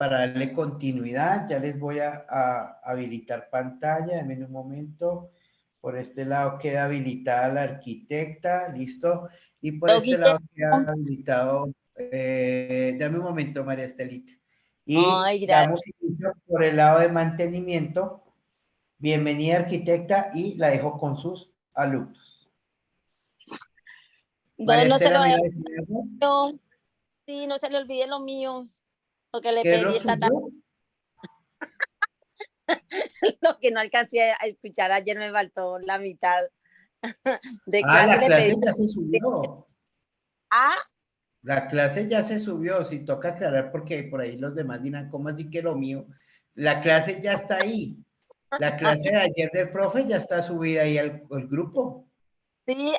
para darle continuidad. Ya les voy a habilitar pantalla, denme un momento. Por este lado queda habilitada la arquitecta, listo. Y por Don este lado Guillermo. queda habilitado, dame un momento, María Estelita. Y Ay, gracias. damos inicio por el lado de mantenimiento. Bienvenida, arquitecta, y la dejo con sus alumnos. María No se lo Estela, ¿me vaya iba a a decir algo? olvidar. Sí, no se le olvide lo mío, lo que le ¿Qué es lo pedí esta tarde. suyo? Lo que no alcancé a escuchar ayer me faltó la mitad de Ah, clase. la Le pedí. clase ya se subió. Ah, La clase ya se subió, si toca aclarar porque por ahí los demás dirán, ¿cómo así que lo mío? La clase ya está ahí. La clase de ayer del profe ya está subida ahí al grupo. sí,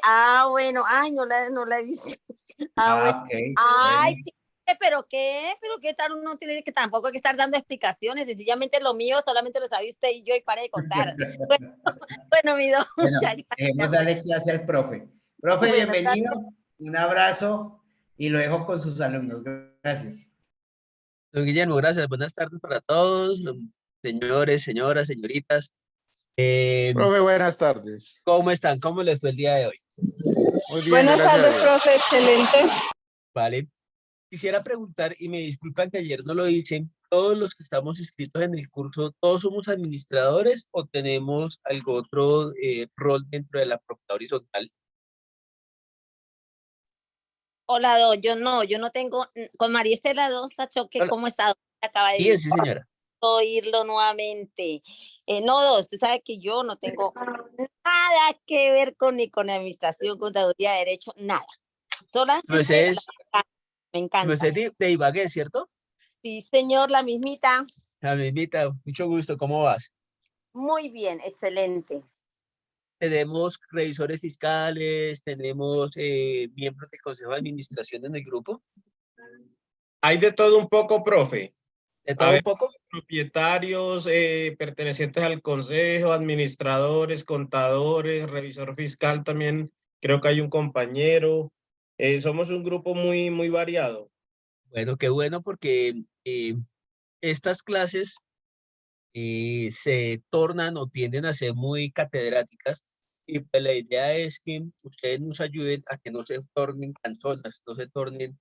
bueno, ay, no la he visto. Bueno. Ah, ok. Ay, Bueno. sí, pero qué tal, uno tiene que tampoco hay que estar dando explicaciones, sencillamente lo mío solamente lo sabe usted y yo y pare de contar. Bueno, bueno, mi don, Bueno, muchas dejemos gracias. darle clase al profe. Profe, Bueno, bienvenido. gracias. Un abrazo y lo dejo con sus alumnos. Gracias. Don Guillermo, gracias. Buenas tardes para todos, señores, señoras, señoritas. Profe, buenas tardes. ¿Cómo están? ¿Cómo les fue el día de hoy? Muy bien, Buenas gracias a tardes, Dios. profe, excelente. Vale. Quisiera preguntar, y me disculpan que ayer no lo hice, todos los que estamos inscritos en el curso, ¿todos somos administradores o tenemos algún otro rol dentro de la propiedad horizontal? Hola, yo no tengo, con María Estela Dosa Choque, Hola. ¿cómo está? Acaba de Bien, sí, señora. oírlo nuevamente. No, usted sabe que yo no tengo nada que ver ni con administración, contaduría, derecho, nada. Solamente Entonces, me encanta. de Ibagué, ¿cierto? Sí, señor, la mismita. La mismita, mucho gusto, ¿cómo vas? Muy bien, excelente. Tenemos revisores fiscales, tenemos miembros del Consejo de Administración en el grupo. Hay de todo un poco, profe. ¿De A todo un ver, poco? propietarios, pertenecientes al consejo, administradores, contadores, revisor fiscal también, creo que hay un compañero. Somos un grupo muy, muy variado. Bueno, qué bueno porque estas clases se tornan o tienden a ser muy catedráticas y pues la idea es que ustedes nos ayuden a que no se tornen cansonas, no se tornen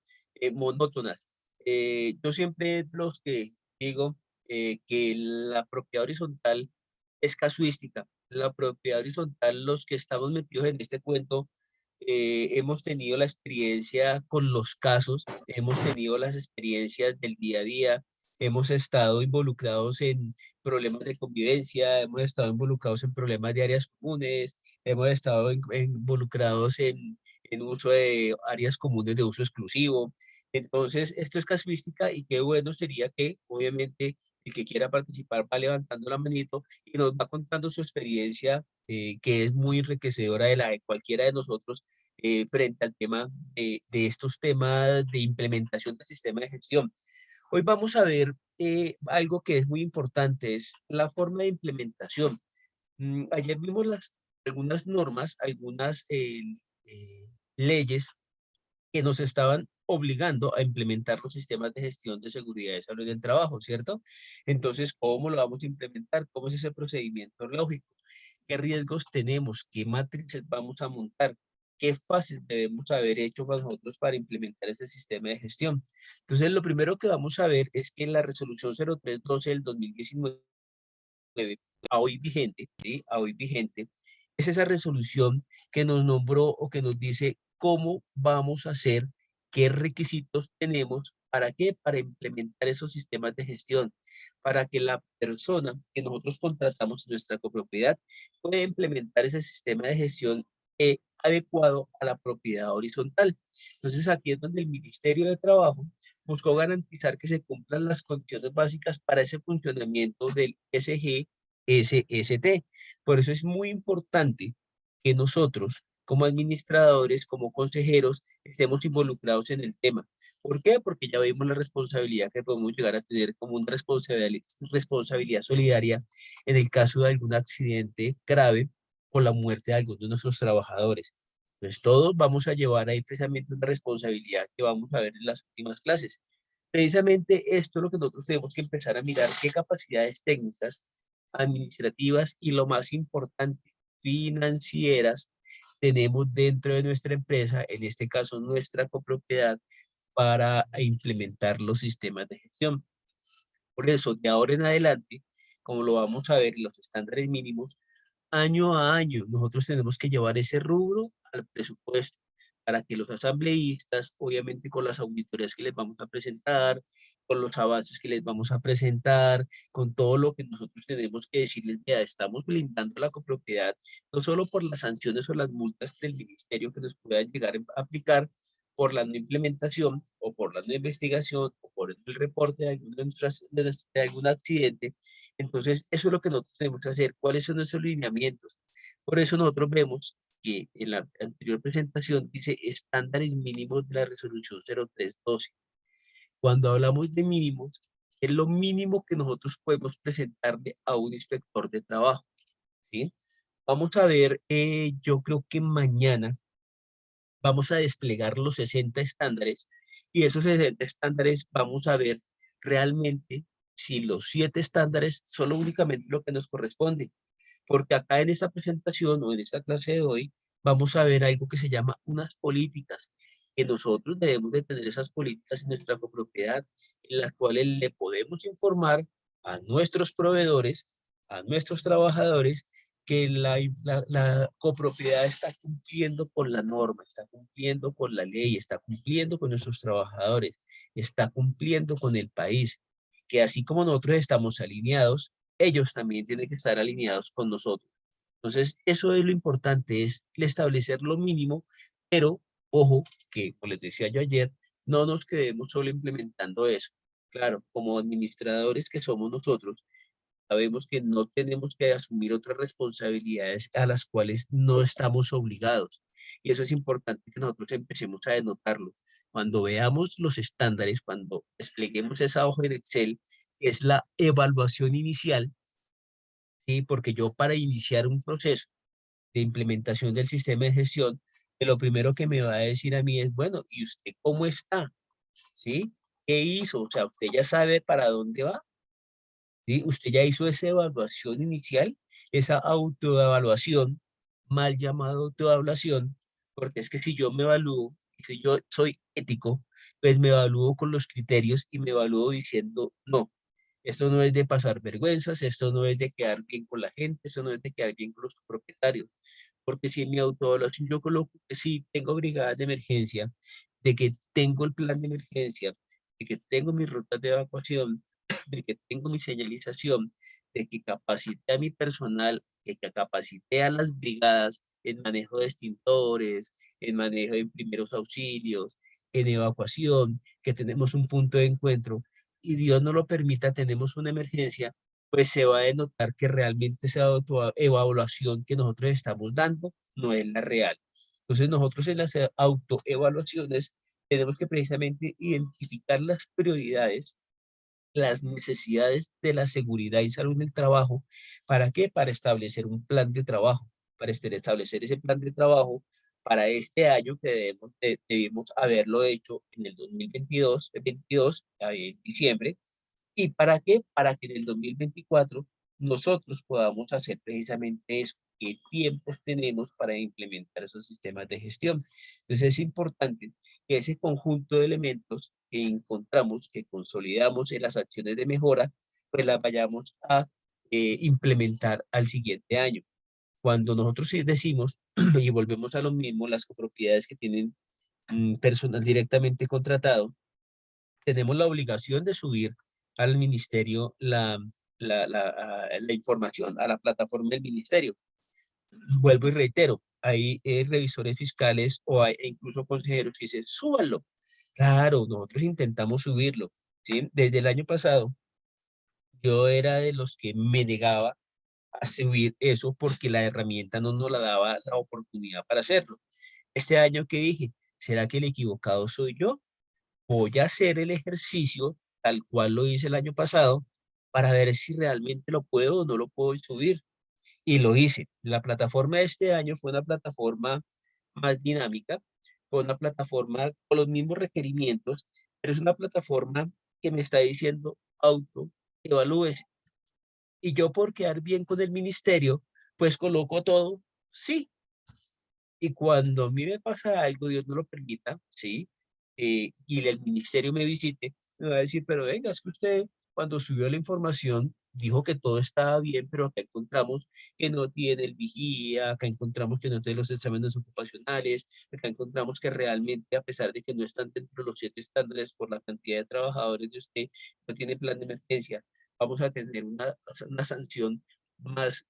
monótonas. Yo siempre los que digo que la propiedad horizontal es casuística. La propiedad horizontal, los que estamos metidos en este cuento, hemos tenido la experiencia con los casos, hemos tenido las experiencias del día a día, hemos estado involucrados en problemas de convivencia, hemos estado involucrados en problemas de áreas comunes, hemos estado involucrados en uso de áreas comunes de uso exclusivo. Entonces, esto es casuística y qué bueno sería que, obviamente, el que quiera participar va levantando la manito y nos va contando su experiencia, que es muy enriquecedora de la de cualquiera de nosotros frente al tema de estos temas de implementación del sistema de gestión. Hoy vamos a ver algo que es muy importante, es la forma de implementación. Ayer vimos algunas normas, algunas leyes que nos estaban obligando a implementar los sistemas de gestión de seguridad y salud del trabajo, ¿cierto? Entonces, ¿cómo lo vamos a implementar? ¿Cómo es ese procedimiento lógico? ¿Qué riesgos tenemos? ¿Qué matrices vamos a montar? ¿Qué fases debemos haber hecho para nosotros para implementar ese sistema de gestión? Entonces, lo primero que vamos a ver es que en la resolución 0312 del 2019, a hoy vigente, ¿sí? A hoy vigente, es esa resolución que nos nombró o que nos dice cómo vamos a hacer, qué requisitos tenemos, ¿para qué? Para implementar esos sistemas de gestión, para que la persona que nosotros contratamos en nuestra copropiedad pueda implementar ese sistema de gestión adecuado a la propiedad horizontal. Entonces aquí es donde el Ministerio de Trabajo buscó garantizar que se cumplan las condiciones básicas para ese funcionamiento del SGSST. Por eso es muy importante que nosotros, como administradores, como consejeros, estemos involucrados en el tema. ¿Por qué? Porque ya vimos la responsabilidad que podemos llegar a tener como una responsabilidad solidaria en el caso de algún accidente grave o la muerte de alguno de nuestros trabajadores. Entonces, todos vamos a llevar ahí precisamente una responsabilidad que vamos a ver en las últimas clases. Precisamente esto es lo que nosotros tenemos que empezar a mirar, qué capacidades técnicas, administrativas y lo más importante, financieras, tenemos dentro de nuestra empresa, en este caso nuestra copropiedad, para implementar los sistemas de gestión. Por eso, de ahora en adelante, como lo vamos a ver, los estándares mínimos, año a año, nosotros tenemos que llevar ese rubro al presupuesto para que los asambleístas, obviamente con las auditorías que les vamos a presentar, con los avances que les vamos a presentar, con todo lo que nosotros tenemos que decirles, ya estamos blindando la copropiedad, no solo por las sanciones o las multas del ministerio que nos puedan llegar a aplicar por la no implementación o por la no investigación o por el reporte de de algún accidente. Entonces, eso es lo que nosotros tenemos que hacer. ¿Cuáles son nuestros lineamientos? Por eso nosotros vemos que en la anterior presentación dice estándares mínimos de la resolución 0312. Cuando hablamos de mínimos, es lo mínimo que nosotros podemos presentarle a un inspector de trabajo, ¿sí? Vamos a ver, yo creo que mañana vamos a desplegar los 60 estándares y esos 60 estándares vamos a ver realmente si los 7 estándares son únicamente lo que nos corresponde. Porque acá en esta presentación o en esta clase de hoy vamos a ver algo que se llama unas políticas, que nosotros debemos de tener esas políticas en nuestra copropiedad, en las cuales le podemos informar a nuestros proveedores, a nuestros trabajadores, que la copropiedad está cumpliendo con la norma, está cumpliendo con la ley, está cumpliendo con nuestros trabajadores, está cumpliendo con el país, que así como nosotros estamos alineados, ellos también tienen que estar alineados con nosotros. Entonces, eso es lo importante, es establecer lo mínimo, pero ojo, que como les decía yo ayer, no nos quedemos solo implementando eso. Claro, como administradores que somos nosotros, sabemos que no tenemos que asumir otras responsabilidades a las cuales no estamos obligados. Y eso es importante que nosotros empecemos a denotarlo. Cuando veamos los estándares, cuando despleguemos esa hoja en Excel, que es la evaluación inicial, ¿sí? Porque yo para iniciar un proceso de implementación del sistema de gestión, lo primero que me va a decir a mí es, bueno, ¿y usted cómo está? ¿Sí? ¿Qué hizo? O sea, usted ya sabe para dónde va. ¿Sí? Usted ya hizo esa evaluación inicial, esa autoevaluación, mal llamada autoevaluación, porque es que si yo me evalúo, si yo soy ético, pues me evalúo con los criterios y me evalúo diciendo, no, esto no es de pasar vergüenzas, esto no es de quedar bien con la gente, esto no es de quedar bien con los propietarios, porque si en mi autoevaluación yo coloco que sí tengo brigadas de emergencia, de que tengo el plan de emergencia, de que tengo mis rutas de evacuación, de que tengo mi señalización, de que capacité a mi personal, de que capacité a las brigadas en manejo de extintores, en manejo de primeros auxilios, en evacuación, que tenemos un punto de encuentro y Dios no lo permita, tenemos una emergencia, pues se va a denotar que realmente esa autoevaluación que nosotros estamos dando no es la real. Entonces nosotros en las autoevaluaciones tenemos que precisamente identificar las prioridades, las necesidades de la seguridad y salud del trabajo. ¿Para qué? Para establecer un plan de trabajo, para establecer ese plan de trabajo para este año que debemos haberlo hecho en el 2022, en diciembre. ¿Y para qué? Para que en el 2024 nosotros podamos hacer precisamente eso. ¿Qué tiempos tenemos para implementar esos sistemas de gestión? Entonces es importante que ese conjunto de elementos que encontramos, que consolidamos en las acciones de mejora, pues las vayamos a implementar al siguiente año. Cuando nosotros sí decimos, y volvemos a lo mismo, las copropiedades que tienen personal directamente contratado, tenemos la obligación de subir al ministerio la información, a la plataforma del ministerio. Vuelvo y reitero, hay revisores fiscales o hay incluso consejeros que dicen, súbanlo. Claro, nosotros intentamos subirlo, ¿sí? Desde el año pasado, yo era de los que me negaba a subir eso porque la herramienta no nos la daba la oportunidad para hacerlo. Este año que dije, ¿será que el equivocado soy yo? Voy a hacer el ejercicio tal cual lo hice el año pasado para ver si realmente lo puedo o no lo puedo subir. Y lo hice. La plataforma de este año fue una plataforma más dinámica, fue una plataforma con los mismos requerimientos, pero es una plataforma que me está diciendo autoevalúese. Y yo por quedar bien con el ministerio, pues coloco todo, sí. Y cuando a mí me pasa algo, Dios no lo permita, sí, y el ministerio me visite, me va a decir, pero venga, es que usted cuando subió la información dijo que todo estaba bien, pero acá encontramos que no tiene el vigía, acá encontramos que no tiene los exámenes ocupacionales, acá encontramos que realmente, a pesar de que no están dentro de los 7 estándares por la cantidad de trabajadores de usted, no tiene plan de emergencia, vamos a tener una sanción más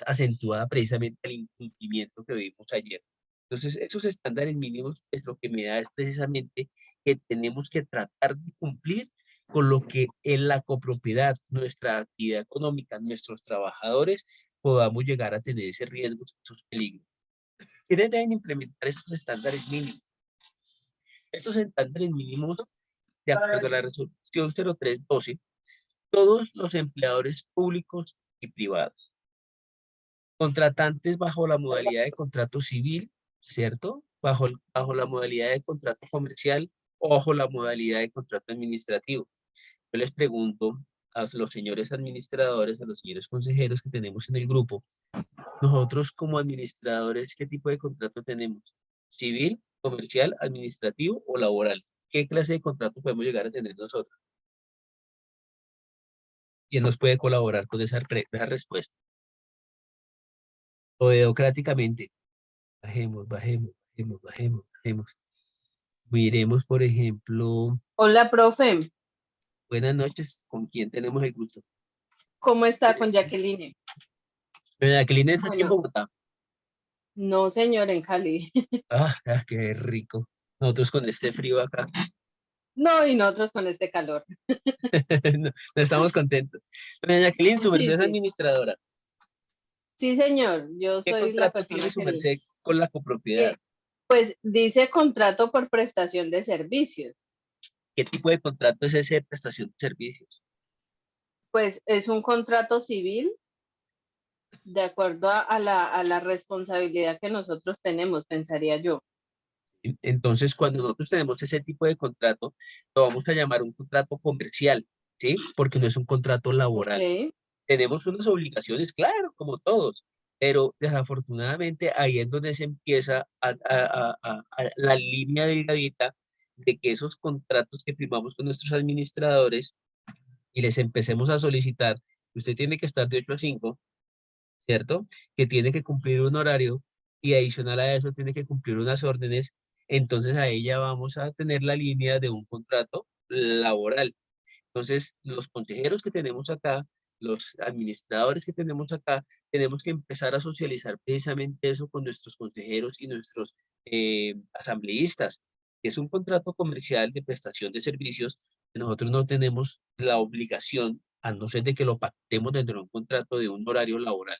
acentuada precisamente al incumplimiento que vimos ayer. Entonces, esos estándares mínimos es lo que me da es precisamente que tenemos que tratar de cumplir con lo que en la copropiedad, nuestra actividad económica, nuestros trabajadores, podamos llegar a tener ese riesgo, esos peligros. ¿Quiénes deben implementar estos estándares mínimos? Estos estándares mínimos, de acuerdo a la resolución 0312, todos los empleadores públicos y privados, contratantes bajo la modalidad de contrato civil, ¿cierto? Bajo la modalidad de contrato comercial o bajo la modalidad de contrato administrativo. Yo les pregunto a los señores administradores, a los señores consejeros que tenemos en el grupo, nosotros como administradores, ¿qué tipo de contrato tenemos? ¿Civil, comercial, administrativo o laboral? ¿Qué clase de contrato podemos llegar a tener nosotros? ¿Quién nos puede colaborar con esa respuesta? O democráticamente. Bajemos. Miremos, por ejemplo, Hola, profe. buenas noches, ¿con quién tenemos el gusto? ¿Cómo está con Jacqueline? Jacqueline está aquí en Bueno, Bogotá. no, señor, en Cali. Qué rico. Nosotros con este frío acá, No, y nosotros con este calor. no estamos contentos. Doña Jacqueline, su merced Sí, es sí. administradora. Sí, señor. Yo ¿Qué soy la contrato tiene persona su merced con la copropiedad? pues dice contrato por prestación de servicios. ¿Qué tipo de contrato es ese de prestación de servicios? Pues es un contrato civil de acuerdo a la responsabilidad que nosotros tenemos, pensaría yo. Entonces, cuando nosotros tenemos ese tipo de contrato, lo vamos a llamar un contrato comercial, ¿sí? Porque no es un contrato laboral. Ok. Tenemos unas obligaciones, claro, como todos, pero desafortunadamente ahí es donde se empieza a la línea delgadita de que esos contratos que firmamos con nuestros administradores y les empecemos a solicitar, usted tiene que estar de 8 a 5, ¿cierto? Que tiene que cumplir un horario y adicional a eso tiene que cumplir unas órdenes, entonces a ella vamos a tener la línea de un contrato laboral. Entonces, los consejeros que tenemos acá, los administradores que tenemos acá, tenemos que empezar a socializar precisamente eso con nuestros consejeros y nuestros asambleístas. Es un contrato comercial de prestación de servicios que nosotros no tenemos la obligación, a no ser de que lo pactemos dentro de un contrato de un horario laboral.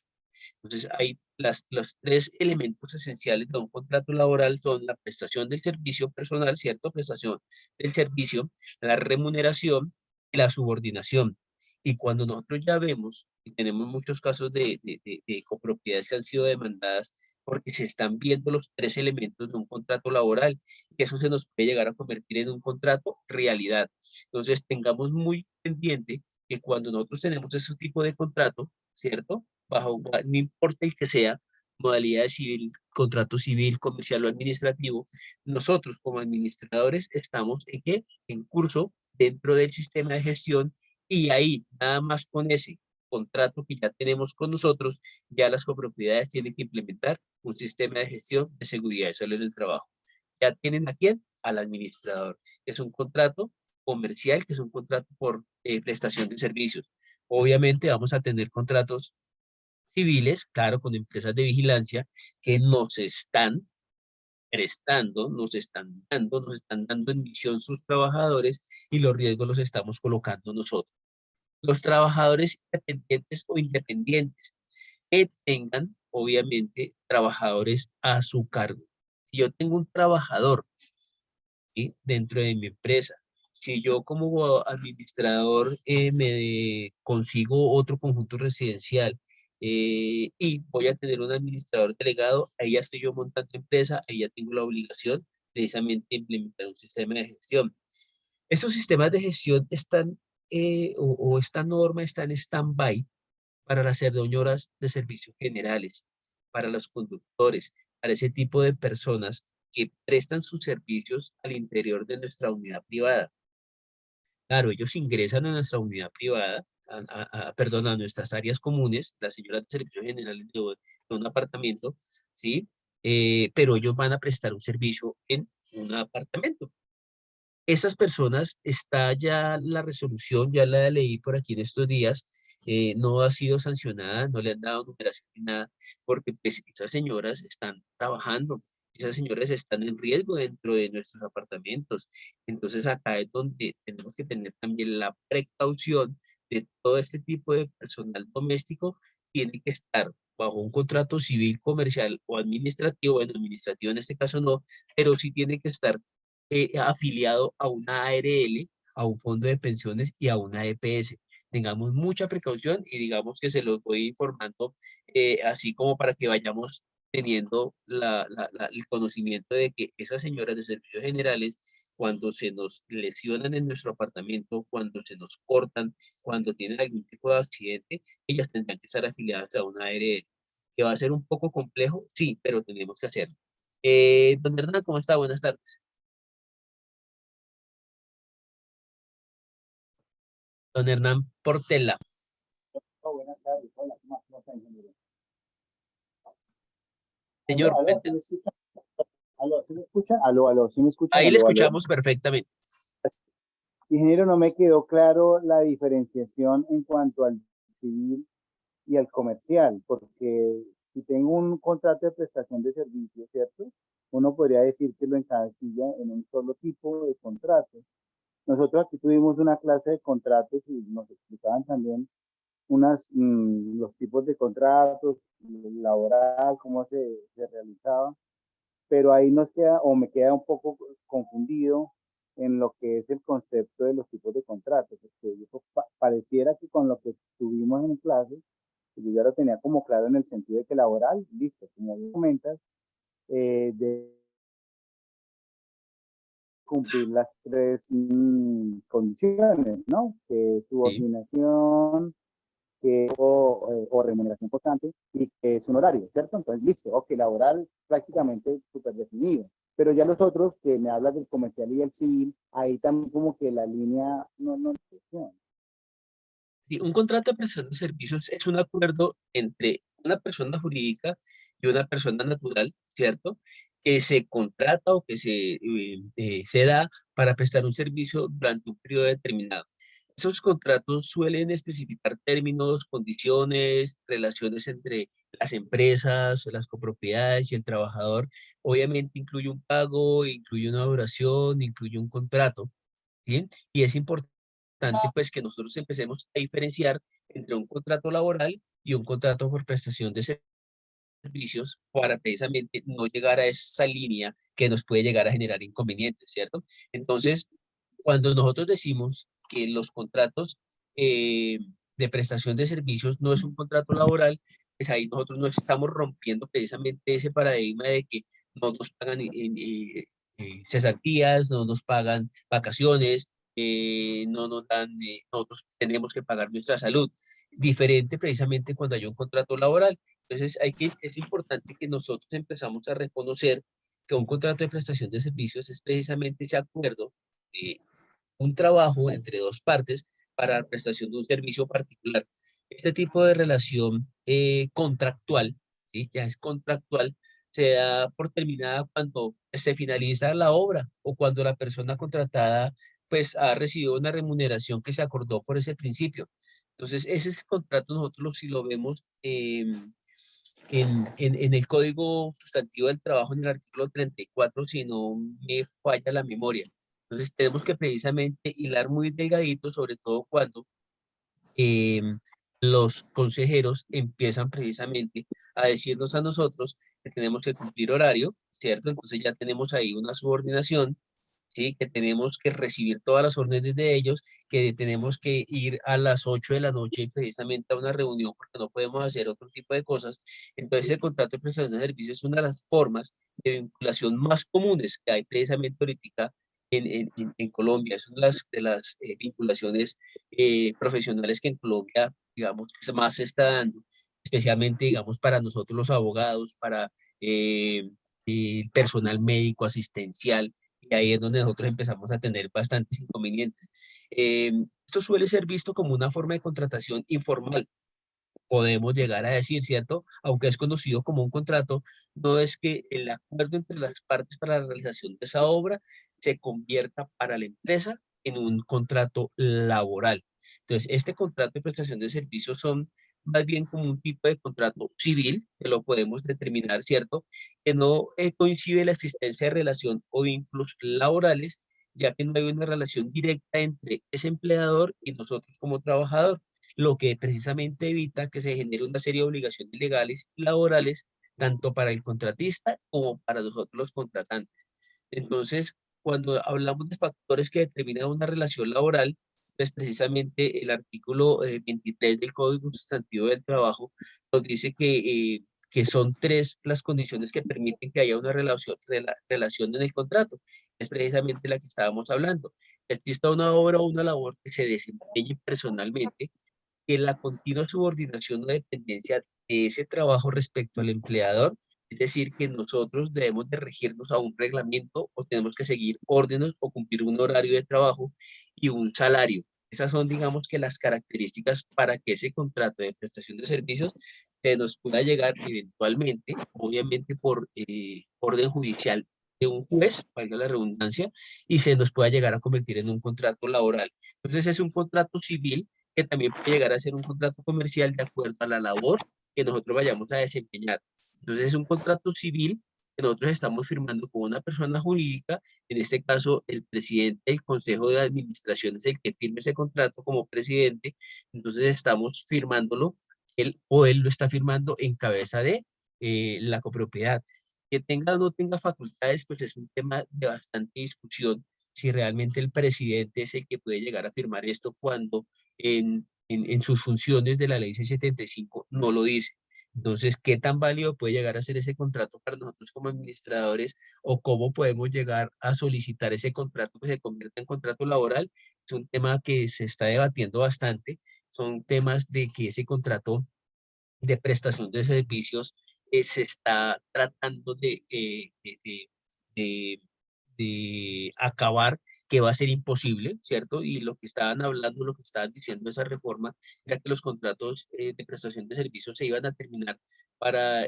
Entonces, hay los 3 elementos esenciales de un contrato laboral son la prestación del servicio personal, ¿cierto? Prestación del servicio, la remuneración y la subordinación. Y cuando nosotros ya vemos, y tenemos muchos casos de copropiedades que han sido demandadas porque se están viendo los 3 elementos de un contrato laboral, y eso se nos puede llegar a convertir en un contrato realidad. Entonces, tengamos muy pendiente que cuando nosotros tenemos ese tipo de contrato, ¿cierto? No importa el que sea, modalidad civil, contrato civil, comercial o administrativo, nosotros como administradores estamos en qué? En curso dentro del sistema de gestión y ahí nada más con ese contrato que ya tenemos con nosotros, ya las copropiedades tienen que implementar un sistema de gestión de seguridad y salud del trabajo. ¿Ya tienen a quién? Al administrador. Es un contrato comercial, que es un contrato por prestación de servicios. Obviamente vamos a tener contratos civiles, claro, con empresas de vigilancia que nos están prestando, nos están dando en misión sus trabajadores y los riesgos los estamos colocando nosotros. Los trabajadores independientes o independientes que tengan, obviamente, trabajadores a su cargo. Si yo tengo un trabajador, ¿sí?, dentro de mi empresa, si yo como administrador me consigo otro conjunto residencial y voy a tener un administrador delegado, ahí ya estoy yo montando empresa, ahí ya tengo la obligación precisamente de implementar un sistema de gestión. Estos sistemas de gestión están, o esta norma está en stand-by para las servidoras de servicios generales, para los conductores, para ese tipo de personas que prestan sus servicios al interior de nuestra unidad privada. Claro, ellos ingresan a nuestra unidad privada, perdón, a nuestras áreas comunes, las señoras de servicios generales de un apartamento, ¿sí? Pero ellos van a prestar un servicio en un apartamento. Esas personas, está ya la resolución, ya la leí por aquí en estos días, no ha sido sancionada, no le han dado numeración ni nada, porque pues esas señoras están trabajando, esas señoras están en riesgo dentro de nuestros apartamentos. Entonces acá es donde tenemos que tener también la precaución de todo este tipo de personal doméstico, tiene que estar bajo un contrato civil, comercial o administrativo, bueno, administrativo en este caso no, pero sí tiene que estar afiliado a una ARL, a un fondo de pensiones y a una EPS. Tengamos mucha precaución y digamos que se los voy informando así como para que vayamos teniendo el conocimiento de que esas señoras de servicios generales, cuando se nos lesionan en nuestro apartamento, cuando se nos cortan, cuando tienen algún tipo de accidente, ellas tendrán que estar afiliadas a una ARL. ¿Que va a ser un poco complejo? Sí, pero tenemos que hacerlo. Don Hernán, ¿cómo está? Buenas tardes. Don Hernán Portela. Buenas tardes. Hola, ¿cómo está, ingeniero? Señor, Aló, ¿sí me escuchan? Aló, ¿sí me escuchan? Aló, ¿sí me escuchan? ahí le Aló. escuchamos perfectamente. Ingeniero, no me quedó claro la diferenciación en cuanto al civil y al comercial, porque si tengo un contrato de prestación de servicios, ¿cierto? Uno podría decir que lo encasilla en un solo tipo de contrato. Nosotros aquí tuvimos una clase de contratos y nos explicaban también los tipos de contratos, laboral, cómo se realizaba, pero ahí nos queda, o me queda un poco confundido en lo que es el concepto de los tipos de contratos, porque pareciera que con lo que tuvimos en clase, yo ya lo tenía como claro en el sentido de que laboral, listo, como comentas, de cumplir las tres condiciones, ¿no? Que Sí. subordinación, o remuneración constante y que es un horario, ¿cierto? Entonces, listo, ok, laboral prácticamente súper definido. Pero ya los otros, que me hablas del comercial y el civil, ahí también como que la línea no funciona. Sí, un contrato de prestación de servicios es un acuerdo entre una persona jurídica y una persona natural, ¿cierto? Que se contrata o que se da para prestar un servicio durante un periodo determinado. Esos contratos suelen especificar términos, condiciones, relaciones entre las empresas, las copropiedades y el trabajador. Obviamente incluye un pago, incluye una duración, incluye un contrato, ¿sí? Y es importante pues que nosotros empecemos a diferenciar entre un contrato laboral y un contrato por prestación de servicios para precisamente no llegar a esa línea que nos puede llegar a generar inconvenientes, ¿cierto? Entonces, cuando nosotros decimos que los contratos de prestación de servicios no es un contrato laboral, pues ahí nosotros no estamos rompiendo precisamente ese paradigma de que no nos pagan cesantías, no nos pagan vacaciones, no nos dan, nosotros tenemos que pagar nuestra salud. Diferente precisamente cuando hay un contrato laboral. Entonces es importante que nosotros empezamos a reconocer que un contrato de prestación de servicios es precisamente ese acuerdo de un trabajo entre dos partes para la prestación de un servicio particular. Este tipo de relación contractual, ¿sí? Ya es contractual, se da por terminada cuando se finaliza la obra o cuando la persona contratada pues ha recibido una remuneración que se acordó por ese principio. Entonces, ese contrato nosotros si lo vemos en el Código Sustantivo del Trabajo, en el artículo 34, si no me falla la memoria. Entonces, tenemos que precisamente hilar muy delgadito, sobre todo cuando los consejeros empiezan precisamente a decirnos a nosotros que tenemos que cumplir horario, ¿cierto? Entonces ya tenemos ahí una subordinación, ¿sí? Que tenemos que recibir todas las órdenes de ellos, que tenemos que ir a las 8 de la noche precisamente a una reunión porque no podemos hacer otro tipo de cosas. Entonces el contrato de prestación de servicios es una de las formas de vinculación más comunes que hay precisamente ahorita en Colombia. Es una de las vinculaciones profesionales que en Colombia, digamos, más se está dando, especialmente, digamos, para nosotros los abogados, para el personal médico, asistencial, y ahí es donde nosotros empezamos a tener bastantes inconvenientes. Esto suele ser visto como una forma de contratación informal, podemos llegar a decir, ¿cierto? Aunque es conocido como un contrato, no es que el acuerdo entre las partes para la realización de esa obra se convierta para la empresa en un contrato laboral. Entonces, este contrato de prestación de servicios son más bien como un tipo de contrato civil, que lo podemos determinar, ¿cierto? Que no coincide la existencia de relación o vínculos laborales, ya que no hay una relación directa entre ese empleador y nosotros como trabajador, lo que precisamente evita que se genere una serie de obligaciones legales y laborales, tanto para el contratista como para nosotros los contratantes. Entonces, cuando hablamos de factores que determinan una relación laboral, pues precisamente el artículo 23 del Código Sustantivo del Trabajo nos dice que son tres las condiciones que permiten que haya una relación en el contrato. Es precisamente la que estábamos hablando. Exista una obra o una labor que se desempeñe personalmente, que la continua subordinación o dependencia de ese trabajo respecto al empleador, es decir, que nosotros debemos de regirnos a un reglamento o tenemos que seguir órdenes o cumplir un horario de trabajo y un salario. Esas son, digamos, que las características para que ese contrato de prestación de servicios se nos pueda llegar eventualmente, obviamente por orden judicial de un juez, valga la redundancia, y se nos pueda llegar a convertir en un contrato laboral. Entonces es un contrato civil que también puede llegar a ser un contrato comercial de acuerdo a la labor que nosotros vayamos a desempeñar. Entonces es un contrato civil que nosotros estamos firmando con una persona jurídica, en este caso el presidente del Consejo de Administración es el que firma ese contrato como presidente, entonces estamos firmándolo, él o él lo está firmando en cabeza de la copropiedad. Que tenga o no tenga facultades, pues es un tema de bastante discusión, si realmente el presidente es el que puede llegar a firmar esto cuando en sus funciones de la ley 675 no lo dice. Entonces, ¿qué tan válido puede llegar a ser ese contrato para nosotros como administradores o cómo podemos llegar a solicitar ese contrato que se convierta en contrato laboral? Es un tema que se está debatiendo bastante. Son temas de que ese contrato de prestación de servicios se está tratando de, de acabar, que va a ser imposible, ¿cierto? Y lo que estaban hablando, lo que estaban diciendo esa reforma, era que los contratos de prestación de servicios se iban a terminar para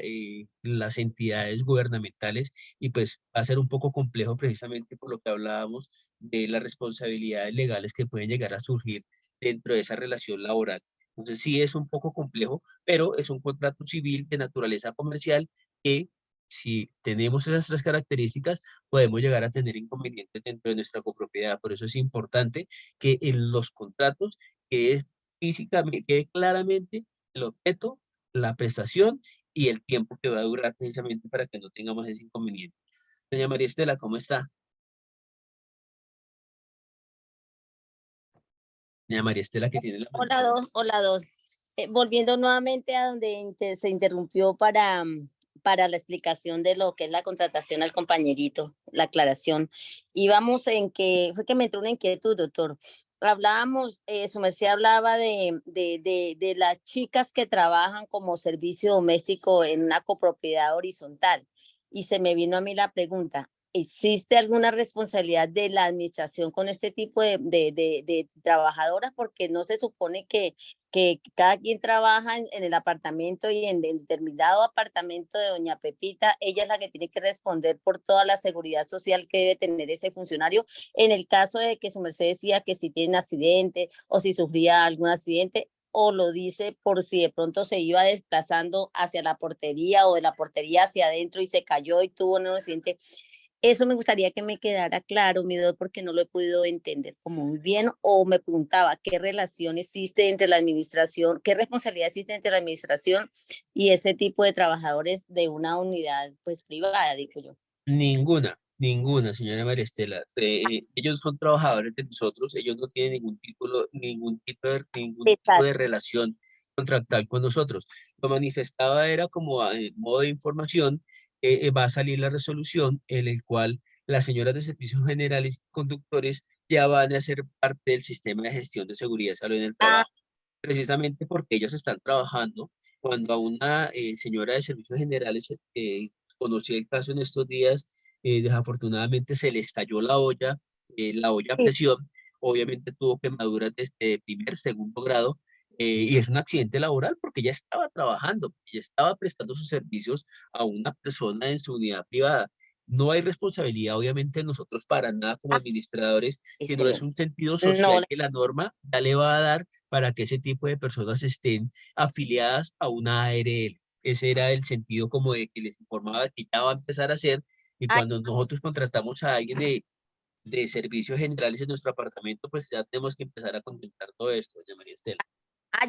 las entidades gubernamentales y pues va a ser un poco complejo precisamente por lo que hablábamos de las responsabilidades legales que pueden llegar a surgir dentro de esa relación laboral. Entonces sí es un poco complejo, pero es un contrato civil de naturaleza comercial que si tenemos esas tres características, podemos llegar a tener inconvenientes dentro de nuestra copropiedad. Por eso es importante que en los contratos quede físicamente, quede claramente el objeto, la prestación y el tiempo que va a durar precisamente para que no tengamos ese inconveniente. Doña María Estela, ¿cómo está? Doña María Estela, que tiene la mano. Hola, dos, hola, dos. Volviendo nuevamente a donde se interrumpió para la explicación de lo que es la contratación al compañerito, la aclaración. Íbamos en que, fue que me entró una inquietud, doctor. Hablábamos, su merced hablaba de las chicas que trabajan como servicio doméstico en una copropiedad horizontal. Y se me vino a mí la pregunta, ¿existe alguna responsabilidad de la administración con este tipo de trabajadoras? Porque no se supone que cada quien trabaja en el apartamento y en el determinado apartamento de doña Pepita, ella es la que tiene que responder por toda la seguridad social que debe tener ese funcionario. En el caso de que su merced decía que si tiene un accidente o si sufría algún accidente, o lo dice por si de pronto se iba desplazando hacia la portería o de la portería hacia adentro y se cayó y tuvo un accidente. Eso me gustaría que me quedara claro, mi Doc, porque no lo he podido entender como muy bien, o me preguntaba qué relación existe entre la administración, qué responsabilidad existe entre la administración y ese tipo de trabajadores de una unidad pues privada, digo yo. Ninguna, ninguna, señora María Estela. Ellos son trabajadores de nosotros, ellos no tienen ningún tipo de Exacto. relación contractual con nosotros. Lo manifestaba era como modo de información, va a salir la resolución en el cual las señoras de servicios generales y conductores ya van a ser parte del sistema de gestión de seguridad y salud en el Ah, trabajo, precisamente porque ellos están trabajando. Cuando a una señora de servicios generales, conocí el caso en estos días, desafortunadamente se le estalló la olla a sí. presión, obviamente tuvo quemaduras desde primer, segundo grado, y es un accidente laboral porque ella estaba trabajando, ella estaba prestando sus servicios a una persona en su unidad privada. No hay responsabilidad, obviamente, de nosotros para nada como Ah, administradores, sino es excelente. un sentido No, social que la norma ya le va a dar para que ese tipo de personas estén afiliadas a una ARL. Ese era el sentido como de que les informaba que ya va a empezar a hacer, y ay, cuando nosotros contratamos a alguien de servicios generales en nuestro apartamento, pues ya tenemos que empezar a contemplar todo esto, doña María Estela.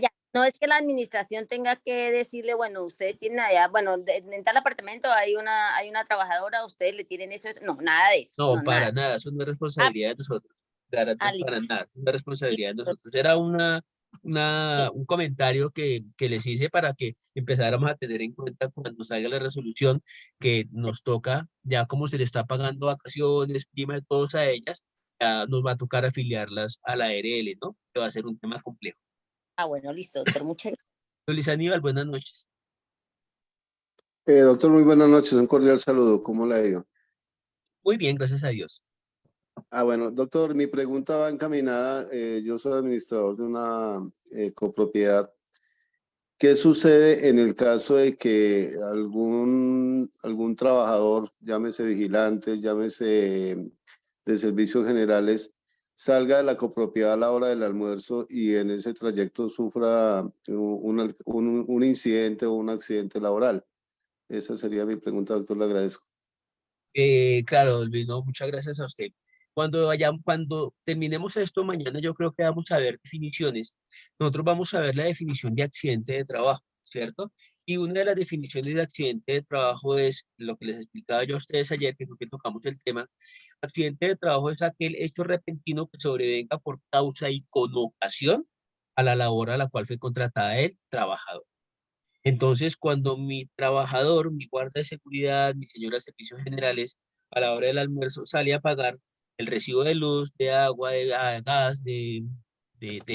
ya. No es que la administración tenga que decirle, bueno, ustedes tienen allá, bueno, en tal apartamento hay una trabajadora, ustedes le tienen esto, no, nada de eso, No, no, nada. para nada, eso no es Ah, responsabilidad de nosotros. Garantía listo, para nada, es una responsabilidad de listo. nosotros. Era un comentario que les hice para que empezáramos a tener en cuenta cuando salga la resolución que nos toca, ya como se le está pagando vacaciones, prima de todos a ellas, ya nos va a tocar afiliarlas a la ARL, ¿no? Que va a ser un tema complejo. Bueno, listo, doctor, muchas gracias. Don Luis Aníbal, buenas noches. Doctor, muy buenas noches, un cordial saludo, ¿cómo le ha ido? Muy bien, gracias a Dios. Bueno, doctor, mi pregunta va encaminada, yo soy administrador de una copropiedad. ¿Qué sucede en el caso de que algún trabajador, llámese vigilante, llámese de servicios generales, salga de la copropiedad a la hora del almuerzo y en ese trayecto sufra un incidente o un accidente laboral? Esa sería mi pregunta, doctor, le agradezco. Claro, Luis, no, muchas gracias a usted. Cuando terminemos esto mañana, yo creo que vamos a ver definiciones. Nosotros vamos a ver la definición de accidente de trabajo, ¿cierto? Y una de las definiciones de accidente de trabajo es lo que les explicaba yo a ustedes ayer, que fue que tocamos el tema. Accidente de trabajo es aquel hecho repentino que sobrevenga por causa y con ocasión a la labor a la cual fue contratada el trabajador. Entonces, cuando mi trabajador, mi guarda de seguridad, mi señora de servicios generales, a la hora del almuerzo sale a pagar el recibo de luz, de agua, de gas, de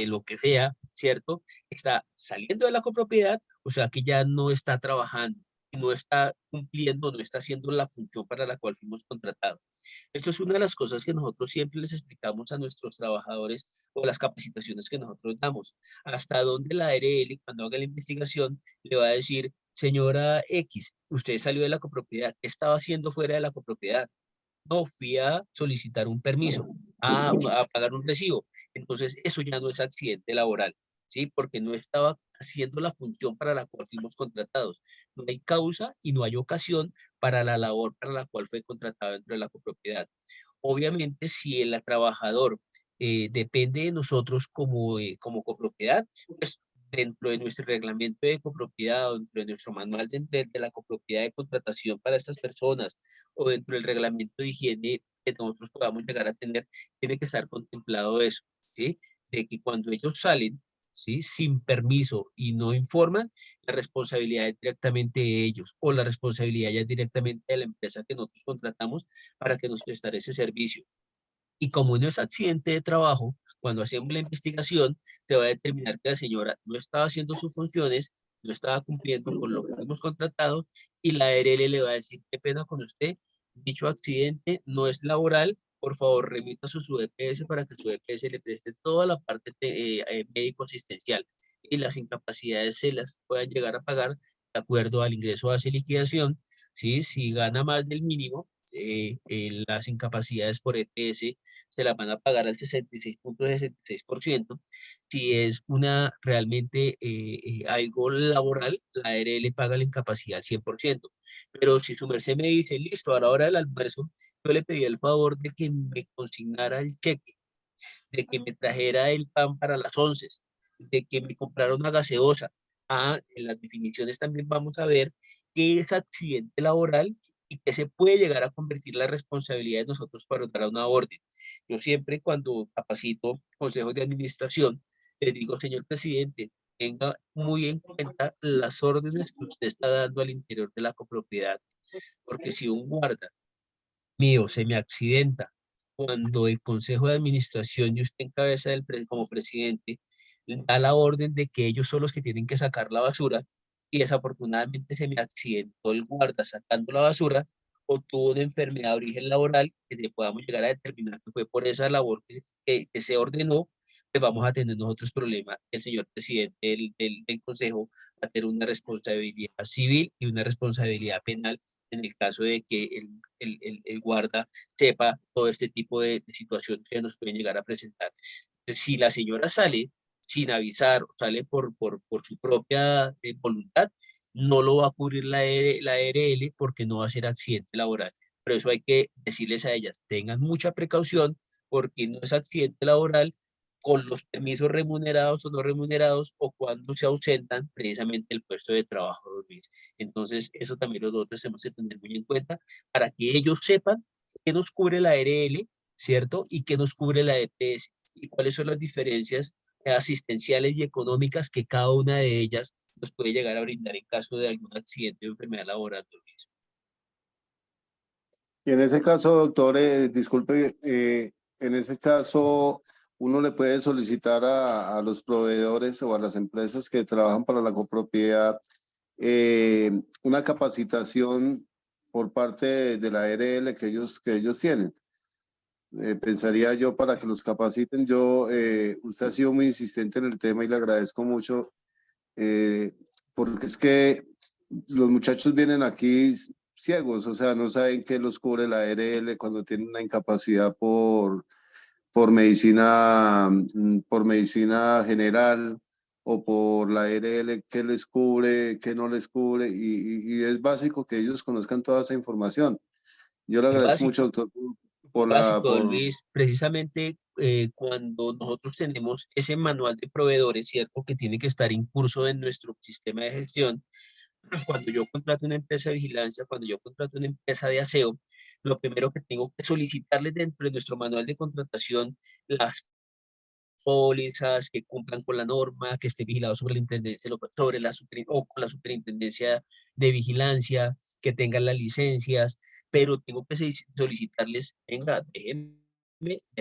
lo que sea, ¿cierto? Está saliendo de la copropiedad, o sea que ya no está trabajando, y no está cumpliendo, no está haciendo la función para la cual fuimos contratados. Esto es una de las cosas que nosotros siempre les explicamos a nuestros trabajadores o las capacitaciones que nosotros damos. Hasta dónde la ARL, cuando haga la investigación, le va a decir, señora X, usted salió de la copropiedad, ¿qué estaba haciendo fuera de la copropiedad? No, fui a solicitar un permiso, a pagar un recibo. Entonces, eso ya no es accidente laboral, ¿sí? Porque no estaba haciendo la función para la cual fuimos contratados. No hay causa y no hay ocasión para la labor para la cual fue contratado dentro de la copropiedad. Obviamente, si el trabajador depende de nosotros como copropiedad, pues dentro de nuestro reglamento de copropiedad o dentro de nuestro manual de la copropiedad de contratación para estas personas o dentro del reglamento de higiene que nosotros podamos llegar a tener, tiene que estar contemplado eso, ¿sí? De que cuando ellos salen, ¿sí? Sin permiso y no informan, la responsabilidad es directamente de ellos o la responsabilidad ya es directamente de la empresa que nosotros contratamos para que nos prestara ese servicio. Y como no es accidente de trabajo, cuando hacemos la investigación, se va a determinar que la señora no estaba haciendo sus funciones, no estaba cumpliendo con lo que fuimos contratados, y la ARL le va a decir, qué pena con usted, dicho accidente no es laboral, por favor remita su EPS para que su EPS le preste toda la parte médico-asistencial, y las incapacidades se las puedan llegar a pagar de acuerdo al ingreso base y liquidación. ¿Sí? Si gana más del mínimo, las incapacidades por EPS se las van a pagar al 66.66%. Si es una realmente algo laboral, la ARL paga la incapacidad al 100%. Pero si su merced me dice, listo, a la hora del almuerzo, yo le pedí el favor de que me consignara el cheque, de que me trajera el pan para las 11, de que me comprara una gaseosa. En las definiciones también vamos a ver qué es accidente laboral y qué se puede llegar a convertir la responsabilidad de nosotros para dar una orden. Yo siempre cuando capacito consejos de administración, les digo, señor presidente, tenga muy en cuenta las órdenes que usted está dando al interior de la copropiedad, porque si un guarda mío se me accidenta cuando el consejo de administración y usted en cabeza como presidente da la orden de que ellos son los que tienen que sacar la basura y desafortunadamente se me accidentó el guarda sacando la basura o tuvo una enfermedad de origen laboral que se podamos llegar a determinar que fue por esa labor que se ordenó, pues vamos a tener nosotros problemas. El señor presidente del consejo va a tener una responsabilidad civil y una responsabilidad penal en el caso de que el guarda sepa todo este tipo de situaciones que nos pueden llegar a presentar. Entonces, si la señora sale sin avisar, sale por su propia voluntad, no lo va a cubrir la ARL porque no va a ser accidente laboral. Pero eso hay que decirles a ellas, tengan mucha precaución porque no es accidente laboral con los permisos remunerados o no remunerados o cuando se ausentan precisamente del puesto de trabajo, Luis. Entonces, eso también nosotros tenemos que tener muy en cuenta para que ellos sepan qué nos cubre la ARL, ¿cierto? Y qué nos cubre la EPS y cuáles son las diferencias asistenciales y económicas que cada una de ellas nos puede llegar a brindar en caso de algún accidente o enfermedad laboral, Luis. Y en ese caso, doctor, disculpe, en ese caso, uno le puede solicitar a los proveedores o a las empresas que trabajan para la copropiedad una capacitación por parte de la ARL que ellos tienen. Pensaría yo para que los capaciten. Usted ha sido muy insistente en el tema y le agradezco mucho, porque es que los muchachos vienen aquí ciegos, o sea, no saben qué los cubre la ARL cuando tienen una incapacidad por medicina general o por la ARL, qué les cubre, qué no les cubre, y es básico que ellos conozcan toda esa información. Yo le Es agradezco mucho, básico. doctor, Básico, Luis, precisamente cuando nosotros tenemos ese manual de proveedores, ¿cierto? Que tiene que estar en curso en nuestro sistema de gestión. Cuando yo contrato una empresa de vigilancia, cuando yo contrato una empresa de aseo, lo primero que tengo que solicitarles dentro de nuestro manual de contratación, las pólizas que cumplan con la norma, que esté vigilado sobre la intendencia, sobre o con la superintendencia de vigilancia, que tengan las licencias, pero tengo que solicitarles, venga, déjenme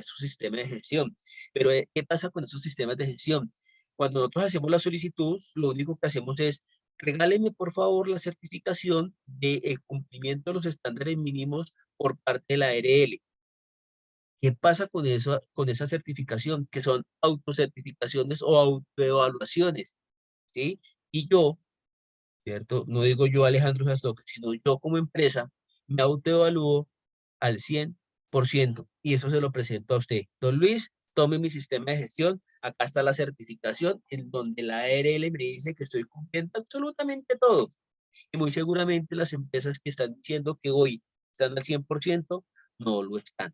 su sistema de gestión. Pero, ¿qué pasa con esos sistemas de gestión? Cuando nosotros hacemos la solicitud, lo único que hacemos es, regáleme por favor la certificación del cumplimiento de los estándares mínimos por parte de la ARL. ¿Qué pasa con eso, con esa certificación? Que son autocertificaciones o autoevaluaciones, ¿sí? Y yo, ¿cierto? No digo yo Alejandro Sastoque, sino yo como empresa me autoevalúo al 100% y eso se lo presento a usted. Don Luis, tome mi sistema de gestión, acá está la certificación en donde la ARL me dice que estoy cumpliendo absolutamente todo. Y muy seguramente las empresas que están diciendo que hoy están al 100% no lo están.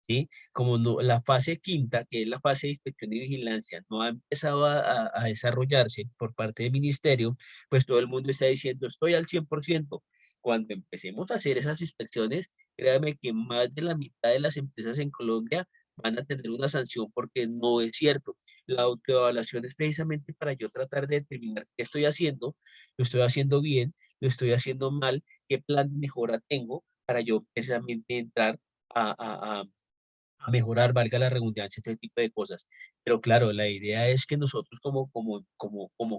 ¿Sí? Como no, la fase quinta, que es la fase de inspección y vigilancia, no ha empezado a desarrollarse por parte del ministerio, pues todo el mundo está diciendo, estoy al 100%. Cuando empecemos a hacer esas inspecciones, créame que más de la mitad de las empresas en Colombia van a tener una sanción porque no es cierto. La autoevaluación es precisamente para yo tratar de determinar qué estoy haciendo, lo estoy haciendo bien, lo estoy haciendo mal, qué plan de mejora tengo para yo precisamente entrar a mejorar, valga la redundancia, este tipo de cosas. Pero claro, la idea es que nosotros como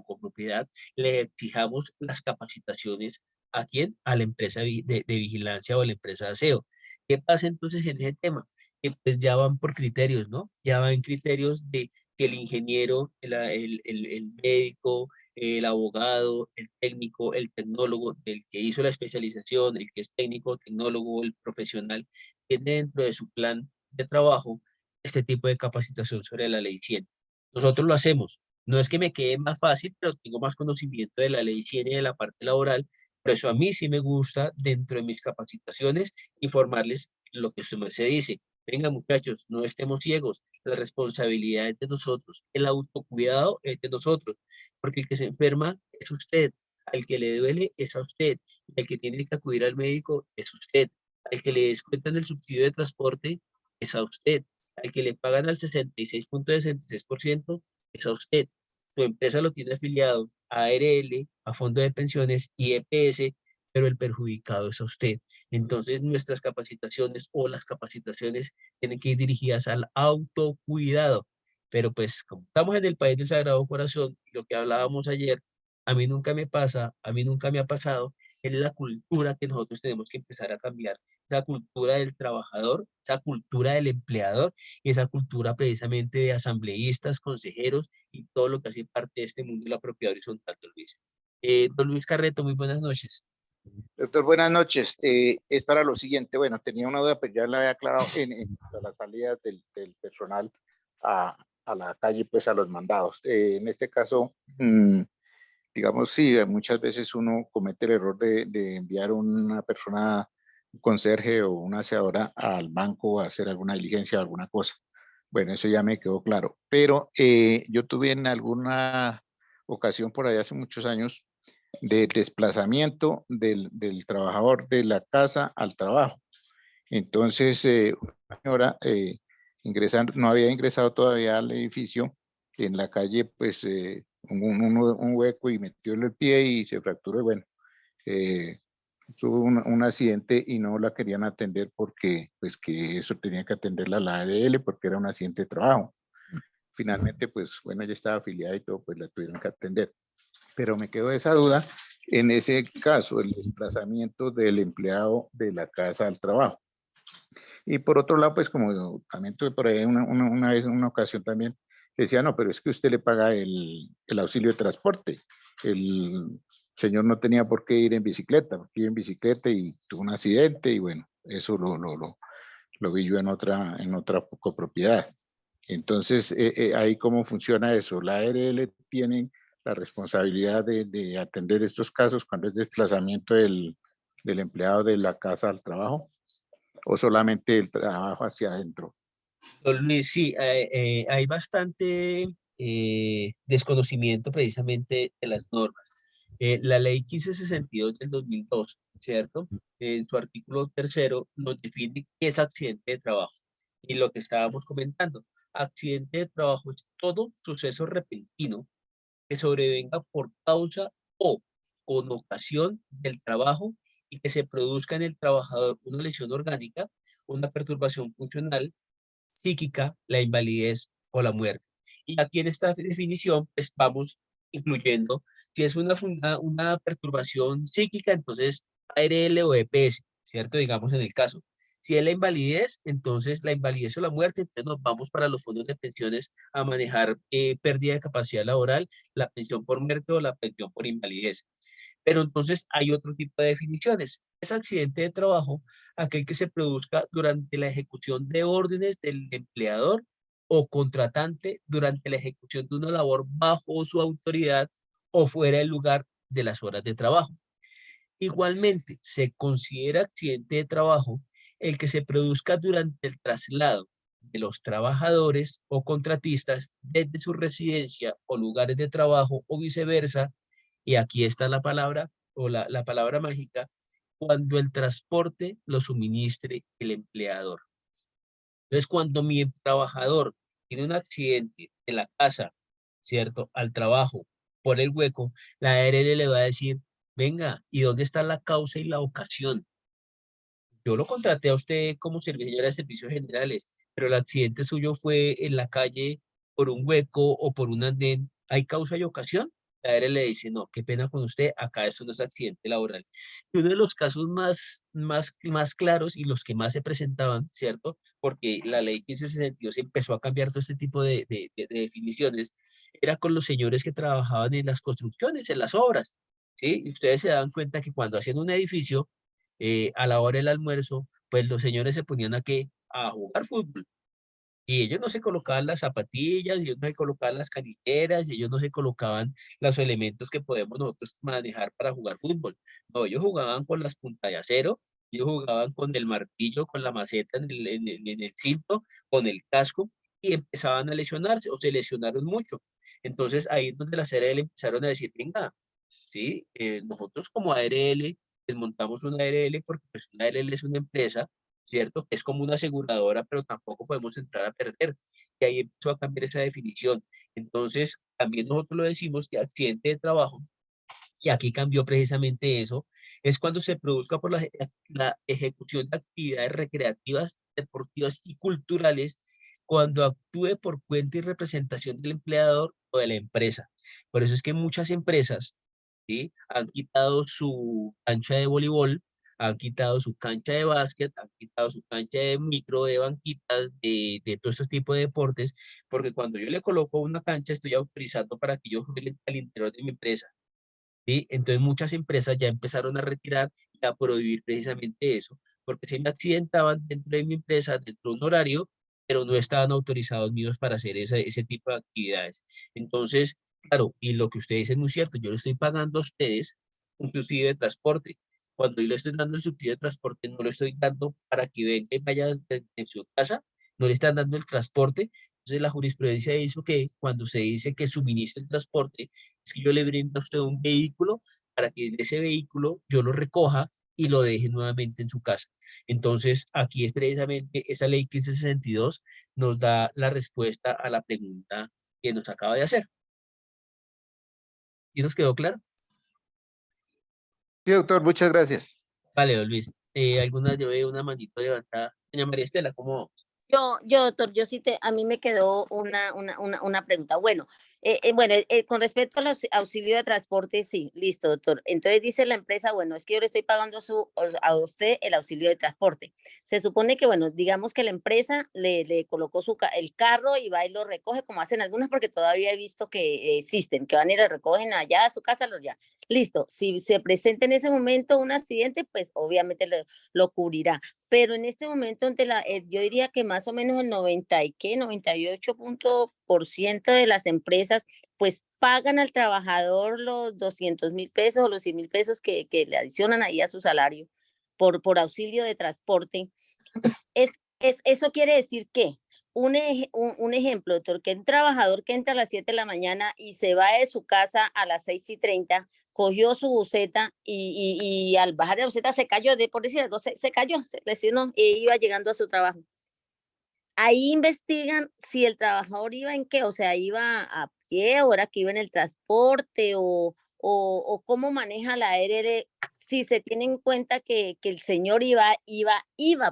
copropiedad le exijamos las capacitaciones ¿a quién? A la empresa de vigilancia o a la empresa de aseo. ¿Qué pasa entonces en ese tema? Que pues ya van por criterios, ¿no? Ya van criterios de que el ingeniero, el médico, el abogado, el técnico, el tecnólogo, el que hizo la especialización, el que es técnico, tecnólogo, el profesional, tiene dentro de su plan de trabajo este tipo de capacitación sobre la ley 100. Nosotros lo hacemos. No es que me quede más fácil, pero tengo más conocimiento de la ley 100 y de la parte laboral. Por eso a mí sí me gusta, dentro de mis capacitaciones, informarles lo que usted se dice. Venga, muchachos, no estemos ciegos. La responsabilidad es de nosotros. El autocuidado es de nosotros. Porque el que se enferma es usted. Al que le duele es a usted. El que tiene que acudir al médico es usted. Al que le descuentan el subsidio de transporte es a usted. Al que le pagan al 66.66% es a usted. Su empresa lo tiene afiliado a ARL, a Fondo de Pensiones y EPS, pero el perjudicado es a usted. Entonces, nuestras capacitaciones o las capacitaciones tienen que ir dirigidas al autocuidado. Pero pues, como estamos en el país del Sagrado Corazón, lo que hablábamos ayer, a mí nunca me pasa, a mí nunca me ha pasado, es la cultura que nosotros tenemos que empezar a cambiar. Esa cultura del trabajador, esa cultura del empleador y esa cultura precisamente de asambleístas, consejeros y todo lo que hace parte de este mundo de la propiedad horizontal, don Luis. Don Luis Carreto, muy buenas noches. Doctor, buenas noches. Es para lo siguiente, bueno, tenía una duda, pero ya la había aclarado en las salidas del personal a la calle, pues a los mandados. En este caso, digamos, sí, muchas veces uno comete el error de enviar una persona, un conserje o una aseadora al banco a hacer alguna diligencia o alguna cosa. Bueno, eso ya me quedó claro. Pero yo tuve en alguna ocasión por allá hace muchos años de desplazamiento del trabajador de la casa al trabajo. Entonces, una señora no había ingresado todavía al edificio, en la calle, pues, un hueco y metió el pie y se fracturó. Bueno, tuvo un accidente y no la querían atender porque, pues, que eso tenía que atenderla la ADL porque era un accidente de trabajo. Finalmente, pues, bueno, ella estaba afiliada y todo, pues la tuvieron que atender. Pero me quedó esa duda en ese caso, el desplazamiento del empleado de la casa al trabajo. Y por otro lado, pues como también tuve por ahí una vez, una ocasión también, decía, no, pero es que usted le paga el auxilio de transporte. El señor no tenía por qué ir en bicicleta, porque iba en bicicleta y tuvo un accidente y bueno, eso lo vi yo en otra copropiedad. Entonces, ahí cómo funciona eso. La ARL tiene la responsabilidad de atender estos casos cuando es desplazamiento del empleado de la casa al trabajo o solamente el trabajo hacia adentro. Don Luis, sí, hay bastante desconocimiento precisamente de las normas. La ley 1562 del 2002, ¿cierto? En su artículo 3º nos define qué es accidente de trabajo. Y lo que estábamos comentando, accidente de trabajo es todo suceso repentino que sobrevenga por causa o con ocasión del trabajo y que se produzca en el trabajador una lesión orgánica, una perturbación funcional, psíquica, la invalidez o la muerte. Y aquí en esta definición, pues vamos incluyendo, si es una perturbación psíquica, entonces ARL o EPS, ¿cierto? Digamos en el caso. Si es la invalidez, entonces la invalidez o la muerte, entonces nos vamos para los fondos de pensiones a manejar pérdida de capacidad laboral, la pensión por muerte o la pensión por invalidez. Pero entonces hay otro tipo de definiciones. Es accidente de trabajo aquel que se produzca durante la ejecución de órdenes del empleador o contratante durante la ejecución de una labor bajo su autoridad o fuera del lugar de las horas de trabajo. Igualmente, se considera accidente de trabajo el que se produzca durante el traslado de los trabajadores o contratistas desde su residencia o lugares de trabajo o viceversa. Y aquí está la palabra o la palabra mágica, cuando el transporte lo suministre el empleador. Entonces, cuando mi trabajador tiene un accidente en la casa, ¿cierto? Al trabajo, por el hueco, la ARL le va a decir, venga, ¿y dónde está la causa y la ocasión? Yo lo contraté a usted como servidor de servicios generales, pero el accidente suyo fue en la calle por un hueco o por un andén. ¿Hay causa y ocasión? La ARL le dice, no, qué pena con usted, acá eso no es accidente laboral. Y uno de los casos más claros y los que más se presentaban, ¿cierto? Porque la ley 1562 empezó a cambiar todo este tipo de definiciones, era con los señores que trabajaban en las construcciones, en las obras, ¿sí? Y ustedes se dan cuenta que cuando hacían un edificio, a la hora del almuerzo, pues los señores se ponían a jugar fútbol. Y ellos no se colocaban las zapatillas, ellos no se colocaban las canilleras, ellos no se colocaban los elementos que podemos nosotros manejar para jugar fútbol. No, ellos jugaban con las puntas de acero, ellos jugaban con el martillo, con la maceta en el cinto, con el casco, y empezaban a lesionarse, o se lesionaron mucho. Entonces ahí es donde las ARL empezaron a decir, venga, ¿sí? Nosotros como ARL desmontamos una ARL porque pues una ARL es una empresa, ¿cierto? Es como una aseguradora, pero tampoco podemos entrar a perder. Y ahí empezó a cambiar esa definición. Entonces, también nosotros lo decimos que accidente de trabajo y aquí cambió precisamente eso, es cuando se produzca por la ejecución de actividades recreativas, deportivas y culturales, cuando actúe por cuenta y representación del empleador o de la empresa. Por eso es que muchas empresas, ¿sí?, han quitado su cancha de voleibol, han quitado su cancha de básquet, han quitado su cancha de micro, de banquitas, de todos estos tipos de deportes, porque cuando yo le coloco una cancha, estoy autorizando para que yo juegue al interior de mi empresa, ¿sí? Entonces muchas empresas ya empezaron a retirar y a prohibir precisamente eso, porque se me accidentaban dentro de mi empresa, dentro de un horario, pero no estaban autorizados míos para hacer ese tipo de actividades. Entonces, claro, y lo que ustedes dicen es muy cierto, yo le estoy pagando a ustedes un subsidio de transporte. Cuando yo le estoy dando el subsidio de transporte, no le estoy dando para que venga y vaya en su casa, no le están dando el transporte. Entonces la jurisprudencia hizo que cuando se dice que suministra el transporte, es que yo le brindo a usted un vehículo para que de ese vehículo yo lo recoja y lo deje nuevamente en su casa. Entonces, aquí es precisamente esa ley 1562 nos da la respuesta a la pregunta que nos acaba de hacer. ¿Y nos quedó claro? Sí, doctor, muchas gracias. Vale, don Luis. ¿Alguna lleve una manito levantada? Doña María Estela, ¿cómo vamos? Doctor, a mí me quedó una pregunta. Bueno, con respecto a los auxilios de transporte, sí, listo, doctor. Entonces dice la empresa, bueno, es que yo le estoy pagando a usted el auxilio de transporte. Se supone que, bueno, digamos que la empresa le colocó el carro y va y lo recoge, como hacen algunas, porque todavía he visto que existen, que van y lo recogen allá a su casa, ya. Listo, si se presenta en ese momento un accidente, pues obviamente lo cubrirá, pero en este momento yo diría que más o menos el 98% de las empresas pues pagan al trabajador los 200.000 pesos o los 100.000 pesos que le adicionan ahí a su salario por auxilio de transporte. Eso quiere decir que un ejemplo, doctor, que un trabajador que entra a las 7 de la mañana y se va de su casa a las 6:30, cogió su buseta y al bajar de la buseta se cayó, por decir algo, se cayó, se lesionó e iba llegando a su trabajo. Ahí investigan si el trabajador iba en qué, o sea, iba a pie, o era que iba en el transporte, o cómo maneja la ARL, si se tiene en cuenta que el señor iba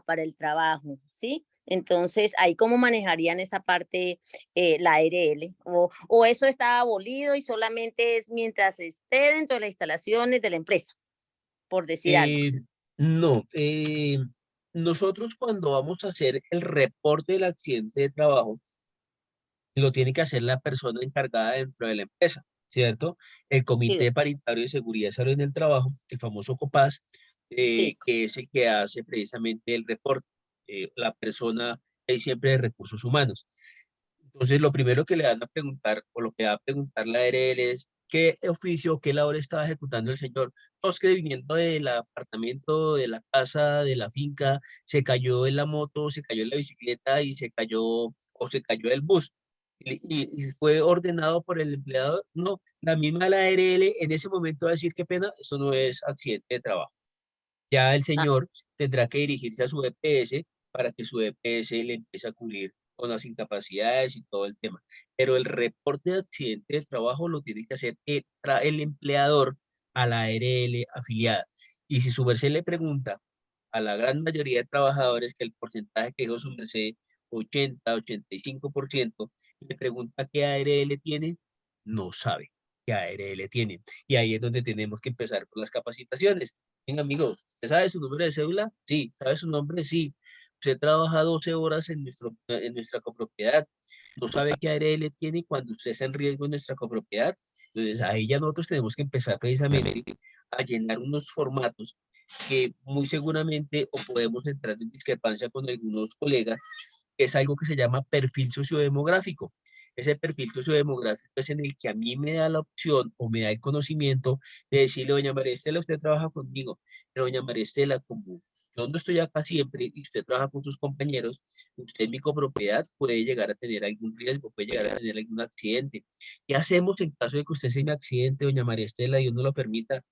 para el trabajo, ¿sí? Entonces, ahí cómo manejarían esa parte la ARL, o eso está abolido y solamente es mientras esté dentro de las instalaciones de la empresa, por decir algo. No, nosotros cuando vamos a hacer el reporte del accidente de trabajo, lo tiene que hacer la persona encargada dentro de la empresa, ¿cierto? El Sí, Comité Paritario de Seguridad y Salud en el Trabajo, el famoso COPAS, sí. que es el que hace precisamente el reporte, la persona ahí siempre de recursos humanos. Entonces, lo primero que le van a preguntar, o lo que va a preguntar la ARL es, ¿qué oficio, qué labor estaba ejecutando el señor? Pues que viniendo del apartamento, de la casa, de la finca, se cayó en la moto, se cayó en la bicicleta y se cayó, o se cayó del bus. Y fue ordenado por el empleador. No, la misma la ARL en ese momento va a decir, qué pena, eso no es accidente de trabajo. Ya el Ah, señor tendrá que dirigirse a su EPS para que su EPS le empiece a cubrir con las incapacidades y todo el tema. Pero el reporte de accidente de trabajo lo tiene que hacer el empleador a la ARL afiliada. Y si su merced le pregunta a la gran mayoría de trabajadores que el porcentaje que dijo su merced, 80-85%, le pregunta qué ARL tiene, no sabe qué ARL tiene. Y ahí es donde tenemos que empezar con las capacitaciones. Venga, amigo, ¿usted sabe su número de cédula? Sí. ¿Sabe su nombre? Sí. Usted trabaja 12 horas en nuestra copropiedad. ¿No sabe qué ARL tiene cuando usted está en riesgo en nuestra copropiedad? Entonces, ahí ya nosotros tenemos que empezar precisamente a llenar unos formatos que muy seguramente o podemos entrar en discrepancia con algunos colegas, que es algo que se llama perfil sociodemográfico. Ese perfil sociodemográfico es en el que a mí me da la opción o me da el conocimiento de decirle, doña María Estela, usted trabaja conmigo, pero doña María Estela, como yo no estoy acá siempre y usted trabaja con sus compañeros, usted en mi copropiedad puede llegar a tener algún riesgo, puede llegar a tener algún accidente. ¿Qué hacemos en caso de que usted se me accidente, doña María Estela, Dios no lo permita?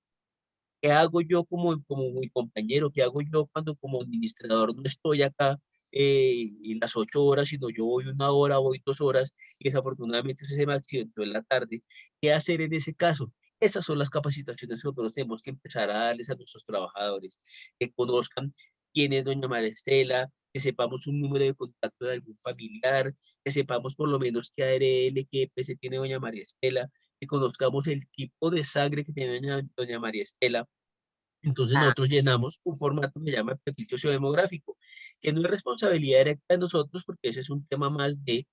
¿Qué hago yo como mi compañero? ¿Qué hago yo cuando como administrador no estoy acá en las 8 horas, sino yo voy 1 hora, voy 2 horas y desafortunadamente usted se me accidentó en la tarde? ¿Qué hacer en ese caso? Esas son las capacitaciones que nosotros tenemos que empezar a darles a nuestros trabajadores, que conozcan quién es doña María Estela, que sepamos un número de contacto de algún familiar, que sepamos por lo menos qué ARL, qué EPS tiene doña María Estela, que conozcamos el tipo de sangre que tiene doña María Estela. Entonces nosotros llenamos un formato que se llama perfil sociodemográfico, que no es responsabilidad directa de nosotros porque ese es un tema más de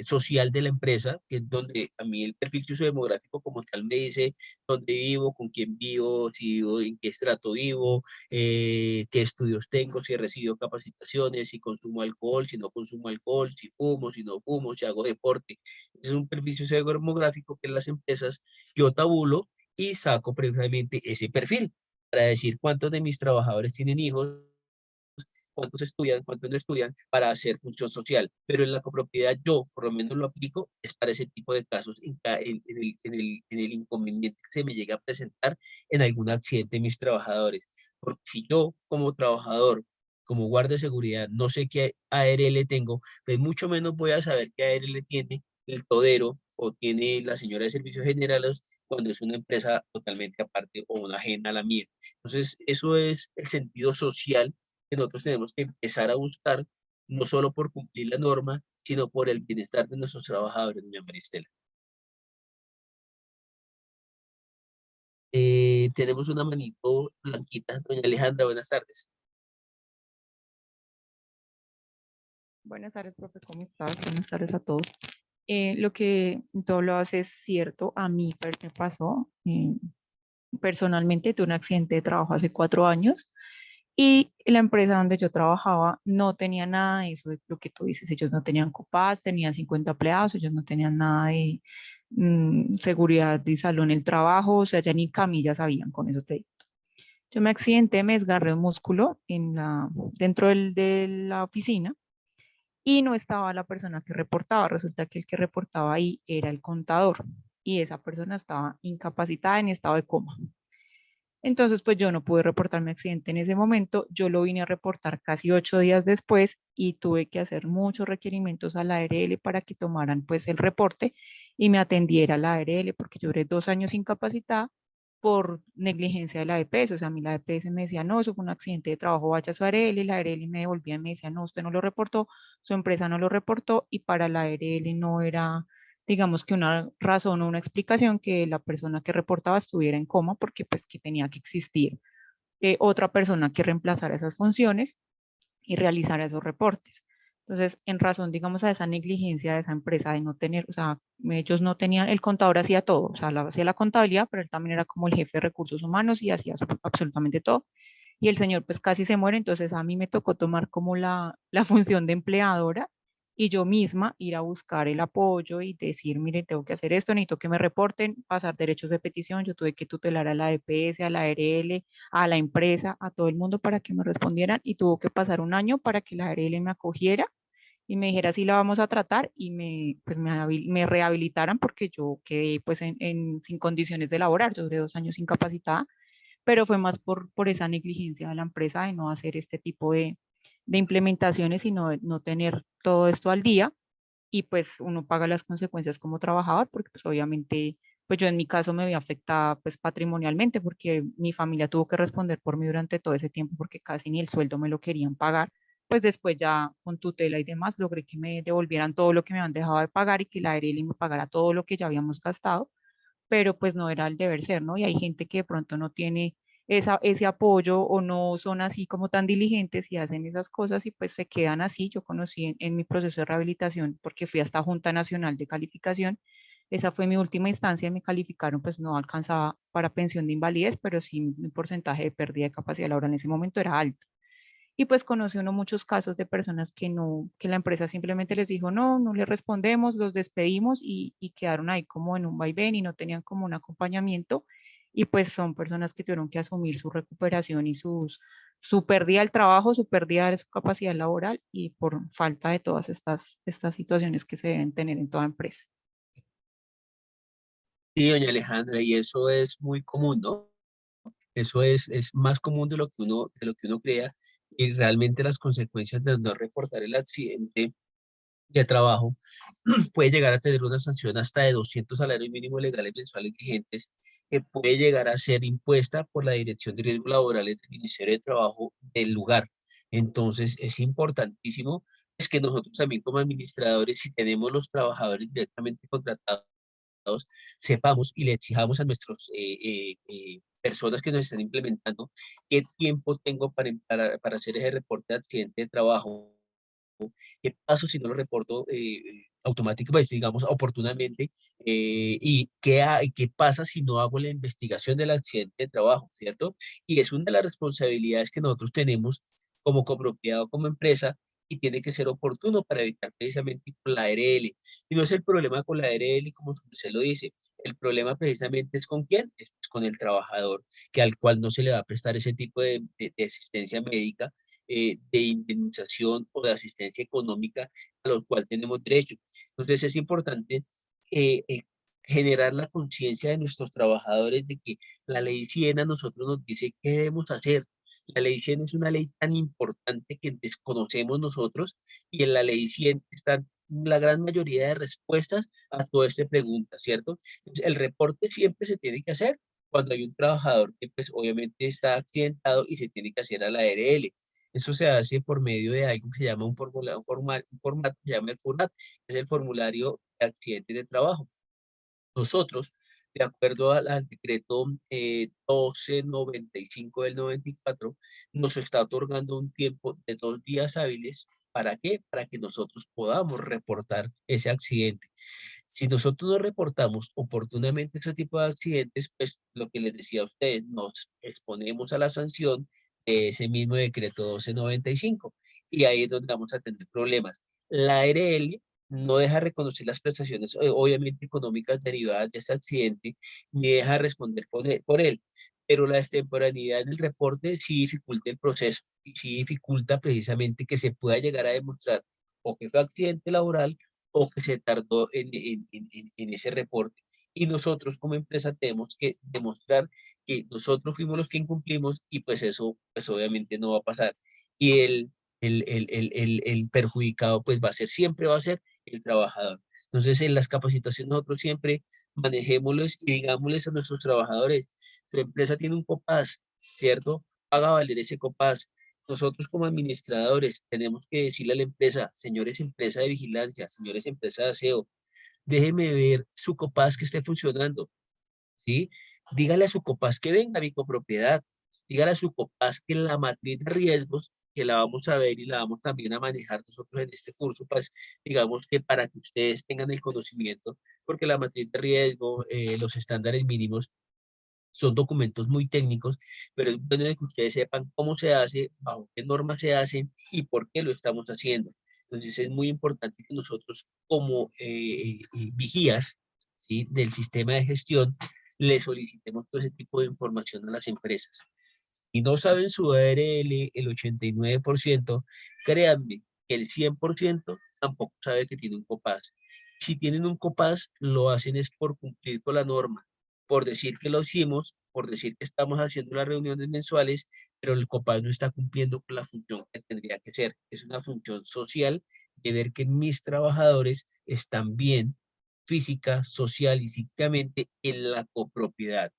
social de la empresa, que es donde a mí el perfil sociodemográfico como tal me dice dónde vivo, con quién vivo, si vivo, en qué estrato vivo, qué estudios tengo, si he recibido capacitaciones, si consumo alcohol, si no consumo alcohol, si fumo, si no fumo, si hago deporte. Ese es un perfil sociodemográfico que en las empresas yo tabulo y saco precisamente ese perfil para decir cuántos de mis trabajadores tienen hijos, cuántos estudian, cuántos no estudian, para hacer función social. Pero en la copropiedad yo, por lo menos lo aplico, es para ese tipo de casos, en el inconveniente que se me llega a presentar en algún accidente de mis trabajadores. Porque si yo, como trabajador, como guardia de seguridad, no sé qué ARL tengo, pues mucho menos voy a saber qué ARL tiene el todero o tiene la señora de servicios generales cuando es una empresa totalmente aparte o una ajena a la mía. Entonces, eso es el sentido social que nosotros tenemos que empezar a buscar, no solo por cumplir la norma, sino por el bienestar de nuestros trabajadores, doña María Estela. Tenemos una manito blanquita, doña Alejandra, buenas tardes. Buenas tardes, profe, ¿cómo estás? Buenas tardes a todos. Lo que tú hablabas es cierto, a mí me pasó. Personalmente tuve un accidente de trabajo hace 4 años y la empresa donde yo trabajaba no tenía nada de eso, de lo que tú dices. Ellos no tenían copás, tenían 50 empleados, ellos no tenían nada de seguridad de salud en el trabajo, o sea, ya ni camillas habían, con eso te digo. Yo me accidenté, me desgarré un músculo dentro de la oficina y no estaba la persona que reportaba. Resulta que el que reportaba ahí era el contador y esa persona estaba incapacitada en estado de coma. Entonces, pues yo no pude reportar mi accidente en ese momento. Yo lo vine a reportar casi 8 días después y tuve que hacer muchos requerimientos a la ARL para que tomaran pues el reporte y me atendiera la ARL porque yo duré 2 años incapacitada por negligencia de la EPS. O sea, a mí la EPS me decía, no, eso fue un accidente de trabajo, vaya a su ARL, y la ARL me devolvía y me decía, no, usted no lo reportó, su empresa no lo reportó, y para la ARL no era, digamos, que una razón o una explicación que la persona que reportaba estuviera en coma, porque pues que tenía que existir otra persona que reemplazara esas funciones y realizara esos reportes. Entonces, en razón, digamos, a esa negligencia de esa empresa de no tener, o sea, ellos no tenían, el contador hacía todo, o sea, hacía la contabilidad, pero él también era como el jefe de recursos humanos y hacía absolutamente todo. Y el señor pues casi se muere, entonces a mí me tocó tomar como la función de empleadora y yo misma ir a buscar el apoyo y decir, mire, tengo que hacer esto, necesito que me reporten, pasar derechos de petición. Yo tuve que tutelar a la EPS, a la ARL, a la empresa, a todo el mundo para que me respondieran, y tuvo que pasar un año para que la ARL me acogiera y me dijera si la vamos a tratar y me rehabilitaran, porque yo quedé pues sin condiciones de laborar. Yo duré 2 años incapacitada, pero fue más por esa negligencia de la empresa de no hacer este tipo de implementaciones y no tener todo esto al día, y pues uno paga las consecuencias como trabajador, porque pues obviamente, pues yo en mi caso me vi afectada pues patrimonialmente, porque mi familia tuvo que responder por mí durante todo ese tiempo, porque casi ni el sueldo me lo querían pagar. Pues después ya con tutela y demás logré que me devolvieran todo lo que me habían dejado de pagar y que la ARL me pagara todo lo que ya habíamos gastado, pero pues no era el deber ser, ¿no? Y hay gente que de pronto no tiene ese apoyo o no son así como tan diligentes y hacen esas cosas y pues se quedan así. Yo conocí en mi proceso de rehabilitación, porque fui hasta Junta Nacional de Calificación, esa fue mi última instancia y me calificaron, pues no alcanzaba para pensión de invalidez, pero sí mi porcentaje de pérdida de capacidad laboral en ese momento era alto. Y pues conocí uno muchos casos de personas que la empresa simplemente les dijo, no, no le respondemos, los despedimos, y quedaron ahí como en un vaivén y no tenían como un acompañamiento. Y pues son personas que tuvieron que asumir su recuperación y su pérdida del trabajo, su pérdida de su capacidad laboral, y por falta de todas estas situaciones que se deben tener en toda empresa. Sí, doña Alejandra, y eso es muy común, ¿no? Eso es más común de lo que uno crea, y realmente las consecuencias de no reportar el accidente de trabajo puede llegar a tener una sanción hasta de 200 salarios mínimos legales mensuales vigentes, que puede llegar a ser impuesta por la Dirección de Riesgos Laborales del Ministerio de Trabajo del lugar. Entonces, es importantísimo es que nosotros también como administradores, si tenemos los trabajadores directamente contratados, sepamos y le exijamos a nuestros personas que nos están implementando qué tiempo tengo para hacer ese reporte de accidente de trabajo, qué paso si no lo reporto automático, pues digamos oportunamente, y qué pasa si no hago la investigación del accidente de trabajo, ¿cierto? Y es una de las responsabilidades que nosotros tenemos como copropiedad o como empresa y tiene que ser oportuno para evitar precisamente con la ARL. Y no es el problema con la ARL, como usted lo dice, el problema precisamente es con quién, es con el trabajador, que al cual no se le va a prestar ese tipo de asistencia médica, de indemnización o de asistencia económica a los cual tenemos derecho. Entonces es importante generar la conciencia de nuestros trabajadores de que la ley 100 a nosotros nos dice qué debemos hacer. La ley 100 es una ley tan importante que desconocemos nosotros y en la ley 100 están la gran mayoría de respuestas a todas estas preguntas, ¿cierto? Entonces, el reporte siempre se tiene que hacer cuando hay un trabajador que pues obviamente está accidentado y se tiene que hacer a la ARL. Eso se hace por medio de algo que se llama un formulario, un formato que se llama el FUNAT, que es el formulario de accidentes de trabajo. Nosotros, de acuerdo al decreto 1295 del 94, nos está otorgando un tiempo de 2 días hábiles. ¿Para qué? Para que nosotros podamos reportar ese accidente. Si nosotros no reportamos oportunamente ese tipo de accidentes, pues lo que les decía a ustedes, nos exponemos a la sanción de ese mismo decreto 1295 y ahí es donde vamos a tener problemas. La ARL no deja reconocer las prestaciones, obviamente económicas derivadas de este accidente, ni deja responder por él, pero la extemporaneidad del reporte sí dificulta el proceso y sí dificulta precisamente que se pueda llegar a demostrar o que fue accidente laboral o que se tardó en ese reporte. Y nosotros como empresa tenemos que demostrar que nosotros fuimos los que incumplimos y pues eso pues obviamente no va a pasar. Y el perjudicado pues va a ser, siempre va a ser el trabajador. Entonces en las capacitaciones nosotros siempre manejémoslos y digámosles a nuestros trabajadores, su empresa tiene un COPAS, ¿cierto? Haga valer ese COPAS. Nosotros como administradores tenemos que decirle a la empresa, señores empresa de vigilancia, señores empresa de aseo, déjeme ver su COPAS que esté funcionando, ¿sí? Dígale a su COPAS que venga a mi copropiedad, dígale a su COPAS que la matriz de riesgos, que la vamos a ver y la vamos también a manejar nosotros en este curso, pues digamos que para que ustedes tengan el conocimiento, porque la matriz de riesgo, los estándares mínimos, son documentos muy técnicos, pero es bueno de que ustedes sepan cómo se hace, bajo qué normas se hacen y por qué lo estamos haciendo. Entonces es muy importante que nosotros como vigías, ¿sí?, del sistema de gestión le solicitemos todo ese tipo de información a las empresas. Y no saben su ARL, el 89%, créanme que el 100% tampoco sabe que tiene un COPAS. Si tienen un COPAS, lo hacen es por cumplir con la norma, por decir que lo hicimos, por decir que estamos haciendo las reuniones mensuales, pero el COPAS no está cumpliendo con la función que tendría que ser. Es una función social de ver que mis trabajadores están bien física, social y psíquicamente en la copropiedad.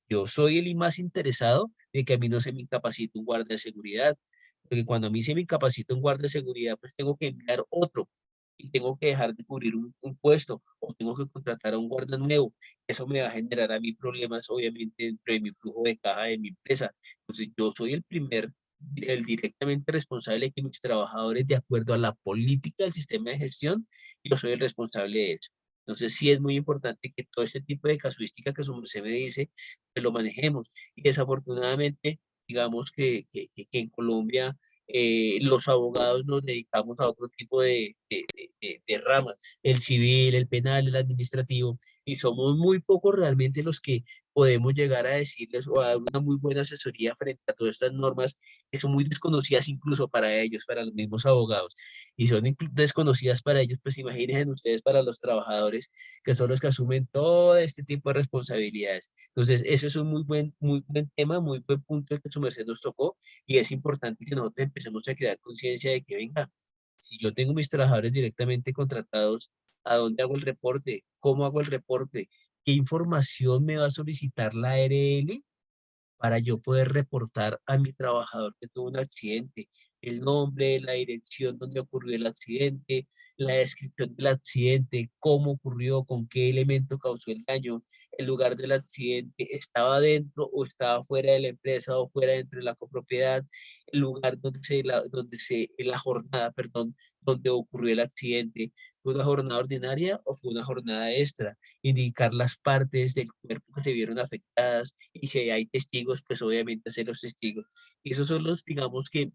Yo soy el más interesado de que a mí no se me incapacite un guardia de seguridad, porque cuando a mí se me incapacita un guardia de seguridad, pues tengo que enviar otro y tengo que dejar de cubrir un puesto o tengo que contratar a un guardia nuevo. Eso me va a generar a mí problemas, obviamente, dentro de mi flujo de caja de mi empresa. Entonces, yo soy el directamente responsable de que mis trabajadores, de acuerdo a la política del sistema de gestión, yo soy el responsable de eso. Entonces, sí es muy importante que todo este tipo de casuística que su merced me dice, que lo manejemos. Y desafortunadamente, digamos que en Colombia los abogados nos dedicamos a otro tipo de ramas, el civil, el penal, el administrativo, y somos muy pocos realmente los que podemos llegar a decirles o a dar una muy buena asesoría frente a todas estas normas que son muy desconocidas incluso para ellos, para los mismos abogados, y son desconocidas para ellos, pues imagínense ustedes para los trabajadores que son los que asumen todo este tipo de responsabilidades. Entonces, eso es un muy buen tema, muy buen punto el que su merced nos tocó y es importante que nosotros empecemos a crear conciencia de que, venga, si yo tengo mis trabajadores directamente contratados, ¿a dónde hago el reporte? ¿Cómo hago el reporte? ¿qué información me va a solicitar la ARL para yo poder reportar a mi trabajador que tuvo un accidente? El nombre, la dirección donde ocurrió el accidente, la descripción del accidente, cómo ocurrió, con qué elemento causó el daño, el lugar del accidente, estaba dentro o estaba fuera de la empresa o fuera dentro de la copropiedad, el lugar la jornada, perdón, donde ocurrió el accidente. ¿Fue una jornada ordinaria o fue una jornada extra? Indicar las partes del cuerpo que se vieron afectadas, y si hay testigos, pues obviamente hacer los testigos. Y esos son los, digamos que,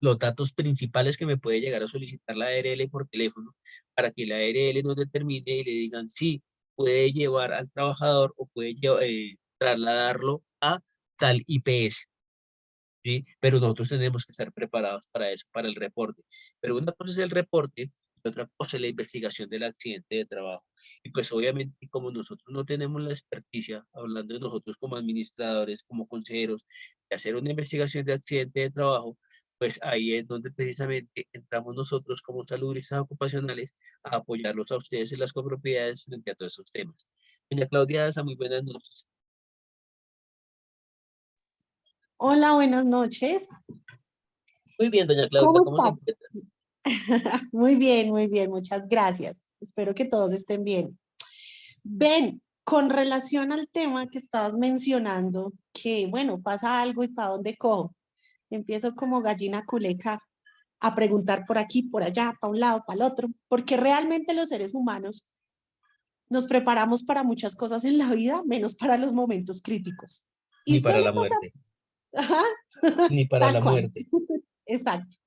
los datos principales que me puede llegar a solicitar la ARL por teléfono, para que la ARL nos determine y le digan si puede llevar al trabajador o puede trasladarlo a tal IPS. ¿Sí? Pero nosotros tenemos que estar preparados para eso, para el reporte. Pero una cosa es el reporte y otra cosa es la investigación del accidente de trabajo. Y pues obviamente, como nosotros no tenemos la experticia, hablando de nosotros como administradores, como consejeros, de hacer una investigación de accidente de trabajo, pues ahí es donde precisamente entramos nosotros como saludistas ocupacionales a apoyarlos a ustedes en las copropiedades frente a todos esos temas. Doña Claudia Daza, muy buenas noches. Hola, buenas noches. Muy bien, doña Claudia, ¿cómo se ¿Cómo encuentra? estás? Muy bien, muchas gracias. Espero que todos estén bien. Ven, con relación al tema que estabas mencionando, que bueno, pasa algo y para dónde cojo. Empiezo como gallina culeca a preguntar por aquí, por allá, para un lado, para el otro, porque realmente los seres humanos nos preparamos para muchas cosas en la vida, menos para los momentos críticos. Ni Y para suele la pasar. muerte. Ajá, Ni para tal la cual. muerte. Exacto.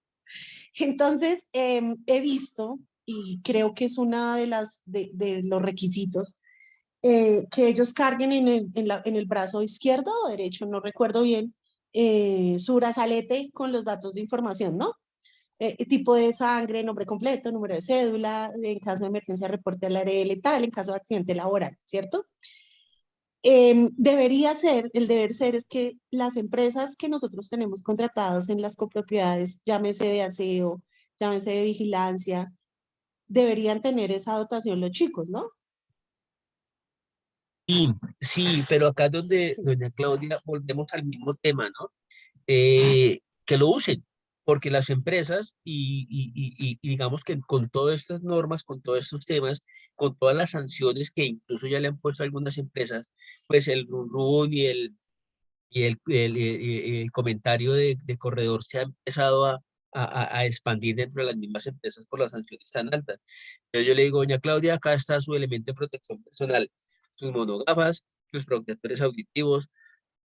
Entonces, he visto, y creo que es una de los requisitos, que ellos carguen en el brazo izquierdo o derecho, no recuerdo bien, su brazalete con los datos de información, ¿no? Tipo de sangre, nombre completo, número de cédula, en caso de emergencia reporte a la ARL, tal, en caso de accidente laboral, ¿cierto? Debería ser, el deber ser es que las empresas que nosotros tenemos contratadas en las copropiedades, llámese de aseo, llámese de vigilancia, deberían tener esa dotación los chicos, ¿no? Sí, sí, pero acá es donde, doña Claudia, volvemos al mismo tema, ¿no? Que lo usen, porque las empresas y digamos que con todas estas normas, con todos estos temas, con todas las sanciones que incluso ya le han puesto a algunas empresas, pues el run run y el comentario de corredor se ha empezado a expandir dentro de las mismas empresas por las sanciones tan altas. Entonces yo le digo, doña Claudia, acá está su elemento de protección personal, sus monogafas, sus protectores auditivos,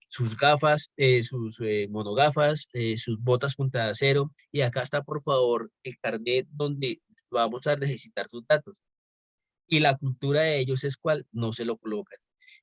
sus gafas, sus monogafas, sus botas punta de acero, y acá está, por favor, el carnet donde vamos a necesitar sus datos. Y la cultura de ellos es cuál, no se lo colocan.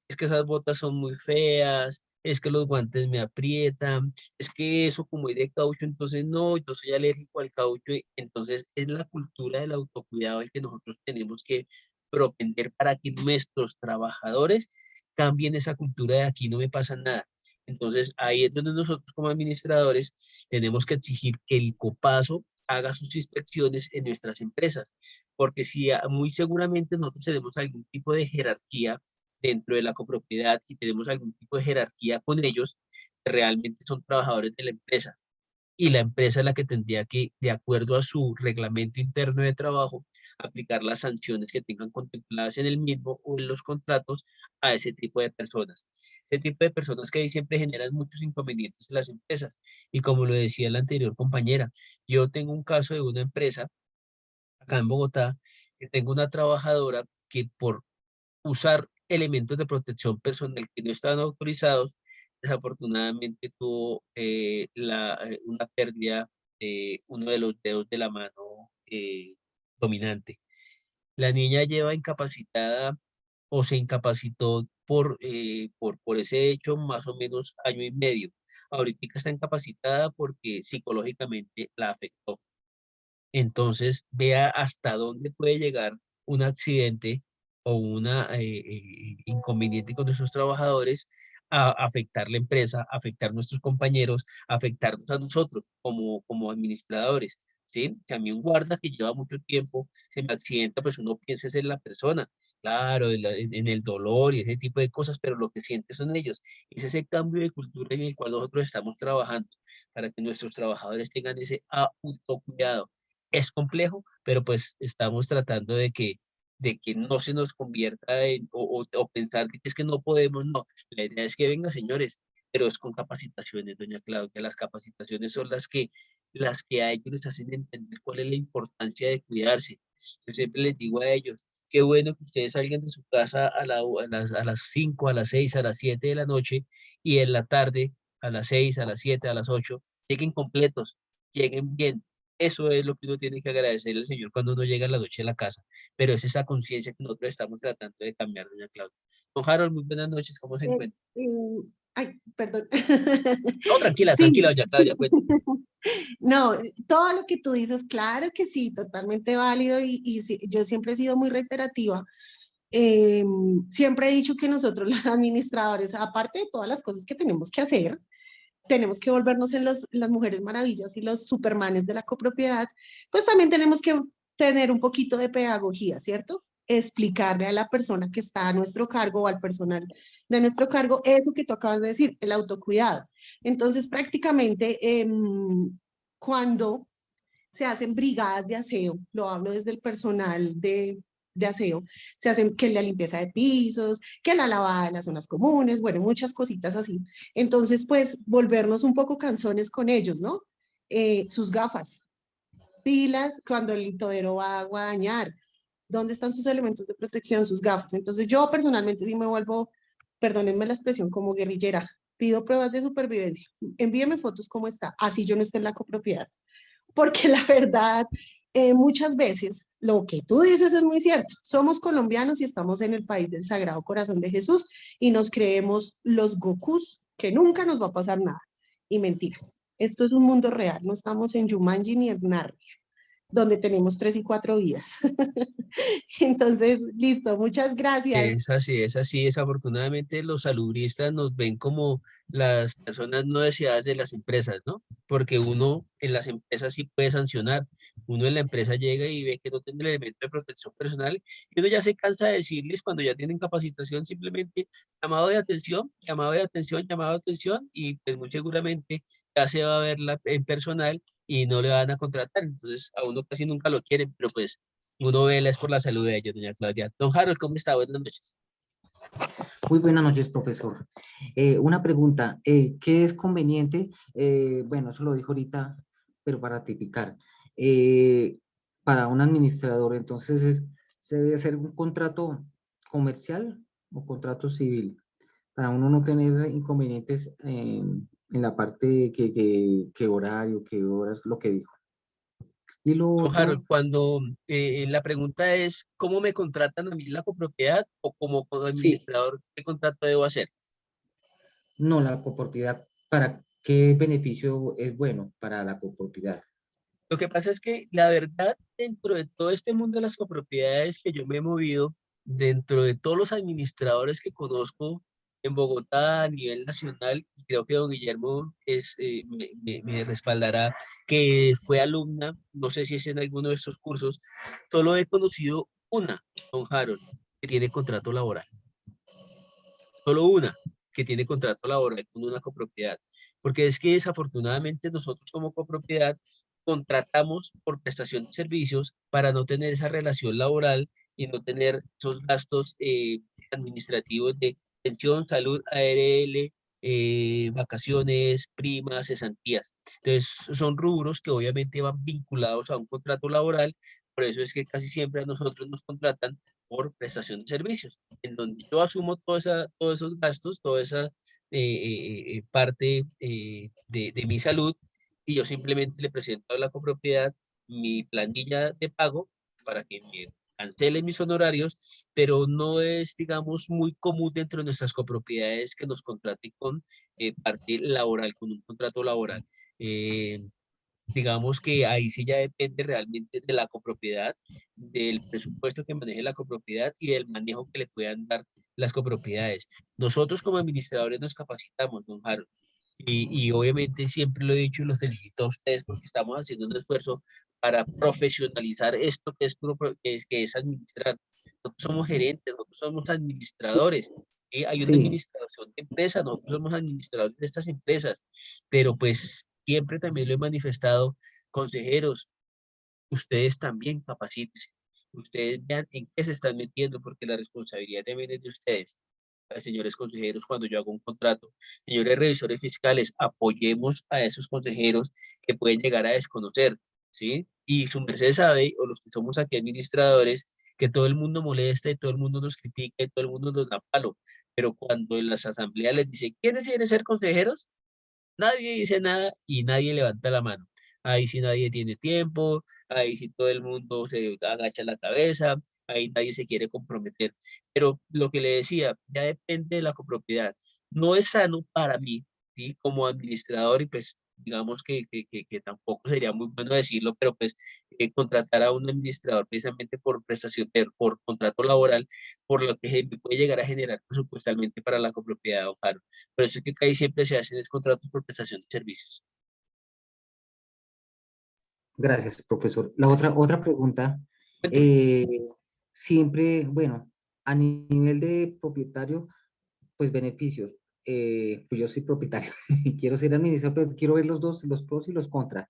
Es que esas botas son muy feas, es que los guantes me aprietan, es que eso como es de caucho, entonces no, yo soy alérgico al caucho. Entonces es la cultura del autocuidado el que nosotros tenemos que propender para que nuestros trabajadores cambien esa cultura de aquí no me pasa nada. Entonces ahí es donde nosotros como administradores tenemos que exigir que el COPASO haga sus inspecciones en nuestras empresas, porque si muy seguramente nosotros tenemos algún tipo de jerarquía dentro de la copropiedad y tenemos algún tipo de jerarquía con ellos, que realmente son trabajadores de la empresa, y la empresa es la que tendría que, de acuerdo a su reglamento interno de trabajo, aplicar las sanciones que tengan contempladas en el mismo o en los contratos a ese tipo de personas. Ese tipo de personas que ahí siempre generan muchos inconvenientes en las empresas. Y como lo decía la anterior compañera, yo tengo un caso de una empresa acá en Bogotá, que tengo una trabajadora que por usar elementos de protección personal que no estaban autorizados, desafortunadamente tuvo una pérdida de uno de los dedos de la mano dominante. La niña lleva incapacitada o se incapacitó por ese hecho más o menos año y medio. Ahorita está incapacitada porque psicológicamente la afectó. Entonces, vea hasta dónde puede llegar un accidente o una inconveniente con nuestros trabajadores a afectar la empresa, afectar nuestros compañeros, afectarnos a nosotros como administradores. ¿Sí? Que a mí un guarda que lleva mucho tiempo se me accidenta, pues uno piensa es en la persona, claro, en el dolor y ese tipo de cosas, pero lo que sienten son ellos. Es ese cambio de cultura en el cual nosotros estamos trabajando para que nuestros trabajadores tengan ese autocuidado. Es complejo, pero pues estamos tratando de que no se nos convierta en, o pensar que es que no podemos, no. La idea es que venga, señores, pero es con capacitaciones, doña Claudia. Las capacitaciones son las que a ellos les hacen entender cuál es la importancia de cuidarse. Yo siempre les digo a ellos, qué bueno que ustedes salgan de su casa a las 5, a las 6, a las 7 de la noche y en la tarde a las 6, a las 7, a las 8, lleguen completos, lleguen bien. Eso es lo que uno tiene que agradecerle al Señor cuando uno llega a la noche a la casa. Pero es esa conciencia que nosotros estamos tratando de cambiar, doña Claudia. Don Harold, muy buenas noches, ¿cómo se encuentra? Ay, perdón. No, tranquila, Sí. tranquila, doña Claudia, pues. No, todo lo que tú dices, claro que sí, totalmente válido y sí, yo siempre he sido muy reiterativa. Siempre he dicho que nosotros los administradores, aparte de todas las cosas que tenemos que hacer, tenemos que volvernos en las mujeres maravillas y los supermanes de la copropiedad, pues también tenemos que tener un poquito de pedagogía, ¿cierto? Explicarle a la persona que está a nuestro cargo o al personal de nuestro cargo eso que tú acabas de decir, el autocuidado. Entonces, prácticamente, cuando se hacen brigadas de aseo, lo hablo desde el personal de aseo, se hacen que la limpieza de pisos, que la lavada de las zonas comunes, bueno, muchas cositas así. Entonces, pues, volvernos un poco cansones con ellos, ¿no? Sus gafas, pilas cuando el todero va a dañar, ¿dónde están sus elementos de protección, sus gafas? Entonces, yo personalmente sí me vuelvo, perdónenme la expresión, como guerrillera, pido pruebas de supervivencia, envíeme fotos cómo está, así yo no esté en la copropiedad porque la verdad, muchas veces lo que tú dices es muy cierto. Somos colombianos y estamos en el país del Sagrado Corazón de Jesús y nos creemos los Gokus, que nunca nos va a pasar nada. Y mentiras. Esto es un mundo real, no estamos en Jumanji ni en Narnia, donde tenemos 3 y 4 vidas. Entonces, listo, muchas gracias. Es así, es así. Desafortunadamente los salubristas nos ven como las personas no deseadas de las empresas, ¿no? Porque uno en las empresas sí puede sancionar. Uno en la empresa llega y ve que no tiene el elemento de protección personal y uno ya se cansa de decirles cuando ya tienen capacitación simplemente llamado de atención, llamado de atención, llamado de atención y pues muy seguramente ya se va a ver en personal y no le van a contratar. Entonces a uno casi nunca lo quieren, pero pues uno vela es por la salud de ellos, doña Claudia. Don Harold, ¿cómo está? Buenas noches. Muy buenas noches, profesor. Una pregunta, ¿qué es conveniente? Bueno, eso lo dijo ahorita, pero para tipicar. Para un administrador, entonces, ¿se debe hacer un contrato comercial o contrato civil? Para uno no tener inconvenientes en la parte que horario, que horas, lo que dijo. Y lo Don Harold, otro, cuando la pregunta es, ¿cómo me contratan a mí la copropiedad o como sí, administrador, qué contrato debo hacer? no la copropiedad, ¿para qué beneficio es bueno para la copropiedad? Lo que pasa es que la verdad, dentro de todo este mundo de las copropiedades que yo me he movido, dentro de todos los administradores que conozco en Bogotá a nivel nacional, y creo que don Guillermo me respaldará, que fue alumna, no sé si es en alguno de estos cursos, solo he conocido una, don Harold, que tiene contrato laboral. Solo una que tiene contrato laboral con una copropiedad. Porque es que desafortunadamente nosotros como copropiedad contratamos por prestación de servicios para no tener esa relación laboral y no tener esos gastos administrativos de pensión, salud, ARL, vacaciones, primas, cesantías. Entonces son rubros que obviamente van vinculados a un contrato laboral. Por eso es que casi siempre a nosotros nos contratan por prestación de servicios, en donde yo asumo todos esos gastos, toda esa parte de mi salud y yo simplemente le presento a la copropiedad mi planilla de pago para que me cancelen mis honorarios, pero no es, digamos, muy común dentro de nuestras copropiedades que nos contraten con parte laboral, con un contrato laboral. Digamos que ahí sí ya depende realmente de la copropiedad, del presupuesto que maneje la copropiedad y del manejo que le puedan dar las copropiedades. Nosotros como administradores nos capacitamos, don Harold, y obviamente siempre lo he dicho y los felicito a ustedes porque estamos haciendo un esfuerzo para profesionalizar esto que es administrar. nosotros somos gerentes, nosotros somos administradores. Hay una Sí, administración de empresas, nosotros somos administradores de estas empresas, pero pues siempre también lo he manifestado, consejeros, ustedes también capacítense, ustedes vean en qué se están metiendo, porque la responsabilidad también es de ustedes. Señores consejeros, cuando yo hago un contrato, señores revisores fiscales, apoyemos a esos consejeros que pueden llegar a desconocer, ¿sí? Y su merced sabe, o los que somos aquí administradores, que todo el mundo molesta y todo el mundo nos critica y todo el mundo nos da palo, pero cuando en las asambleas les dicen, ¿quiénes quieren ser consejeros? Nadie dice nada y nadie levanta la mano. Ahí sí nadie tiene tiempo, ahí sí todo el mundo se agacha la cabeza, ahí nadie se quiere comprometer. Pero lo que le decía, ya depende de la copropiedad. No es sano para mí, ¿sí? Como administrador, y pues digamos que tampoco sería muy bueno decirlo, pero pues contratar a un administrador precisamente por prestación, por contrato laboral, por lo que me puede llegar a generar presupuestalmente para la copropiedad, don Jaro. Por eso es que ahí siempre se hacen es contratos por prestación de servicios. gracias, profesor. La otra pregunta, Cuénteme. siempre, bueno, a nivel de propietario, pues beneficios. Pues yo soy propietario y quiero ser administrador, pero quiero ver los dos, los pros y los contras.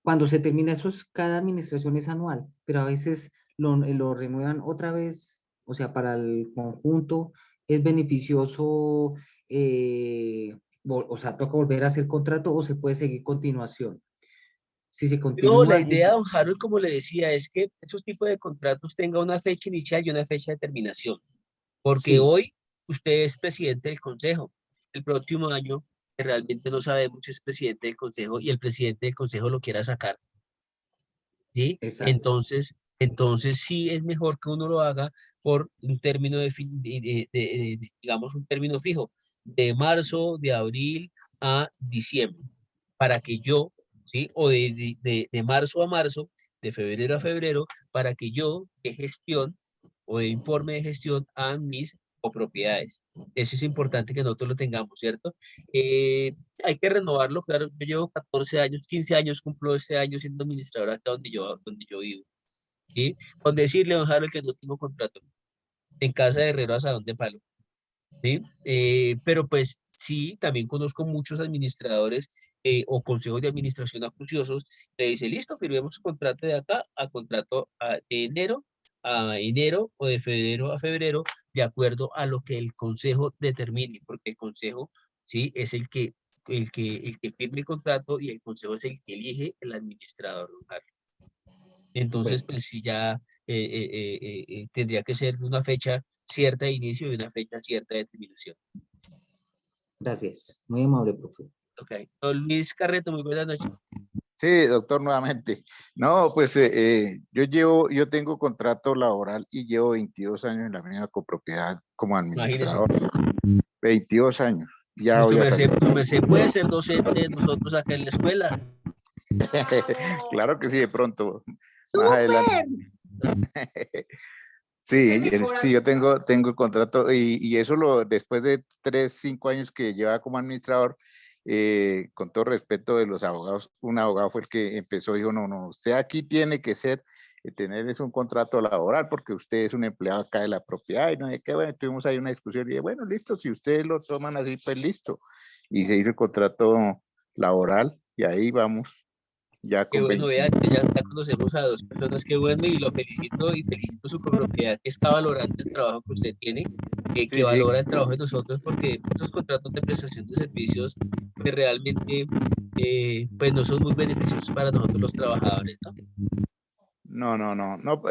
Cuando se termina eso, cada administración es anual, pero a veces lo renuevan otra vez, o sea, para el conjunto es beneficioso, o sea, toca volver a hacer contrato o se puede seguir continuación. Si se No, la continúa, idea, don Harold, como le decía, es que esos tipos de contratos tengan una fecha inicial y una fecha de terminación. Porque sí, hoy usted es presidente del consejo. El próximo año realmente no sabemos si es presidente del consejo y el presidente del consejo lo quiera sacar. ¿Sí? exacto. Entonces sí es mejor que uno lo haga por un término digamos, un término fijo, de marzo, de abril a diciembre, para que yo, ¿sí? O de marzo a marzo, de febrero a febrero, para que yo de gestión o de informe de gestión a mis copropiedades. Eso es importante que nosotros lo tengamos, ¿cierto? Hay que renovarlo, claro, yo llevo 14 años, 15 años cumplo este año siendo administrador acá donde yo vivo, ¿sí? Con decirle, don Harold, que no tengo contrato en casa de herrero asadón de palo, ¿sí? Pero pues sí, también conozco muchos administradores o consejos de administración acuciosos, le dice, listo, firmemos su contrato de acá a contrato de enero a enero o de febrero a febrero, de acuerdo a lo que el consejo determine, porque el consejo, sí, es el que firme el contrato y el consejo es el que elige el administrador, don Carlos. Entonces, Bueno, pues sí, ya tendría que ser una fecha cierta de inicio y una fecha cierta de terminación. gracias. Muy amable, profesor. Ok. Don Luis Carreto, muy buenas noches. Sí, doctor, nuevamente. No, pues yo tengo contrato laboral y llevo 22 años en la misma copropiedad como Imagínese. administrador. 22 años. Ya Su voy a salir. merced puede ser docente de nosotros acá en la escuela. Claro que sí, de pronto, más adelante. Sí, sí, yo tengo contrato y eso después de 3, 5 años que llevaba como administrador, con todo respeto de los abogados, un abogado fue el que empezó, dijo, no, usted aquí tiene que tener un contrato laboral porque usted es un empleado acá de la propiedad y no sé qué, bueno, tuvimos ahí una discusión y dije, bueno, listo, si ustedes lo toman así, pues listo. Y se hizo el contrato laboral y ahí vamos, ya Qué con bueno, 20. vea, que ya conocemos a dos personas, qué bueno, y lo felicito y felicito su copropiedad que está valorando el trabajo que usted tiene, que Sí, sí. valora el trabajo de nosotros, porque esos contratos de prestación de servicios, pues realmente, pues no son muy beneficiosos para nosotros los trabajadores, ¿no? No,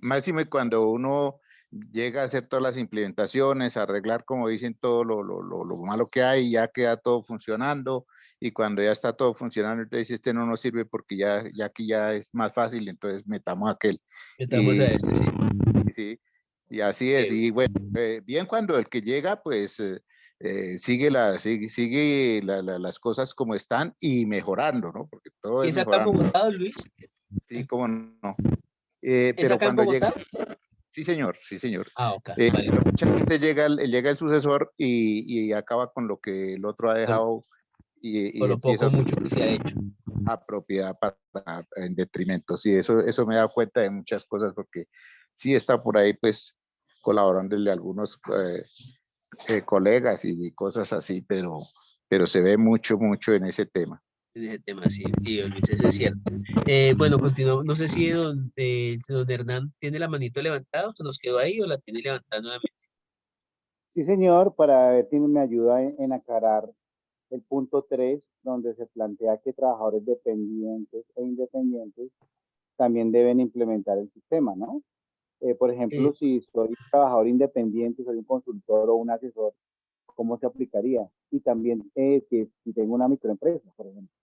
máxime cuando uno llega a hacer todas las implementaciones, arreglar, como dicen, todo lo malo que hay, ya queda todo funcionando, y cuando ya está todo funcionando, entonces este no nos sirve porque ya aquí ya es más fácil, entonces metamos aquel. Metamos a este, sí. Sí, y así es, y bueno, bien cuando el que llega, pues sigue las cosas como están y mejorando, ¿no? Porque todo ¿Y es es acá en mejorando. Bogotá, don Luis? Sí, cómo no. ¿Es Pero acá en cuando llega, Bogotá? sí señor, sí señor. Ah, ok, vale. Pero mucha gente llega el sucesor y acaba con lo que el otro ha dejado y Por lo empieza. poco mucho que se ha hecho. a propiedad en detrimento. Sí, eso me da cuenta de muchas cosas porque sí está por ahí pues colaborándole a algunos colegas y cosas así, pero se ve mucho en ese tema. En ese tema, sí, sí, don Luis, eso es cierto. Bueno, continuamos. No sé si don Hernán tiene la manito levantada, o se nos quedó ahí, o la tiene levantada nuevamente. Sí, señor, para ver si me ayuda en aclarar el punto 3, donde se plantea que trabajadores dependientes e independientes también deben implementar el sistema, ¿no? Por ejemplo, si soy trabajador independiente, soy un consultor o un asesor, ¿cómo se aplicaría? Y también si tengo una microempresa, por ejemplo,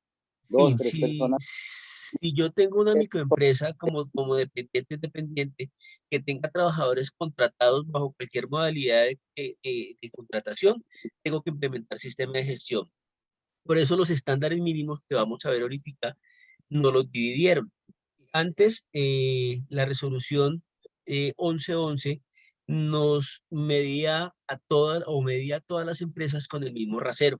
Sí, 2, 3 personas. si yo tengo una microempresa como dependiente, que tenga trabajadores contratados bajo cualquier modalidad de contratación, tengo que implementar sistema de gestión. Por eso los estándares mínimos que vamos a ver ahorita no los dividieron. Antes, la resolución 1111 nos medía medía a todas las empresas con el mismo rasero.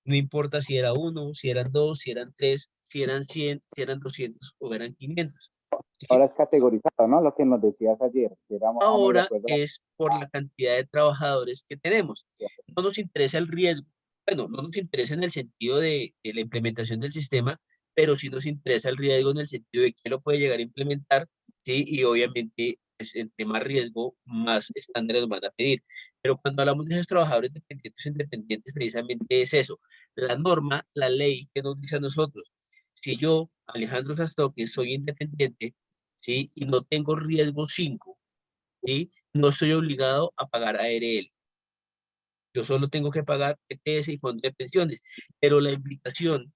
No importa si era uno, si eran dos, si eran tres, si eran 100, si eran 200 o eran 500. ¿Sí? Ahora es categorizado, ¿no? Lo que nos decías ayer, que éramos de Ahora acuerdo a es por la cantidad de trabajadores que tenemos. No nos interesa el riesgo. Bueno, no nos interesa en el sentido de la implementación del sistema, pero sí nos interesa el riesgo en el sentido de quién lo puede llegar a implementar, ¿sí? Y obviamente, pues, entre más riesgo, más estándares nos van a pedir. Pero cuando hablamos de esos trabajadores dependientes e independientes, precisamente es eso. La norma, la ley que nos dice a nosotros, si yo, Alejandro Sastoque, soy independiente, ¿sí? Y no tengo riesgo 5, ¿sí? No estoy obligado a pagar ARL. Yo solo tengo que pagar ETS y fondo de pensiones. Pero la implicación,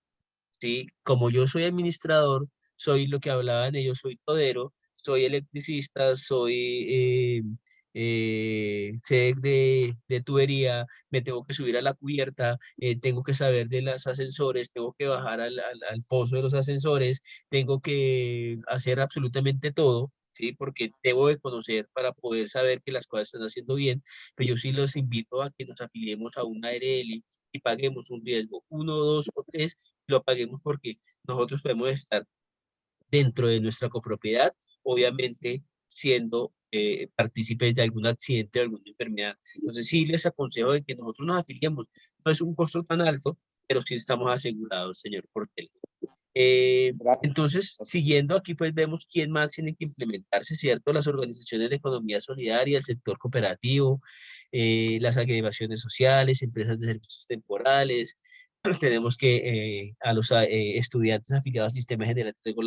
¿sí? Como yo soy administrador, soy lo que hablaban ellos, soy todero, soy electricista, soy SEC de tubería, me tengo que subir a la cubierta, tengo que saber de los ascensores, tengo que bajar al pozo de los ascensores, tengo que hacer absolutamente todo, ¿sí? Porque debo de conocer para poder saber que las cosas están haciendo bien, pero yo sí los invito a que nos afiliemos a una ARL y paguemos un riesgo 1, 2 o 3, lo paguemos porque nosotros podemos estar dentro de nuestra copropiedad, obviamente siendo partícipes de algún accidente o alguna enfermedad. Entonces sí les aconsejo de que nosotros nos afiliemos. No es un costo tan alto, pero sí estamos asegurados, señor Portel. Entonces, siguiendo aquí, pues vemos quién más tiene que implementarse, ¿cierto? Las organizaciones de economía solidaria, el sector cooperativo, las agregaciones sociales, empresas de servicios temporales. Tenemos que a los estudiantes afiliados a sistemas generales de riesgos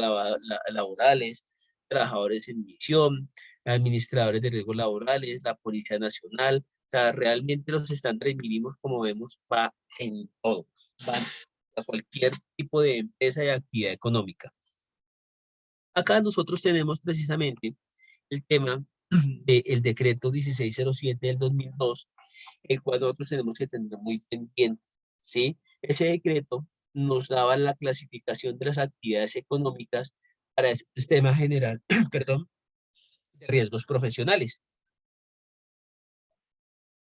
laborales, trabajadores en misión, administradores de riesgos laborales, la Policía Nacional. O sea, realmente los estándares mínimos, como vemos, va en todo. Van a cualquier tipo de empresa y actividad económica. Acá nosotros tenemos precisamente el tema del decreto 1607 del 2002, el cual nosotros tenemos que tener muy pendiente, ¿sí? Ese decreto nos daba la clasificación de las actividades económicas para el sistema general, perdón, de riesgos profesionales.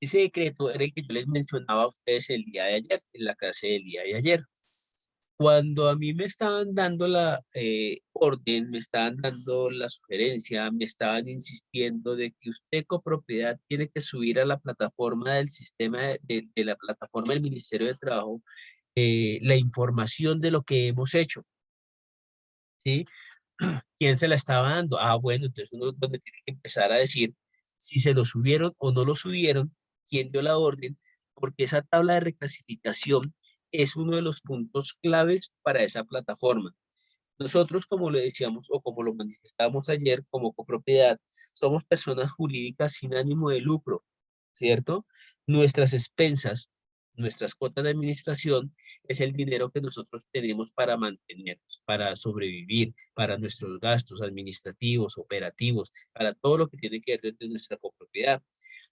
Ese decreto era el que yo les mencionaba a ustedes el día de ayer, en la clase del día de ayer. Cuando a mí me estaban dando la orden, me estaban dando la sugerencia, me estaban insistiendo de que usted copropiedad tiene que subir a la plataforma del sistema, de la plataforma del Ministerio de Trabajo, la información de lo que hemos hecho, ¿sí? ¿Quién se la estaba dando? Ah, bueno, entonces uno donde tiene que empezar a decir si se lo subieron o no lo subieron, quién dio la orden, porque esa tabla de reclasificación es uno de los puntos claves para esa plataforma. Nosotros, como le decíamos o como lo manifestábamos ayer, como copropiedad, somos personas jurídicas sin ánimo de lucro, ¿cierto? Nuestras expensas, nuestras cuotas de administración es el dinero que nosotros tenemos para mantenernos, para sobrevivir, para nuestros gastos administrativos, operativos, para todo lo que tiene que ver desde nuestra copropiedad.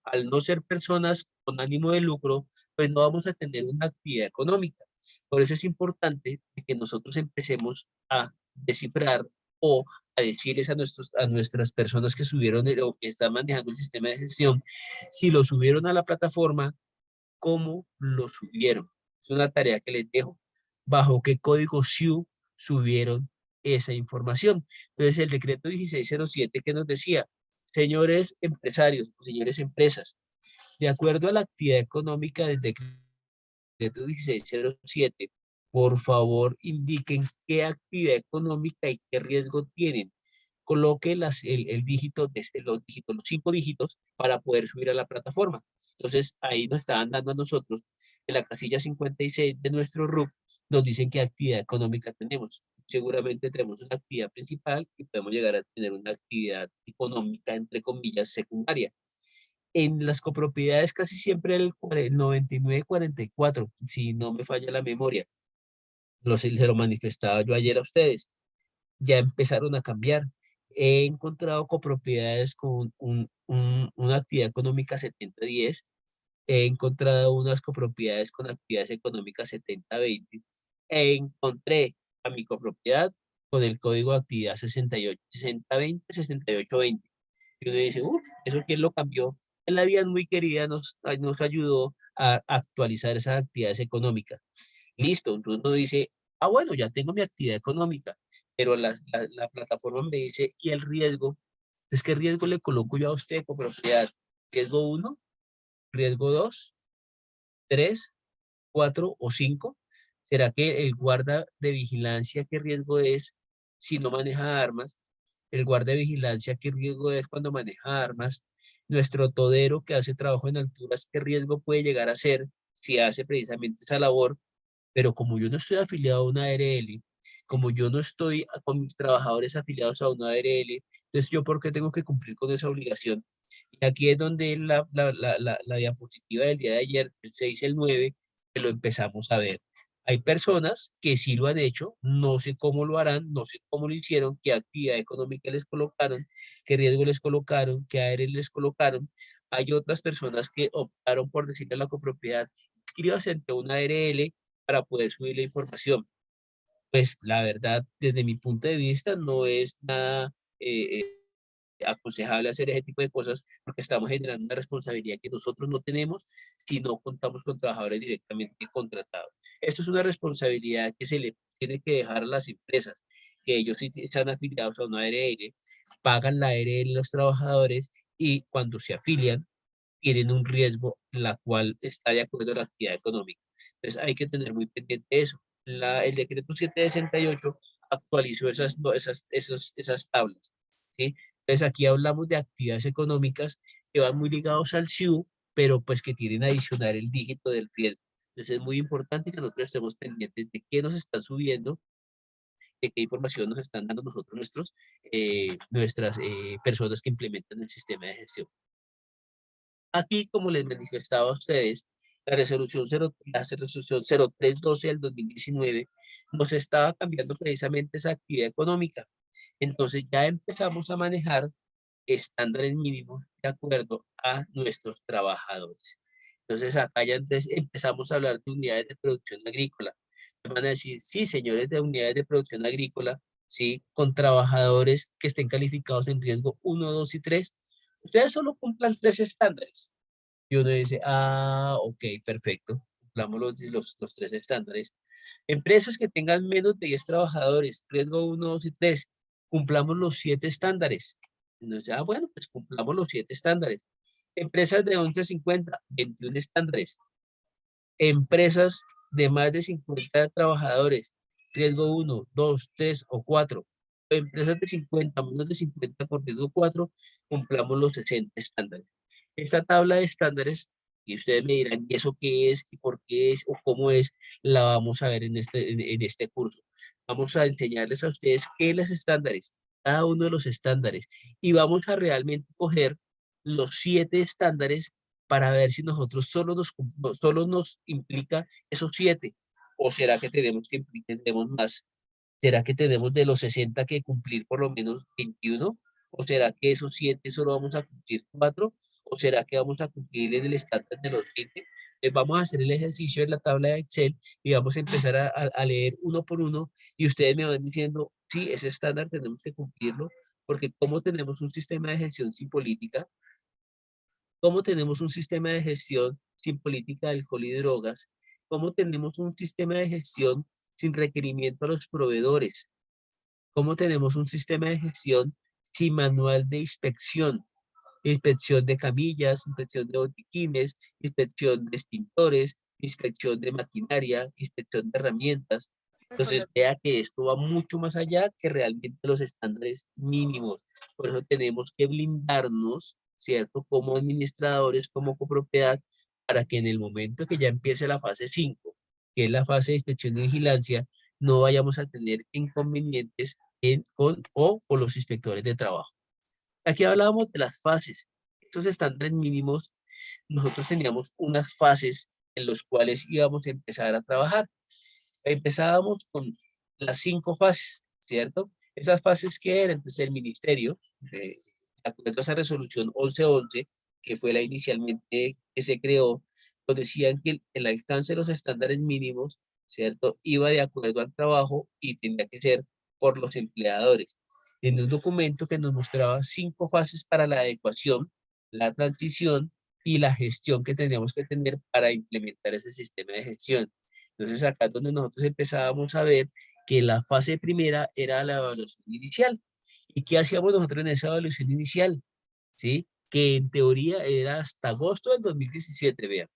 Al no ser personas con ánimo de lucro, pues no vamos a tener una actividad económica. Por eso es importante que nosotros empecemos a descifrar o a decirles a nuestras personas que subieron o que están manejando el sistema de gestión, si lo subieron a la plataforma, cómo lo subieron. Es una tarea que les dejo. ¿Bajo qué código SIU subieron esa información. Entonces, el decreto 1607 que nos decía, señores empresarios, señores empresas, de acuerdo a la actividad económica del decreto 1607, por favor indiquen qué actividad económica y qué riesgo tienen. Coloque el dígito, los 5 dígitos para poder subir a la plataforma. Entonces, ahí nos estaban dando a nosotros, en la casilla 56 de nuestro RUC, nos dicen qué actividad económica tenemos. Seguramente tenemos una actividad principal y podemos llegar a tener una actividad económica, entre comillas, secundaria. En las copropiedades casi siempre el 99-44, si no me falla la memoria, se lo manifestaba yo ayer a ustedes, ya empezaron a cambiar. He encontrado copropiedades con una actividad económica 70-10, he encontrado unas copropiedades con actividades económicas 70-20, e encontré a mi copropiedad con el código de actividad 68, 60-20, 68-20. Y uno dice, ¿eso quién lo cambió? La vida muy querida nos ayudó a actualizar esas actividades económicas. Listo, entonces uno dice, bueno, ya tengo mi actividad económica, pero la plataforma me dice, ¿y el riesgo? Entonces, ¿qué riesgo le coloco yo a usted con propiedad? ¿Riesgo 1? ¿Riesgo 2? ¿3? ¿4 o 5? ¿Será que el guarda de vigilancia qué riesgo es si no maneja armas? ¿El guarda de vigilancia qué riesgo es cuando maneja armas? Nuestro todero que hace trabajo en alturas, ¿qué riesgo puede llegar a ser si hace precisamente esa labor? Pero como yo no estoy afiliado a una ARL, como yo no estoy con mis trabajadores afiliados a una ARL, entonces yo ¿por qué tengo que cumplir con esa obligación? Y aquí es donde la diapositiva del día de ayer, el 6 y el 9, que lo empezamos a ver. Hay personas que sí lo han hecho, no sé cómo lo harán, no sé cómo lo hicieron, qué actividad económica les colocaron, qué riesgo les colocaron, qué ARL les colocaron. Hay otras personas que optaron por decirle a la copropiedad, inscríbase ante una ARL para poder subir la información. Pues la verdad, desde mi punto de vista, no es nada aconsejable hacer ese tipo de cosas porque estamos generando una responsabilidad que nosotros no tenemos si no contamos con trabajadores directamente contratados. Esto es una responsabilidad que se le tiene que dejar a las empresas, que ellos sí están afiliados a una ARL, pagan la ARL los trabajadores y cuando se afilian tienen un riesgo la cual está de acuerdo a la actividad económica. Entonces hay que tener muy pendiente eso. El decreto 768 actualizó esas tablas, ¿sí? Entonces aquí hablamos de actividades económicas que van muy ligados al SIU, pero pues que tienen adicional el dígito del riesgo. Entonces es muy importante que nosotros estemos pendientes de qué nos están subiendo, de qué información nos están dando nuestras personas que implementan el sistema de gestión. Aquí, como les manifestaba a ustedes, la resolución 0312 del 2019 nos estaba cambiando precisamente esa actividad económica. Entonces ya empezamos a manejar estándares mínimos de acuerdo a nuestros trabajadores. Entonces acá ya empezamos a hablar de unidades de producción agrícola. Me van a decir, sí, señores de unidades de producción agrícola, sí, con trabajadores que estén calificados en riesgo 1, 2 y 3. Ustedes solo cumplan 3 estándares. Y uno dice, ok, perfecto, cumplamos los 3 estándares. Empresas que tengan menos de 10 trabajadores, riesgo 1, 2 y 3, cumplamos los 7 estándares. Entonces, bueno, pues cumplamos los 7 estándares. Empresas de 11 a 50, 21 estándares. Empresas de más de 50 trabajadores, riesgo 1, 2, 3 o 4. Empresas de 50, menos de 50 por riesgo 4, cumplamos los 60 estándares. Esta tabla de estándares, y ustedes me dirán, ¿y eso qué es? ¿Y por qué es? ¿O cómo es? La vamos a ver en este curso. Vamos a enseñarles a ustedes qué es los estándares, cada uno de los estándares, y vamos a realmente coger los 7 estándares para ver si nosotros solo nos implica esos 7, o será que tenemos más. ¿Será que tenemos de los 60 que cumplir por lo menos 21? ¿O será que esos 7 solo vamos a cumplir 4? ¿O será que vamos a cumplir en el estándar de los 20? Vamos a hacer el ejercicio en la tabla de Excel y vamos a empezar a leer uno por uno y ustedes me van diciendo, sí, ese estándar tenemos que cumplirlo, porque como tenemos un sistema de gestión sin política, cómo tenemos un sistema de gestión sin política de alcohol y drogas, cómo tenemos un sistema de gestión sin requerimiento a los proveedores? ¿Cómo tenemos un sistema de gestión sin manual de inspección? Inspección de camillas, inspección de botiquines, inspección de extintores, inspección de maquinaria, inspección de herramientas. Entonces, vea que esto va mucho más allá que realmente los estándares mínimos. Por eso tenemos que blindarnos, ¿cierto? Como administradores, como copropiedad, para que en el momento que ya empiece la fase 5, que es la fase de inspección y vigilancia, no vayamos a tener inconvenientes con los inspectores de trabajo. Aquí hablábamos de las fases. Estos estándares mínimos, nosotros teníamos unas fases en las cuales íbamos a empezar a trabajar. Empezábamos con las 5 fases, ¿cierto? Esas fases que eran, entonces el ministerio, de acuerdo a esa resolución 1111, que fue la inicialmente que se creó, nos decían que el alcance de los estándares mínimos, ¿cierto? Iba de acuerdo al trabajo y tenía que ser por los empleadores. En un documento que nos mostraba 5 fases para la adecuación, la transición y la gestión que teníamos que tener para implementar ese sistema de gestión. Entonces acá es donde nosotros empezábamos a ver que la fase primera era la evaluación inicial. ¿Y qué hacíamos nosotros en esa evaluación inicial? ¿Sí? Que en teoría era hasta agosto del 2017, vean.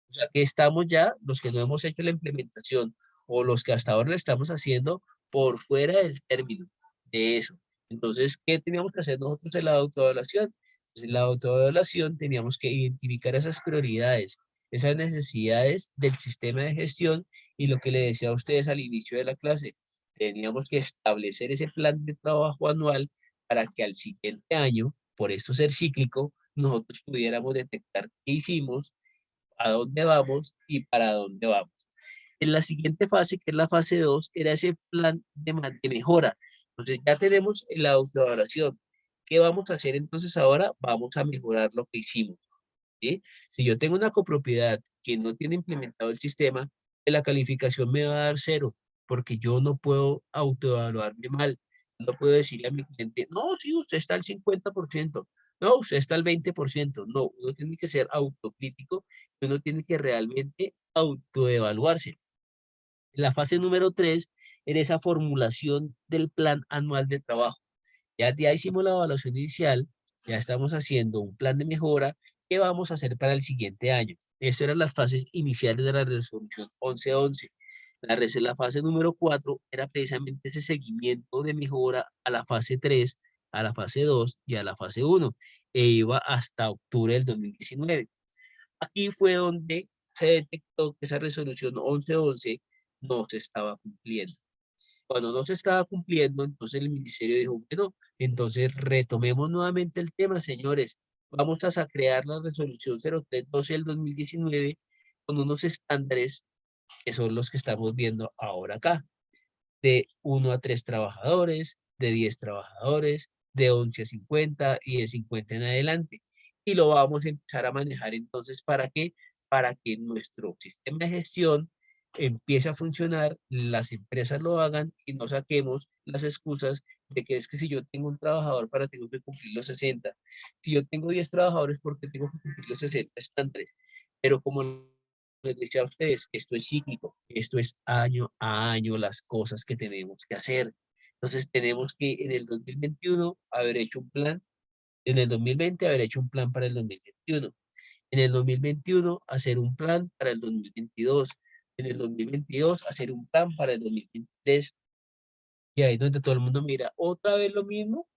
O sea que estamos ya, los que no hemos hecho la implementación o los que hasta ahora la estamos haciendo, por fuera del término de eso. Entonces, ¿qué teníamos que hacer nosotros en la autoevaluación? Pues en la autoevaluación teníamos que identificar esas prioridades, esas necesidades del sistema de gestión y lo que le decía a ustedes al inicio de la clase, teníamos que establecer ese plan de trabajo anual para que al siguiente año, por esto ser cíclico, nosotros pudiéramos detectar qué hicimos, a dónde vamos y para dónde vamos. En la siguiente fase, que es la fase 2, era ese plan de mejora. Entonces ya tenemos la autoevaluación. ¿Qué vamos a hacer entonces ahora? Vamos a mejorar lo que hicimos. ¿Sí? Si yo tengo una copropiedad que no tiene implementado el sistema, la calificación me va a dar 0, porque yo no puedo autoevaluarme mal. No puedo decirle a mi cliente, no, sí, usted está al 50%, no, usted está al 20%. No, uno tiene que ser autocrítico, uno tiene que realmente autoevaluarse. La fase número 3 era esa formulación del plan anual de trabajo. Ya hicimos la evaluación inicial, ya estamos haciendo un plan de mejora que vamos a hacer para el siguiente año. Estas eran las fases iniciales de la resolución 1111. La fase número 4 era precisamente ese seguimiento de mejora a la fase 3, a la fase 2 y a la fase 1, e iba hasta octubre del 2019. Aquí fue donde se detectó que esa resolución 1111 no se estaba cumpliendo. Cuando no se estaba cumpliendo, entonces el ministerio dijo, bueno, entonces retomemos nuevamente el tema, señores. Vamos a crear la resolución 0312 del 2019 con unos estándares que son los que estamos viendo ahora acá, de 1 a 3 trabajadores, de 10 trabajadores, de 11 a 50 y de 50 en adelante. Y lo vamos a empezar a manejar entonces, ¿para qué? Para que nuestro sistema de gestión empiece a funcionar, las empresas lo hagan y no saquemos las excusas de que es que si yo tengo un trabajador para tengo que cumplir los 60, si yo tengo 10 trabajadores porque tengo que cumplir los 60 estándares. Pero como les decía a ustedes, esto es cíclico, esto es año a año las cosas que tenemos que hacer. Entonces tenemos que en el 2021 haber hecho un plan, en el 2020 haber hecho un plan para el 2021, en el 2021 hacer un plan para el 2022, en el 2022 hacer un plan para el 2023. Y ahí es donde todo el mundo mira, otra vez lo mismo,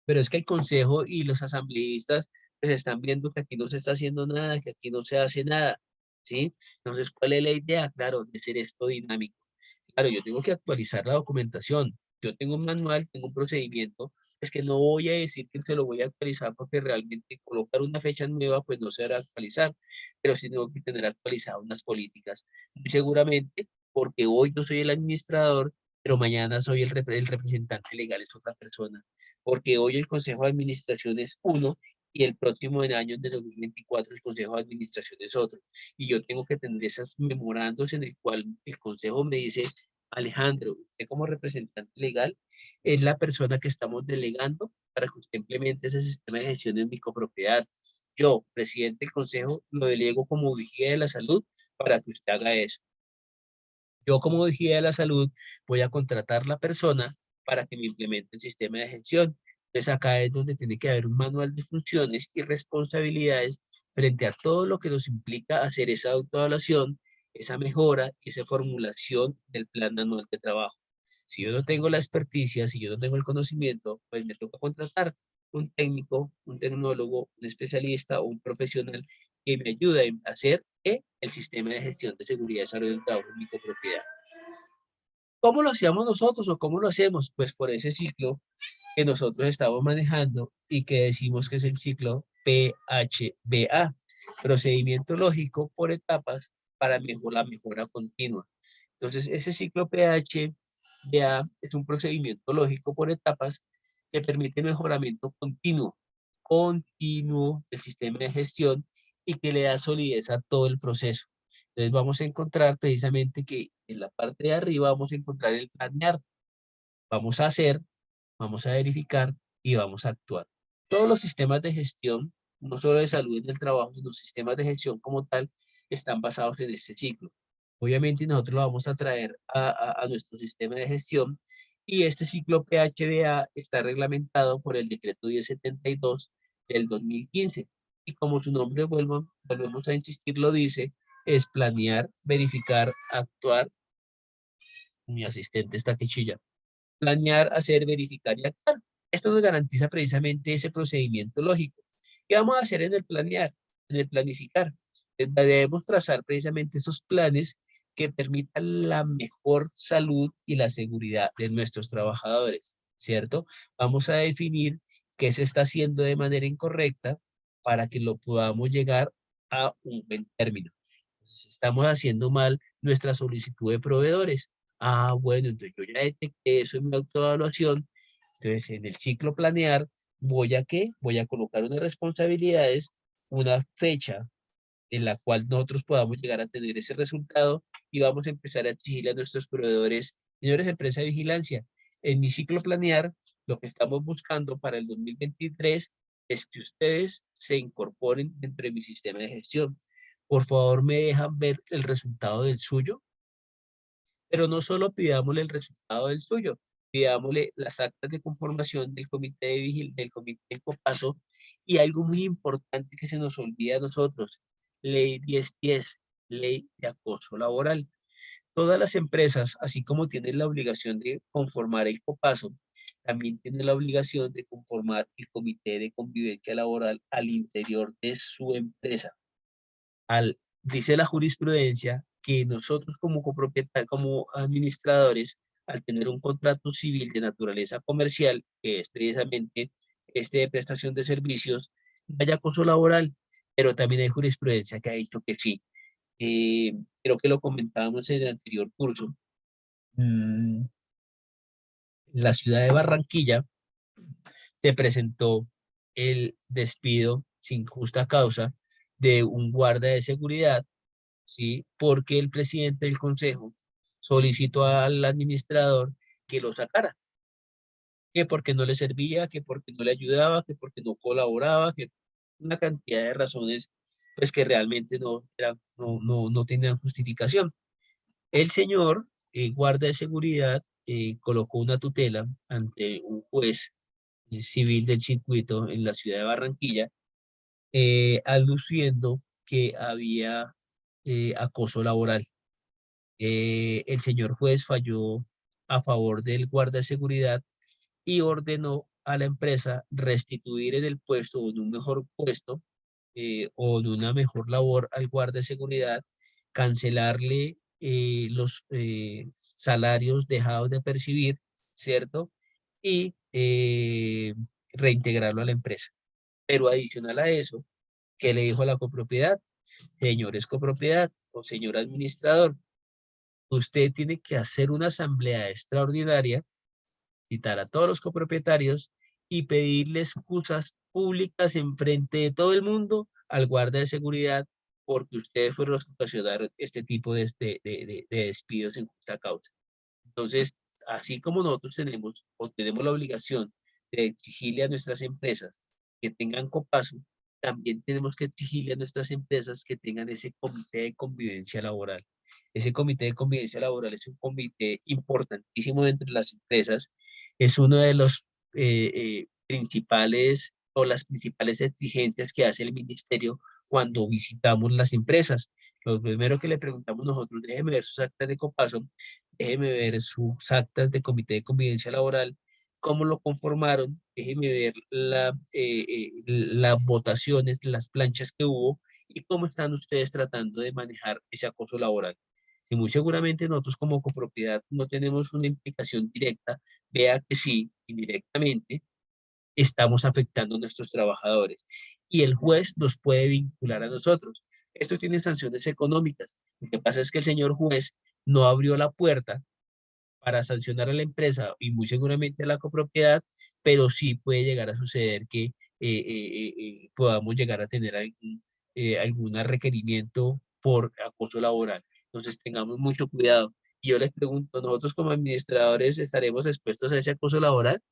pero es que el consejo y los asambleístas pues están viendo que aquí no se está haciendo nada, que aquí no se hace nada, ¿sí? Entonces, ¿cuál es la idea? Claro, de ser esto dinámico. Claro, yo tengo que actualizar la documentación. Yo tengo un manual, tengo un procedimiento, es que no voy a decir que se lo voy a actualizar porque realmente colocar una fecha nueva pues no se va a actualizar, pero sí tengo que tener actualizadas unas políticas. Y seguramente porque hoy yo soy el administrador, pero mañana soy el representante legal, es otra persona, porque hoy el Consejo de Administración es uno y el próximo año, de 2024, el Consejo de Administración es otro. Y yo tengo que tener esas memorandos en el cual el Consejo me dice, Alejandro, usted como representante legal es la persona que estamos delegando para que usted implemente ese sistema de gestión en mi copropiedad. Yo, presidente del Consejo, lo delego como vigía de la salud para que usted haga eso. Yo como vigía de la salud voy a contratar la persona para que me implemente el sistema de gestión. Entonces acá es donde tiene que haber un manual de funciones y responsabilidades frente a todo lo que nos implica hacer esa autoevaluación, esa mejora, esa formulación del plan anual de trabajo. Si yo no tengo la experticia, si yo no tengo el conocimiento, pues me toca contratar un técnico, un tecnólogo, un especialista o un profesional que me ayude a hacer el sistema de gestión de seguridad y salud del trabajo en mi copropiedad. ¿Cómo lo hacíamos nosotros o cómo lo hacemos? Pues por ese ciclo que nosotros estamos manejando y que decimos que es el ciclo PHBA, procedimiento lógico por etapas para la mejora continua. Entonces, ese ciclo PHBA es un procedimiento lógico por etapas que permite mejoramiento continuo del sistema de gestión y que le da solidez a todo el proceso. Entonces vamos a encontrar precisamente que en la parte de arriba vamos a encontrar el planear. Vamos a hacer, vamos a verificar y vamos a actuar. Todos los sistemas de gestión, no solo de salud en el trabajo, sino los sistemas de gestión como tal, están basados en este ciclo. Obviamente nosotros lo vamos a traer a nuestro sistema de gestión y este ciclo PHBA está reglamentado por el decreto 1072 del 2015. Y como su nombre, volvemos a insistir, lo dice, es planear, verificar, actuar. Mi asistente está que chilla. Planear, hacer, verificar y actuar. Esto nos garantiza precisamente ese procedimiento lógico. ¿Qué vamos a hacer en el planear, en el planificar? Debemos trazar precisamente esos planes que permitan la mejor salud y la seguridad de nuestros trabajadores, ¿cierto? Vamos a definir qué se está haciendo de manera incorrecta para que lo podamos llegar a un buen término. Si estamos haciendo mal nuestra solicitud de proveedores. Ah, bueno, entonces yo ya detecté eso en mi autoevaluación. Entonces, en el ciclo planear, ¿voy a qué? Voy a colocar unas responsabilidades, una fecha en la cual nosotros podamos llegar a tener ese resultado y vamos a empezar a exigirle a nuestros proveedores, señores, empresa de vigilancia, en mi ciclo planear, lo que estamos buscando para el 2023 es que ustedes se incorporen dentro de mi sistema de gestión. Por favor, me dejan ver el resultado del suyo, pero no solo pidámosle el resultado del suyo, pidámosle las actas de conformación del comité de del comité de copaso y algo muy importante que se nos olvida a nosotros, ley 1010, ley de acoso laboral. Todas las empresas, así como tienen la obligación de conformar el copaso, también tienen la obligación de conformar el comité de convivencia laboral al interior de su empresa. Dice la jurisprudencia que nosotros como copropietarios, como administradores, al tener un contrato civil de naturaleza comercial, que es precisamente este de prestación de servicios, no haya acoso laboral, pero también hay jurisprudencia que ha dicho que sí. Creo que lo comentábamos en el anterior curso. En la ciudad de Barranquilla se presentó el despido sin justa causa de un guardia de seguridad, ¿sí? Porque el presidente del consejo solicitó al administrador que lo sacara, que porque no le servía, que porque no le ayudaba, que porque no colaboraba, que una cantidad de razones pues que realmente no tenían justificación. El señor guardia de seguridad colocó una tutela ante un juez civil del circuito en la ciudad de Barranquilla, aluciendo que había acoso laboral. El señor juez falló a favor del guardia de seguridad y ordenó a la empresa restituir en el puesto o en un mejor puesto o en una mejor labor al guardia de seguridad, cancelarle los salarios dejados de percibir, ¿cierto? Y reintegrarlo a la empresa. Pero adicional a eso, ¿qué le dijo a la copropiedad? Señores copropiedad o señor administrador, usted tiene que hacer una asamblea extraordinaria, citar a todos los copropietarios y pedirle excusas públicas en frente de todo el mundo al guardia de seguridad porque ustedes fueron los que ocasionaron este tipo de despidos en justa causa. Entonces, así como nosotros tenemos la obligación de exigirle a nuestras empresas que tengan copaso, también tenemos que exigirle a nuestras empresas que tengan ese comité de convivencia laboral. Ese comité de convivencia laboral es un comité importantísimo dentro de las empresas, es uno de los principales o las principales exigencias que hace el ministerio cuando visitamos las empresas. Lo primero que le preguntamos nosotros, déjeme ver sus actas de copaso, déjeme ver sus actas de comité de convivencia laboral, cómo lo conformaron, déjeme ver las votaciones, las planchas que hubo y cómo están ustedes tratando de manejar ese acoso laboral. Y muy seguramente nosotros como copropiedad no tenemos una implicación directa, vea que sí, indirectamente, estamos afectando a nuestros trabajadores. Y el juez nos puede vincular a nosotros. Esto tiene sanciones económicas. Lo que pasa es que el señor juez no abrió la puerta para sancionar a la empresa y muy seguramente a la copropiedad, pero sí puede llegar a suceder que podamos llegar a tener algún requerimiento por acoso laboral. Entonces tengamos mucho cuidado. Y yo les pregunto, ¿nosotros como administradores estaremos expuestos a ese acoso laboral?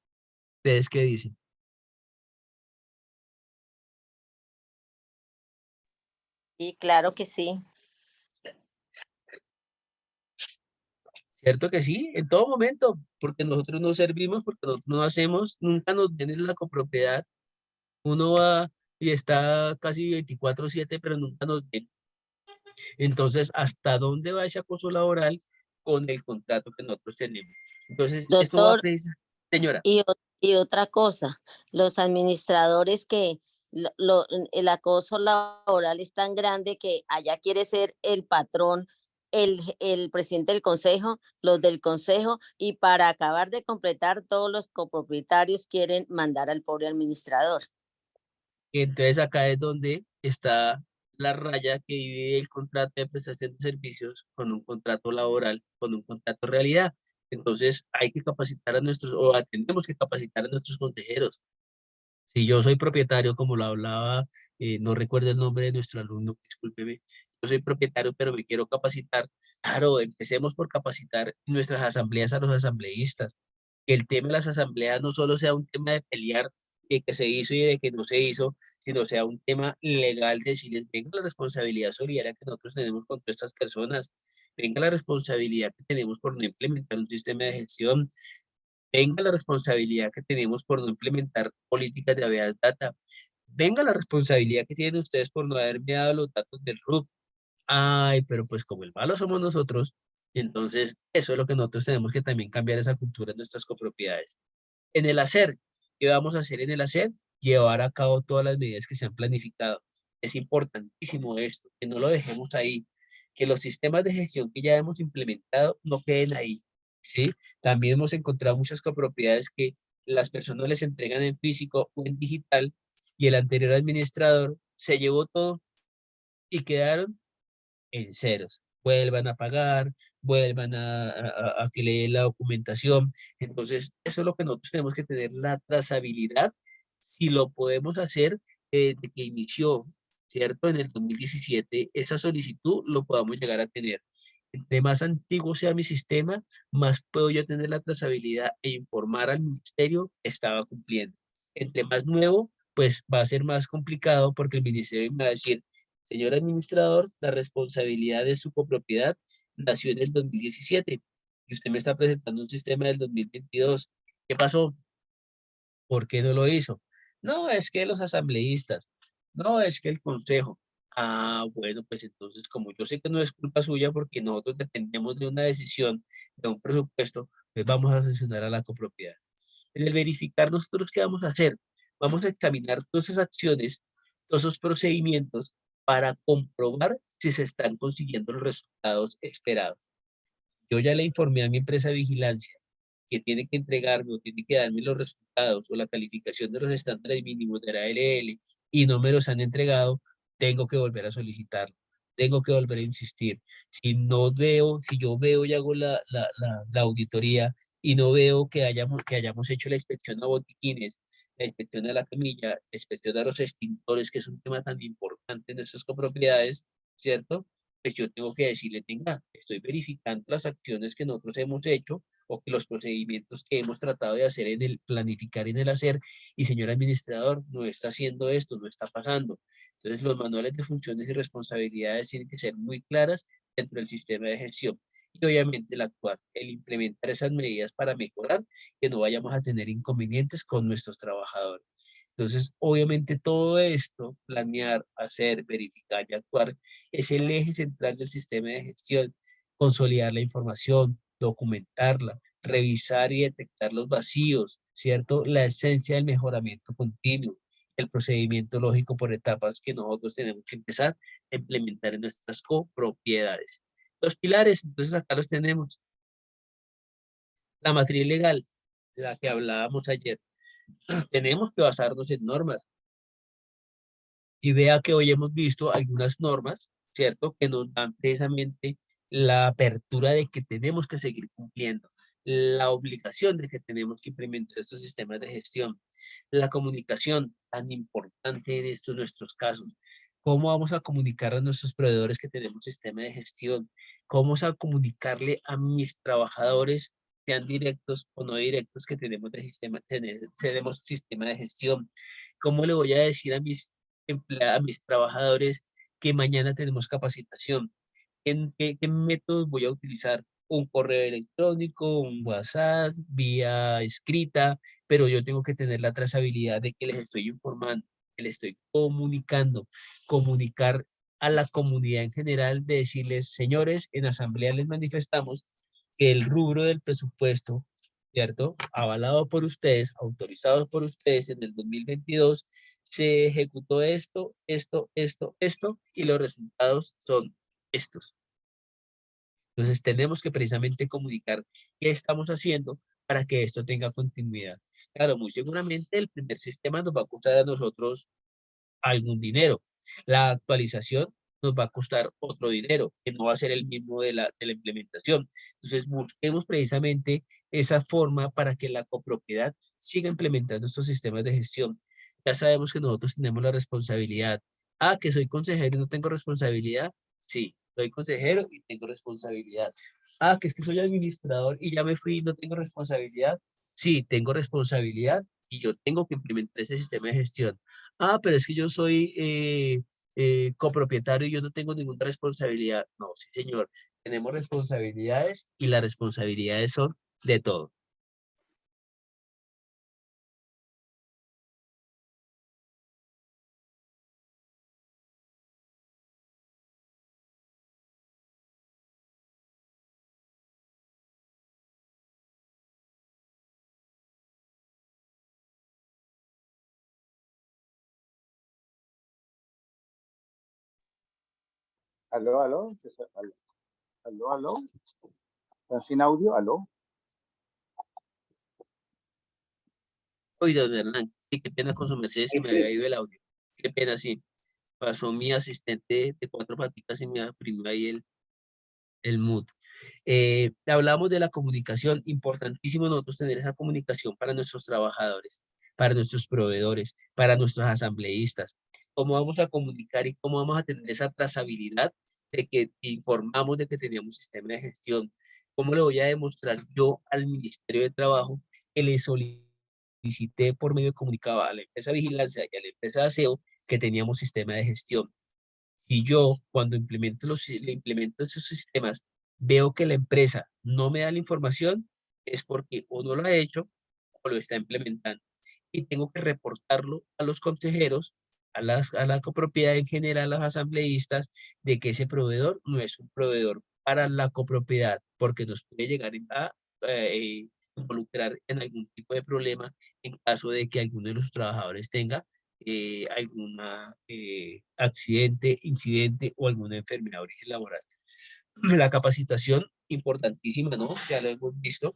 ¿Ustedes qué dicen? Y claro que sí. ¿Cierto que sí? En todo momento, porque nosotros no servimos, porque nosotros no hacemos, nunca nos viene la copropiedad. Uno va y está casi 24/7, pero nunca nos ven. Entonces, ¿hasta dónde va ese acoso laboral con el contrato que nosotros tenemos? Entonces, esto va a Doctor, precisar, señora. y otra cosa, los administradores que el acoso laboral es tan grande que allá quiere ser el patrón, el presidente del consejo, los del consejo, y para acabar de completar, todos los copropietarios quieren mandar al pobre administrador. Entonces, acá es donde está la raya que divide el contrato de prestación de servicios con un contrato laboral, con un contrato realidad. Entonces, hay que capacitar a nuestros, o tenemos que capacitar a nuestros consejeros. Si yo soy propietario, como lo hablaba, no recuerdo el nombre de nuestro alumno, discúlpeme, yo soy propietario, pero me quiero capacitar. Claro, empecemos por capacitar nuestras asambleas a los asambleístas. Que el tema de las asambleas no solo sea un tema de pelear de que se hizo y de que no se hizo, sino sea un tema legal de decirles, venga la responsabilidad solidaria que nosotros tenemos con todas estas personas, venga la responsabilidad que tenemos por no implementar un sistema de gestión, venga la responsabilidad que tenemos por no implementar políticas de habeas data. Venga la responsabilidad que tienen ustedes por no haberme dado los datos del RUT. Ay, pero pues como el malo somos nosotros, entonces eso es lo que nosotros tenemos que también cambiar esa cultura en nuestras copropiedades. En el hacer, ¿qué vamos a hacer en el hacer? Llevar a cabo todas las medidas que se han planificado. Es importantísimo esto, que no lo dejemos ahí, que los sistemas de gestión que ya hemos implementado no queden ahí, ¿sí? También hemos encontrado muchas copropiedades que las personas les entregan en físico o en digital y el anterior administrador se llevó todo y quedaron en ceros. Vuelvan a pagar, vuelvan a que le den la documentación. Entonces, eso es lo que nosotros tenemos que tener, la trazabilidad, si lo podemos hacer desde que inició, ¿cierto? En el 2017, esa solicitud lo podamos llegar a tener. Entre más antiguo sea mi sistema, más puedo yo tener la trazabilidad e informar al ministerio que estaba cumpliendo. Entre más nuevo, pues va a ser más complicado porque el ministerio me va a decir, señor administrador, la responsabilidad de su copropiedad nació en el 2017 y usted me está presentando un sistema del 2022. ¿Qué pasó? ¿Por qué no lo hizo? No, es que los asambleístas, no, es que el consejo. Ah, bueno, pues entonces, como yo sé que no es culpa suya porque nosotros dependemos de una decisión, de un presupuesto, pues vamos a sancionar a la copropiedad. En el verificar nosotros qué vamos a hacer, vamos a examinar todas esas acciones, todos esos procedimientos para comprobar si se están consiguiendo los resultados esperados. Yo ya le informé a mi empresa de vigilancia que tiene que entregarme o tiene que darme los resultados o la calificación de los estándares mínimos de la ALL y no me los han entregado, tengo que volver a solicitarlo, tengo que volver a insistir. Si no veo, si yo veo y hago la auditoría y no veo que hayamos hecho la inspección a botiquines, la inspección a la camilla, la inspección a los extintores, que es un tema tan importante en nuestras copropiedades, ¿cierto? Pues yo tengo que decirle, venga, estoy verificando las acciones que nosotros hemos hecho o que los procedimientos que hemos tratado de hacer en el planificar y en el hacer, y señor administrador, no está haciendo esto, no está pasando. Entonces los manuales de funciones y responsabilidades tienen que ser muy claras dentro del sistema de gestión. Y obviamente el actuar, el implementar esas medidas para mejorar, que no vayamos a tener inconvenientes con nuestros trabajadores. Entonces, obviamente todo esto, planear, hacer, verificar y actuar, es el eje central del sistema de gestión. Consolidar la información, documentarla, revisar y detectar los vacíos, ¿cierto? La esencia del mejoramiento continuo, el procedimiento lógico por etapas que nosotros tenemos que empezar a implementar en nuestras copropiedades. Los pilares, entonces acá los tenemos. La matriz legal, de la que hablábamos ayer. Tenemos que basarnos en normas. Y vea que hoy hemos visto algunas normas, ¿cierto? Que nos dan precisamente la apertura de que tenemos que seguir cumpliendo, la obligación de que tenemos que implementar estos sistemas de gestión, la comunicación tan importante en estos nuestros casos. ¿Cómo vamos a comunicar a nuestros proveedores que tenemos sistema de gestión? ¿Cómo vamos a comunicarle a mis trabajadores, sean directos o no directos, que tenemos sistema de gestión? ¿Cómo le voy a decir a a mis trabajadores que mañana tenemos capacitación? ¿Qué métodos voy a utilizar? Un correo electrónico, un WhatsApp, vía escrita, pero yo tengo que tener la trazabilidad de que les estoy informando, que les estoy comunicando, comunicar a la comunidad en general, de decirles, señores, en asamblea les manifestamos que el rubro del presupuesto, ¿cierto? Avalado por ustedes, autorizado por ustedes en el 2022, se ejecutó esto, y los resultados son estos. Entonces tenemos que precisamente comunicar qué estamos haciendo para que esto tenga continuidad. Claro, muy seguramente el primer sistema nos va a costar a nosotros algún dinero. La actualización nos va a costar otro dinero, que no va a ser el mismo de la implementación. Entonces busquemos precisamente esa forma para que la copropiedad siga implementando estos sistemas de gestión. Ya sabemos que nosotros tenemos la responsabilidad. Ah, que soy consejero y no tengo responsabilidad. Sí, soy consejero y tengo responsabilidad. Ah, que es que soy administrador y ya me fui y no tengo responsabilidad. Sí, tengo responsabilidad y yo tengo que implementar ese sistema de gestión. Ah, pero es que yo soy copropietario y yo no tengo ninguna responsabilidad. No, sí, señor. Tenemos responsabilidades y las responsabilidades son de todo. Aló, aló, aló, aló. ¿Están sin audio? Aló. Oye, don Hernán, sí, qué pena con su merced, se me había ido el audio. Qué pena, sí. Pasó mi asistente de 4 paticas y me oprimió ahí el mood. Hablamos de la comunicación, importantísimo nosotros tener esa comunicación para nuestros trabajadores, para nuestros proveedores, para nuestros asambleístas. ¿Cómo vamos a comunicar y cómo vamos a tener esa trazabilidad de que informamos de que teníamos sistema de gestión? ¿Cómo le voy a demostrar yo al Ministerio de Trabajo que le solicité por medio de comunicado a la empresa de vigilancia y a la empresa de aseo que teníamos sistema de gestión? Si yo, cuando le implemento esos sistemas, veo que la empresa no me da la información, es porque o no lo ha hecho o lo está implementando. Y tengo que reportarlo a los consejeros, a la copropiedad en general, a los asambleístas, de que ese proveedor no es un proveedor para la copropiedad, porque nos puede llegar a involucrar en algún tipo de problema en caso de que alguno de los trabajadores tenga algún accidente, incidente o alguna enfermedad de origen laboral. La capacitación, importantísima, ¿no? Ya lo hemos visto.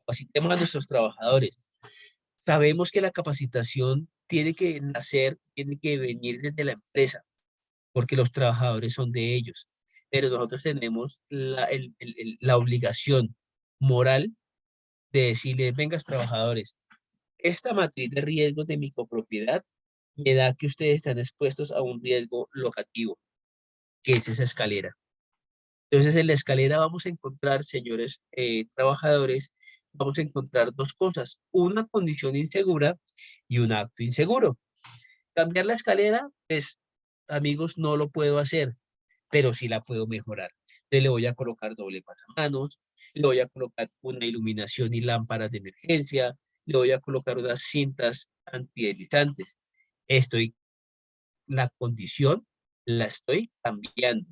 Capacitemos a nuestros trabajadores. Sabemos que la capacitación tiene que nacer, tiene que venir desde la empresa, porque los trabajadores son de ellos. Pero nosotros tenemos la obligación moral de decirles, vengas trabajadores, esta matriz de riesgos de mi copropiedad me da que ustedes están expuestos a un riesgo locativo, que es esa escalera. Entonces, en la escalera vamos a encontrar, señores trabajadores, vamos a encontrar dos cosas, una condición insegura y un acto inseguro. Cambiar la escalera, pues, amigos, no lo puedo hacer. pero sí la puedo mejorar. Entonces le voy a colocar doble pasamanos, le voy a colocar una iluminación y lámparas de emergencia, le voy a colocar unas cintas antideslizantes. La condición la estoy cambiando.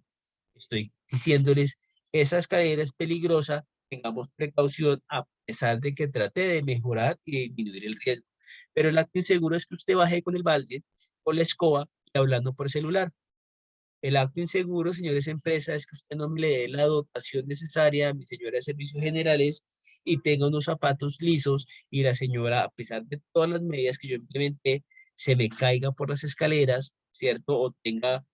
Estoy diciéndoles, esa escalera es peligrosa, tengamos precaución a pesar de que trate de mejorar y disminuir el riesgo. Pero el acto inseguro es que usted baje con el balde, con la escoba y hablando por celular. El acto inseguro, señores empresas, es que usted no me le dé la dotación necesaria a mi señora de servicios generales y tenga unos zapatos lisos y la señora, a pesar de todas las medidas que yo implementé, se me caiga por las escaleras, ¿cierto? O tenga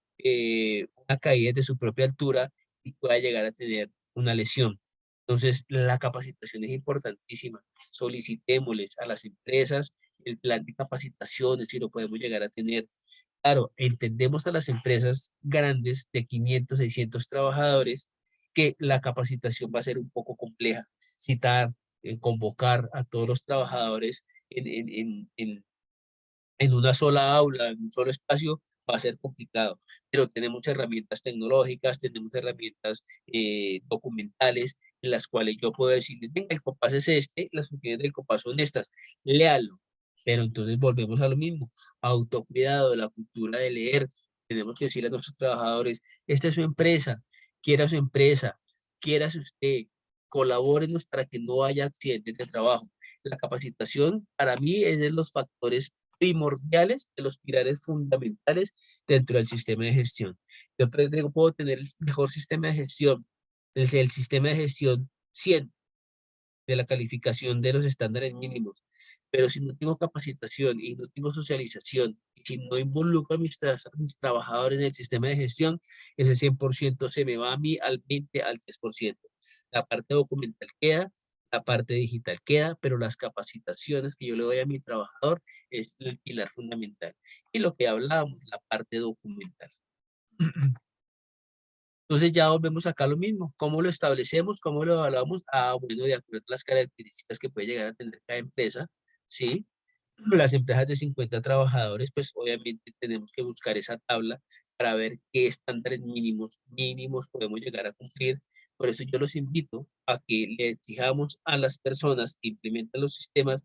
una caída de su propia altura y pueda llegar a tener una lesión. Entonces, la capacitación es importantísima. Solicitémosles a las empresas el plan de capacitaciones si lo podemos llegar a tener. Claro, entendemos a las empresas grandes de 500, 600 trabajadores que la capacitación va a ser un poco compleja. Citar, convocar a todos los trabajadores en una sola aula, en un solo espacio, va a ser complicado. Pero tenemos herramientas tecnológicas, tenemos herramientas documentales en las cuales yo puedo decirles, venga, el compás es este, las funciones del compás son estas, léalo. Pero entonces volvemos a lo mismo, autocuidado, la cultura de leer. Tenemos que decirle a nuestros trabajadores, esta es su empresa, quiera su empresa, quiera usted, colabórenos para que no haya accidentes de trabajo. La capacitación para mí es de los factores primordiales, de los pilares fundamentales dentro del sistema de gestión. Yo puedo tener el mejor sistema de gestión, el sistema de gestión 100 de la calificación de los estándares mínimos, pero si no tengo capacitación y no tengo socialización, y si no involucro a mis trabajadores en el sistema de gestión, ese 100% se me va a mí al 20, al 10%. La parte documental queda, la parte digital queda, pero las capacitaciones que yo le doy a mi trabajador es el pilar fundamental. Y lo que hablábamos, la parte documental. Entonces ya volvemos acá a lo mismo. ¿Cómo lo establecemos? ¿Cómo lo evaluamos? Ah, bueno, de acuerdo a las características que puede llegar a tener cada empresa, ¿sí? Las empresas de 50 trabajadores, pues obviamente tenemos que buscar esa tabla para ver qué estándares mínimos podemos llegar a cumplir. Por eso yo los invito a que le exijamos a las personas que implementan los sistemas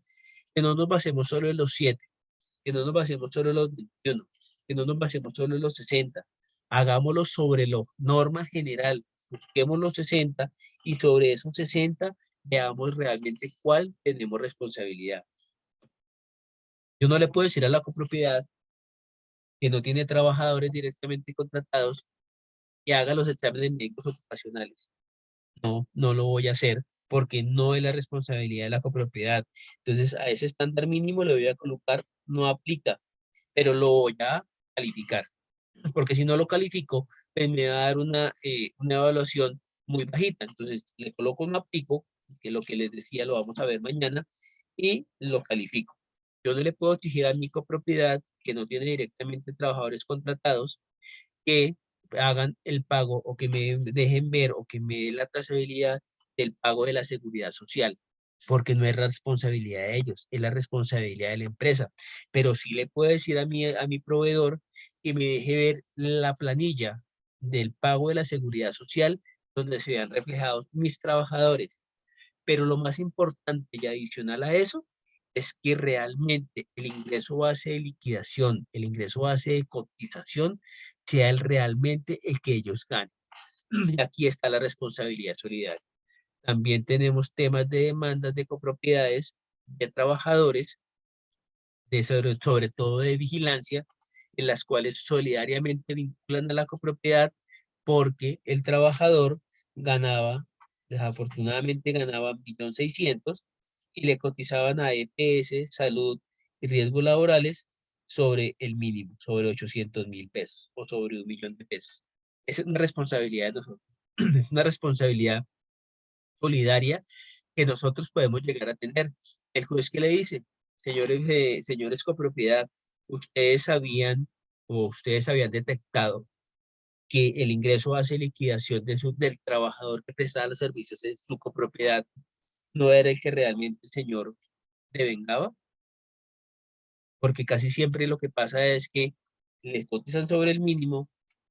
que no nos basemos solo en los 7, que no nos basemos solo en los 21, que no nos basemos solo en los 60. Hagámoslo sobre la norma general, busquemos los 60 y sobre esos 60 veamos realmente cuál tenemos responsabilidad. Yo no le puedo decir a la copropiedad que no tiene trabajadores directamente contratados que haga los exámenes médicos ocupacionales. No, no lo voy a hacer porque no es la responsabilidad de la copropiedad. Entonces, a ese estándar mínimo le voy a colocar, no aplica, pero lo voy a calificar. Porque si no lo califico, pues me va a dar una evaluación muy bajita. Entonces, le coloco un aplico, que es lo que les decía, lo vamos a ver mañana, y lo califico. Yo no le puedo exigir a mi copropiedad, que no tiene directamente trabajadores contratados, que hagan el pago o que me dejen ver o que me den la trazabilidad del pago de la seguridad social, porque no es responsabilidad de ellos, es la responsabilidad de la empresa. Pero sí le puedo decir a mi proveedor que me deje ver la planilla del pago de la seguridad social donde se vean reflejados mis trabajadores. Pero lo más importante y adicional a eso es que realmente el ingreso base de liquidación, el ingreso base de cotización, sea realmente el que ellos ganen. Y aquí está la responsabilidad solidaria. También tenemos temas de demandas de copropiedades, de trabajadores, sobre todo de vigilancia, en las cuales solidariamente vinculan a la copropiedad porque el trabajador ganaba, desafortunadamente ganaba 1.600.000 y le cotizaban a EPS, salud y riesgos laborales sobre el mínimo, sobre 800.000 pesos o sobre 1.000.000 de pesos. Esa es una responsabilidad de nosotros, es una responsabilidad solidaria que nosotros podemos llegar a tener. El juez que le dice, señores copropiedad, ustedes sabían o ustedes habían detectado que el ingreso base de liquidación del trabajador que prestaba los servicios en su copropiedad no era el que realmente el señor devengaba, porque casi siempre lo que pasa es que les cotizan sobre el mínimo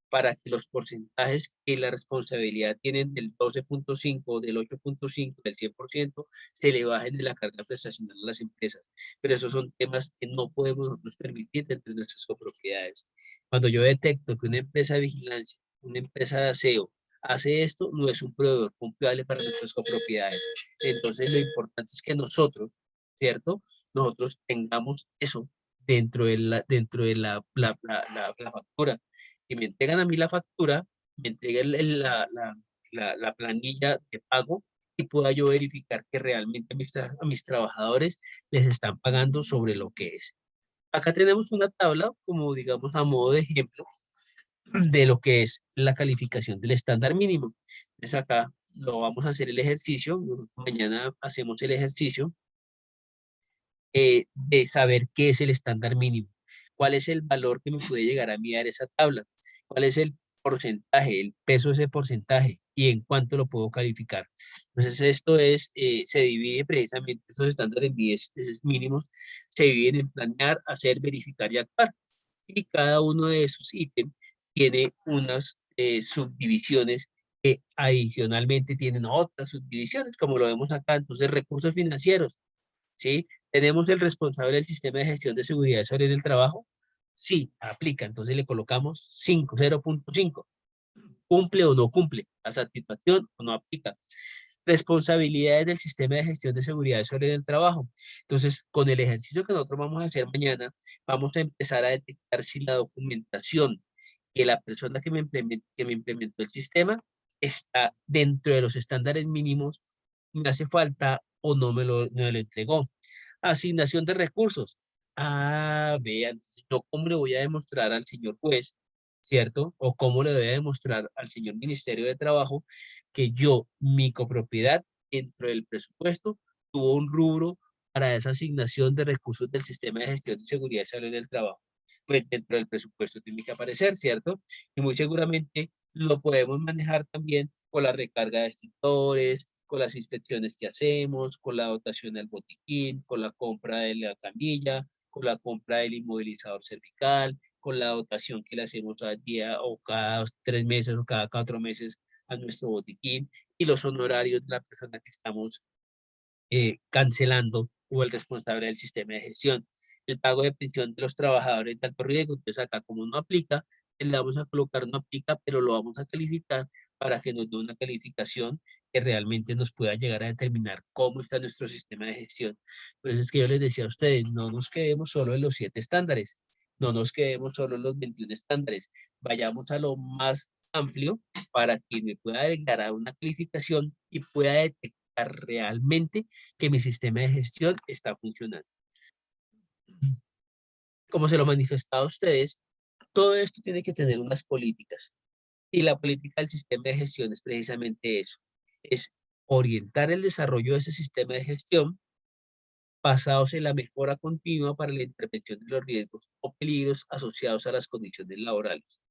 para que los porcentajes que la responsabilidad tienen del 12.5, del 8.5, del 100%, se le bajen de la carga prestacional a las empresas. Pero esos son temas que no podemos nosotros permitir dentro de nuestras copropiedades. Cuando yo detecto que una empresa de vigilancia, una empresa de aseo, hace esto, no es un proveedor confiable para nuestras copropiedades. Entonces, lo importante es que nosotros, ¿cierto? Nosotros tengamos eso dentro de la factura. Y me entregan a mí la factura, me entregan la planilla de pago y pueda yo verificar que realmente a mis trabajadores les están pagando sobre lo que es. Acá tenemos una tabla, como digamos a modo de ejemplo, de lo que es la calificación del estándar mínimo. Entonces acá lo vamos a hacer el ejercicio, mañana hacemos el ejercicio de saber qué es el estándar mínimo, cuál es el valor que me puede llegar a mí a dar esa tabla, cuál es el porcentaje, el peso de ese porcentaje y en cuánto lo puedo calificar. Entonces esto es, se divide precisamente, estos estándares mínimos se dividen en planear, hacer, verificar y actuar. Y cada uno de esos ítems tiene unas subdivisiones que adicionalmente tienen otras subdivisiones, como lo vemos acá. Entonces, recursos financieros, ¿sí? ¿Tenemos el responsable del sistema de gestión de seguridad y salud del trabajo? Sí, aplica. Entonces le colocamos 5, 0.5. ¿Cumple o no cumple? ¿La satisfacción o no aplica? Responsabilidades del sistema de gestión de seguridad y salud del trabajo. Entonces, con el ejercicio que nosotros vamos a hacer mañana, vamos a empezar a detectar si la documentación que la persona que me implementó el sistema está dentro de los estándares mínimos, me hace falta o no me lo entregó. Asignación de recursos. Ah, vean, yo cómo le voy a demostrar al señor juez, ¿cierto? O cómo le voy a demostrar al señor Ministerio de Trabajo que yo, mi copropiedad, dentro del presupuesto, tuvo un rubro para esa asignación de recursos del sistema de gestión de seguridad y salud del trabajo. Pues dentro del presupuesto tiene que aparecer, ¿cierto? Y muy seguramente lo podemos manejar también con la recarga de extintores, con las inspecciones que hacemos, con la dotación del botiquín, con la compra de la camilla, con la compra del inmovilizador cervical, con la dotación que le hacemos al día o cada 3 meses o cada 4 meses a nuestro botiquín y los honorarios de la persona que estamos cancelando o el responsable del sistema de gestión. El pago de pensión de los trabajadores de alto riesgo, entonces acá como no aplica, le vamos a colocar no aplica, pero lo vamos a calificar para que nos dé una calificación que realmente nos pueda llegar a determinar cómo está nuestro sistema de gestión. Por eso es que yo les decía a ustedes, no nos quedemos solo en los 7 estándares, no nos quedemos solo en los 21 estándares, vayamos a lo más amplio para que me pueda llegar a una calificación y pueda detectar realmente que mi sistema de gestión está funcionando. Como se lo manifestaba a ustedes, todo esto tiene que tener unas políticas. Y la política del sistema de gestión es precisamente eso. Es orientar el desarrollo de ese sistema de gestión basados en la mejora continua para la intervención de los riesgos o peligros asociados a las condiciones laborales.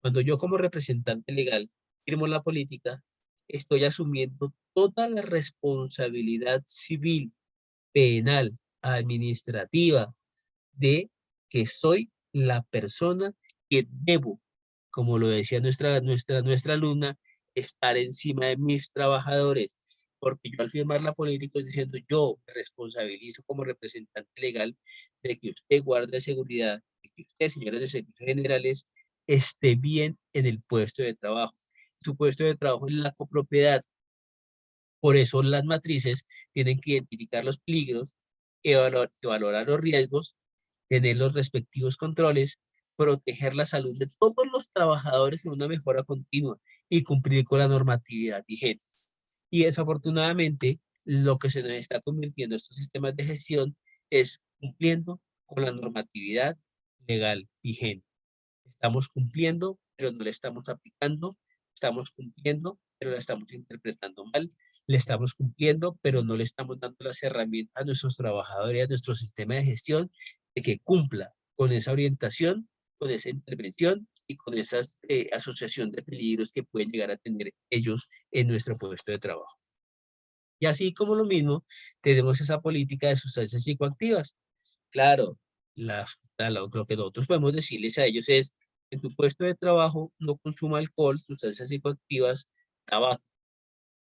Cuando yo como representante legal firmo la política, estoy asumiendo toda la responsabilidad civil, penal, administrativa, de que soy la persona que debo, como lo decía nuestra alumna, estar encima de mis trabajadores. Porque yo al firmar la política estoy diciendo, yo me responsabilizo como representante legal de que usted, guardia de seguridad, de que usted, señores de servicios generales, esté bien en el puesto de trabajo. Su puesto de trabajo en la copropiedad. Por eso las matrices tienen que identificar los peligros, evaluar los riesgos, tener los respectivos controles, proteger la salud de todos los trabajadores en una mejora continua y cumplir con la normatividad vigente. Y desafortunadamente, lo que se nos está convirtiendo en estos sistemas de gestión es cumpliendo con la normatividad legal vigente. Estamos cumpliendo, pero no le estamos aplicando. Estamos cumpliendo, pero la estamos interpretando mal. Le estamos cumpliendo, pero no le estamos dando las herramientas a nuestros trabajadores, a nuestro sistema de gestión, de que cumpla con esa orientación, con esa intervención y con esa asociación de peligros que pueden llegar a tener ellos en nuestro puesto de trabajo. Y así como lo mismo, tenemos esa política de sustancias psicoactivas. Claro, lo que nosotros podemos decirles a ellos es, en tu puesto de trabajo no consuma alcohol, sustancias psicoactivas, tabaco,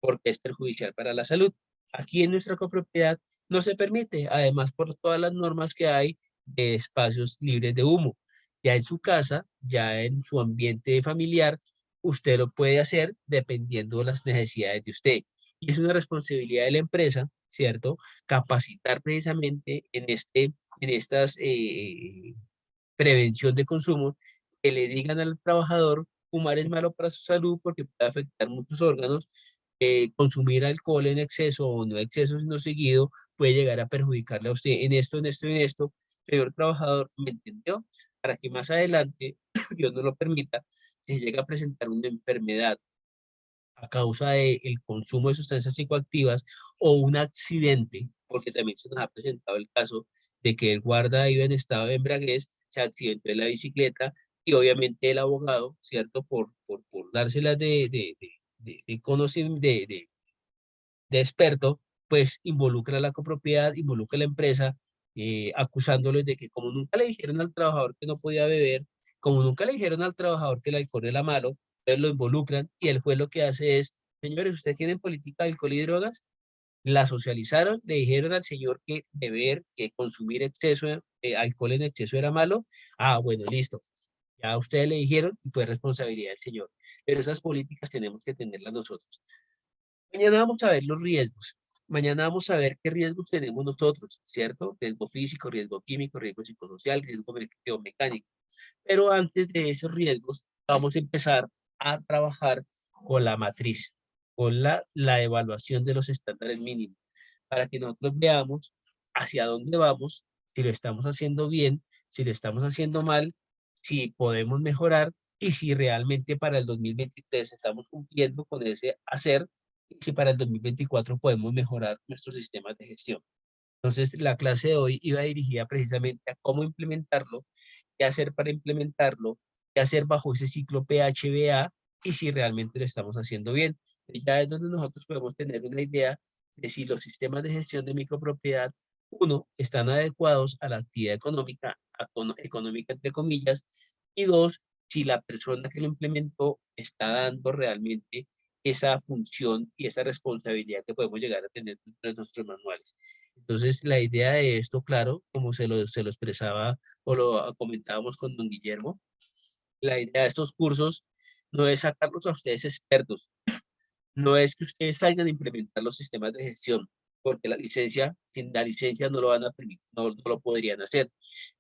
porque es perjudicial para la salud. Aquí en nuestra copropiedad no se permite, además por todas las normas que hay de espacios libres de humo. Ya en su casa, ya en su ambiente familiar, usted lo puede hacer dependiendo de las necesidades de usted. Y es una responsabilidad de la empresa, ¿cierto? Capacitar precisamente en estas prevención de consumo, que le digan al trabajador, fumar es malo para su salud porque puede afectar muchos órganos, consumir alcohol en exceso o no exceso, sino seguido, puede llegar a perjudicarle a usted en esto, en esto, en esto. Señor trabajador, ¿me entendió? Para que más adelante, Dios no lo permita, se llegue a presentar una enfermedad a causa del consumo de sustancias psicoactivas o un accidente, porque también se nos ha presentado el caso de que el guarda iba en estado de embriaguez, se accidentó en la bicicleta y obviamente el abogado, ¿cierto? Por dárselas de conocimiento, de experto, pues involucra a la copropiedad, involucra a la empresa, acusándoles de que como nunca le dijeron al trabajador que no podía beber, como nunca le dijeron al trabajador que el alcohol era malo, entonces lo involucran y el juez lo que hace es, señores, ¿ustedes tienen política de alcohol y drogas? La socializaron, le dijeron al señor que beber, que consumir exceso de alcohol en exceso era malo. Ah, bueno, listo. Ya a ustedes le dijeron y fue responsabilidad del señor. Pero esas políticas tenemos que tenerlas nosotros. Mañana vamos a ver los riesgos. Mañana vamos a ver qué riesgos tenemos nosotros, ¿cierto? Riesgo físico, riesgo químico, riesgo psicosocial, riesgo biomecánico. Pero antes de esos riesgos, vamos a empezar a trabajar con la matriz, con la evaluación de los estándares mínimos, para que nosotros veamos hacia dónde vamos, si lo estamos haciendo bien, si lo estamos haciendo mal, si podemos mejorar y si realmente para el 2023 estamos cumpliendo con ese hacer y si para el 2024 podemos mejorar nuestros sistemas de gestión. Entonces, la clase de hoy iba dirigida precisamente a cómo implementarlo, qué hacer para implementarlo, qué hacer bajo ese ciclo PHBA y si realmente lo estamos haciendo bien. Y ya es donde nosotros podemos tener una idea de si los sistemas de gestión de micropropiedad, uno, están adecuados a la actividad económica, económica entre comillas, y dos, si la persona que lo implementó está dando realmente esa función y esa responsabilidad que podemos llegar a tener dentro de nuestros manuales. Entonces, la idea de esto, claro, como se lo expresaba o lo comentábamos con don Guillermo, la idea de estos cursos no es sacarlos a ustedes expertos, no es que ustedes salgan a implementar los sistemas de gestión, porque la licencia, sin la licencia no lo van a permitir, no lo podrían hacer,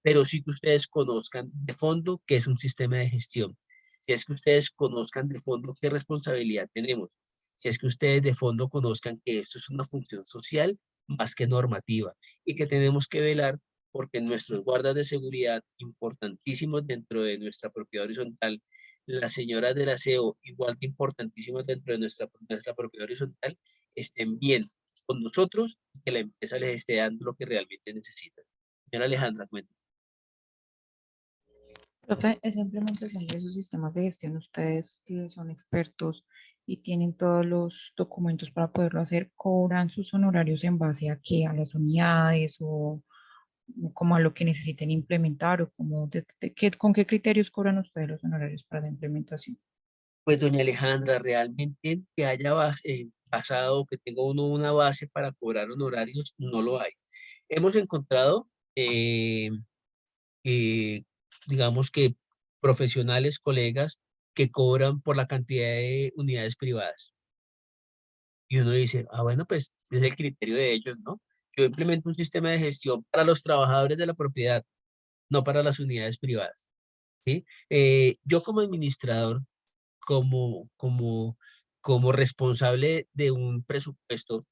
pero sí que ustedes conozcan de fondo qué es un sistema de gestión, si es que ustedes conozcan de fondo qué responsabilidad tenemos, si es que ustedes de fondo conozcan que esto es una función social más que normativa y que tenemos que velar porque nuestros guardas de seguridad importantísimos dentro de nuestra propiedad horizontal, las señoras del aseo, igual de importantísimas dentro de nuestra propiedad horizontal, estén bien con nosotros y que la empresa les esté dando lo que realmente necesitan. Señora Alejandra, cuéntame. Profe, esa implementación de esos sistemas de gestión, ustedes que son expertos y tienen todos los documentos para poderlo hacer, ¿cobran sus honorarios en base a qué? ¿A las unidades o como a lo que necesiten implementar o como con qué criterios cobran ustedes los honorarios para la implementación? Pues doña Alejandra, realmente que haya pasado, que tenga uno una base para cobrar honorarios, no lo hay. Hemos encontrado, digamos que profesionales, colegas, que cobran por la cantidad de unidades privadas. Y uno dice, ah, bueno, pues es el criterio de ellos, ¿no? Yo implemento un sistema de gestión para los trabajadores de la propiedad, no para las unidades privadas, ¿sí? Yo como administrador, como responsable de un presupuesto,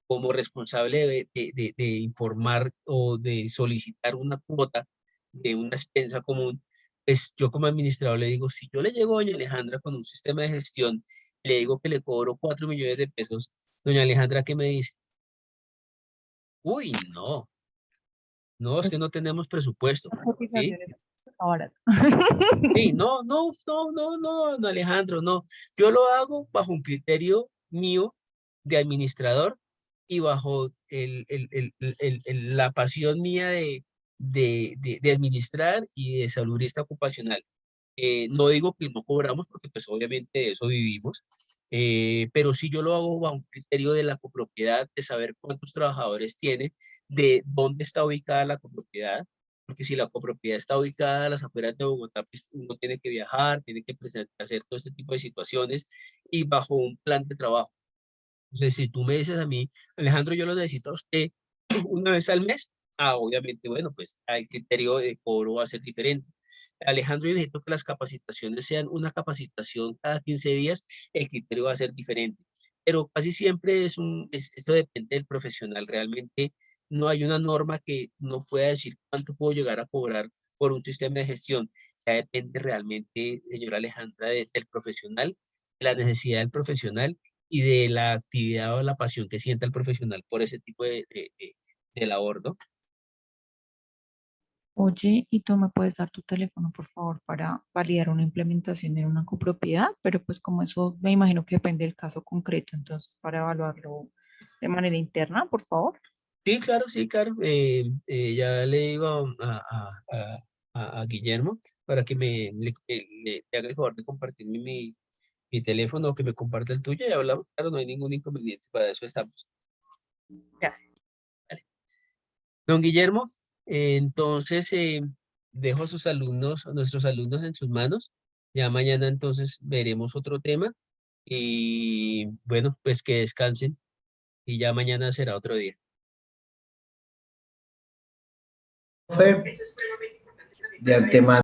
como responsable de informar o de solicitar una cuota de una expensa común, pues yo como administrador le digo, si yo le llego a doña Alejandra con un sistema de gestión, le digo que le cobro 4 millones de pesos, doña Alejandra, ¿qué me dice? Uy, no, es que no tenemos presupuesto, ¿sí? Ahora. Sí, no, Alejandro, no. Yo lo hago bajo un criterio mío de administrador y bajo la pasión mía de administrar y de saludista ocupacional. No digo que no cobramos, porque pues obviamente de eso vivimos, pero sí yo lo hago a un criterio de la copropiedad, de saber cuántos trabajadores tiene, de dónde está ubicada la copropiedad, porque si la copropiedad está ubicada a las afueras de Bogotá, pues uno tiene que viajar, tiene que hacer todo este tipo de situaciones y bajo un plan de trabajo. Entonces, si tú me dices a mí, Alejandro, yo lo necesito a usted una vez al mes, obviamente, bueno, pues el criterio de cobro va a ser diferente. Alejandro, yo necesito que las capacitaciones sean una capacitación cada 15 días, el criterio va a ser diferente. Pero casi siempre esto depende del profesional. Realmente no hay una norma que no pueda decir cuánto puedo llegar a cobrar por un sistema de gestión. Ya depende realmente, señora Alejandra, del profesional, de la necesidad del profesional y de la actividad o la pasión que sienta el profesional por ese tipo de labor, ¿no? Oye, ¿y tú me puedes dar tu teléfono, por favor, para validar una implementación en una copropiedad? Pero pues como eso me imagino que depende del caso concreto, entonces para evaluarlo de manera interna, por favor. Sí, claro, sí, claro. Ya le digo a Guillermo para que le haga el favor de compartirme mi teléfono o que me comparta el tuyo y hablamos. Claro, no hay ningún inconveniente, para eso estamos. Gracias. Vale. Don Guillermo, entonces dejo a sus alumnos, a nuestros alumnos en sus manos. Ya mañana entonces veremos otro tema y bueno, pues que descansen y ya mañana será otro día. Profe, de antemano.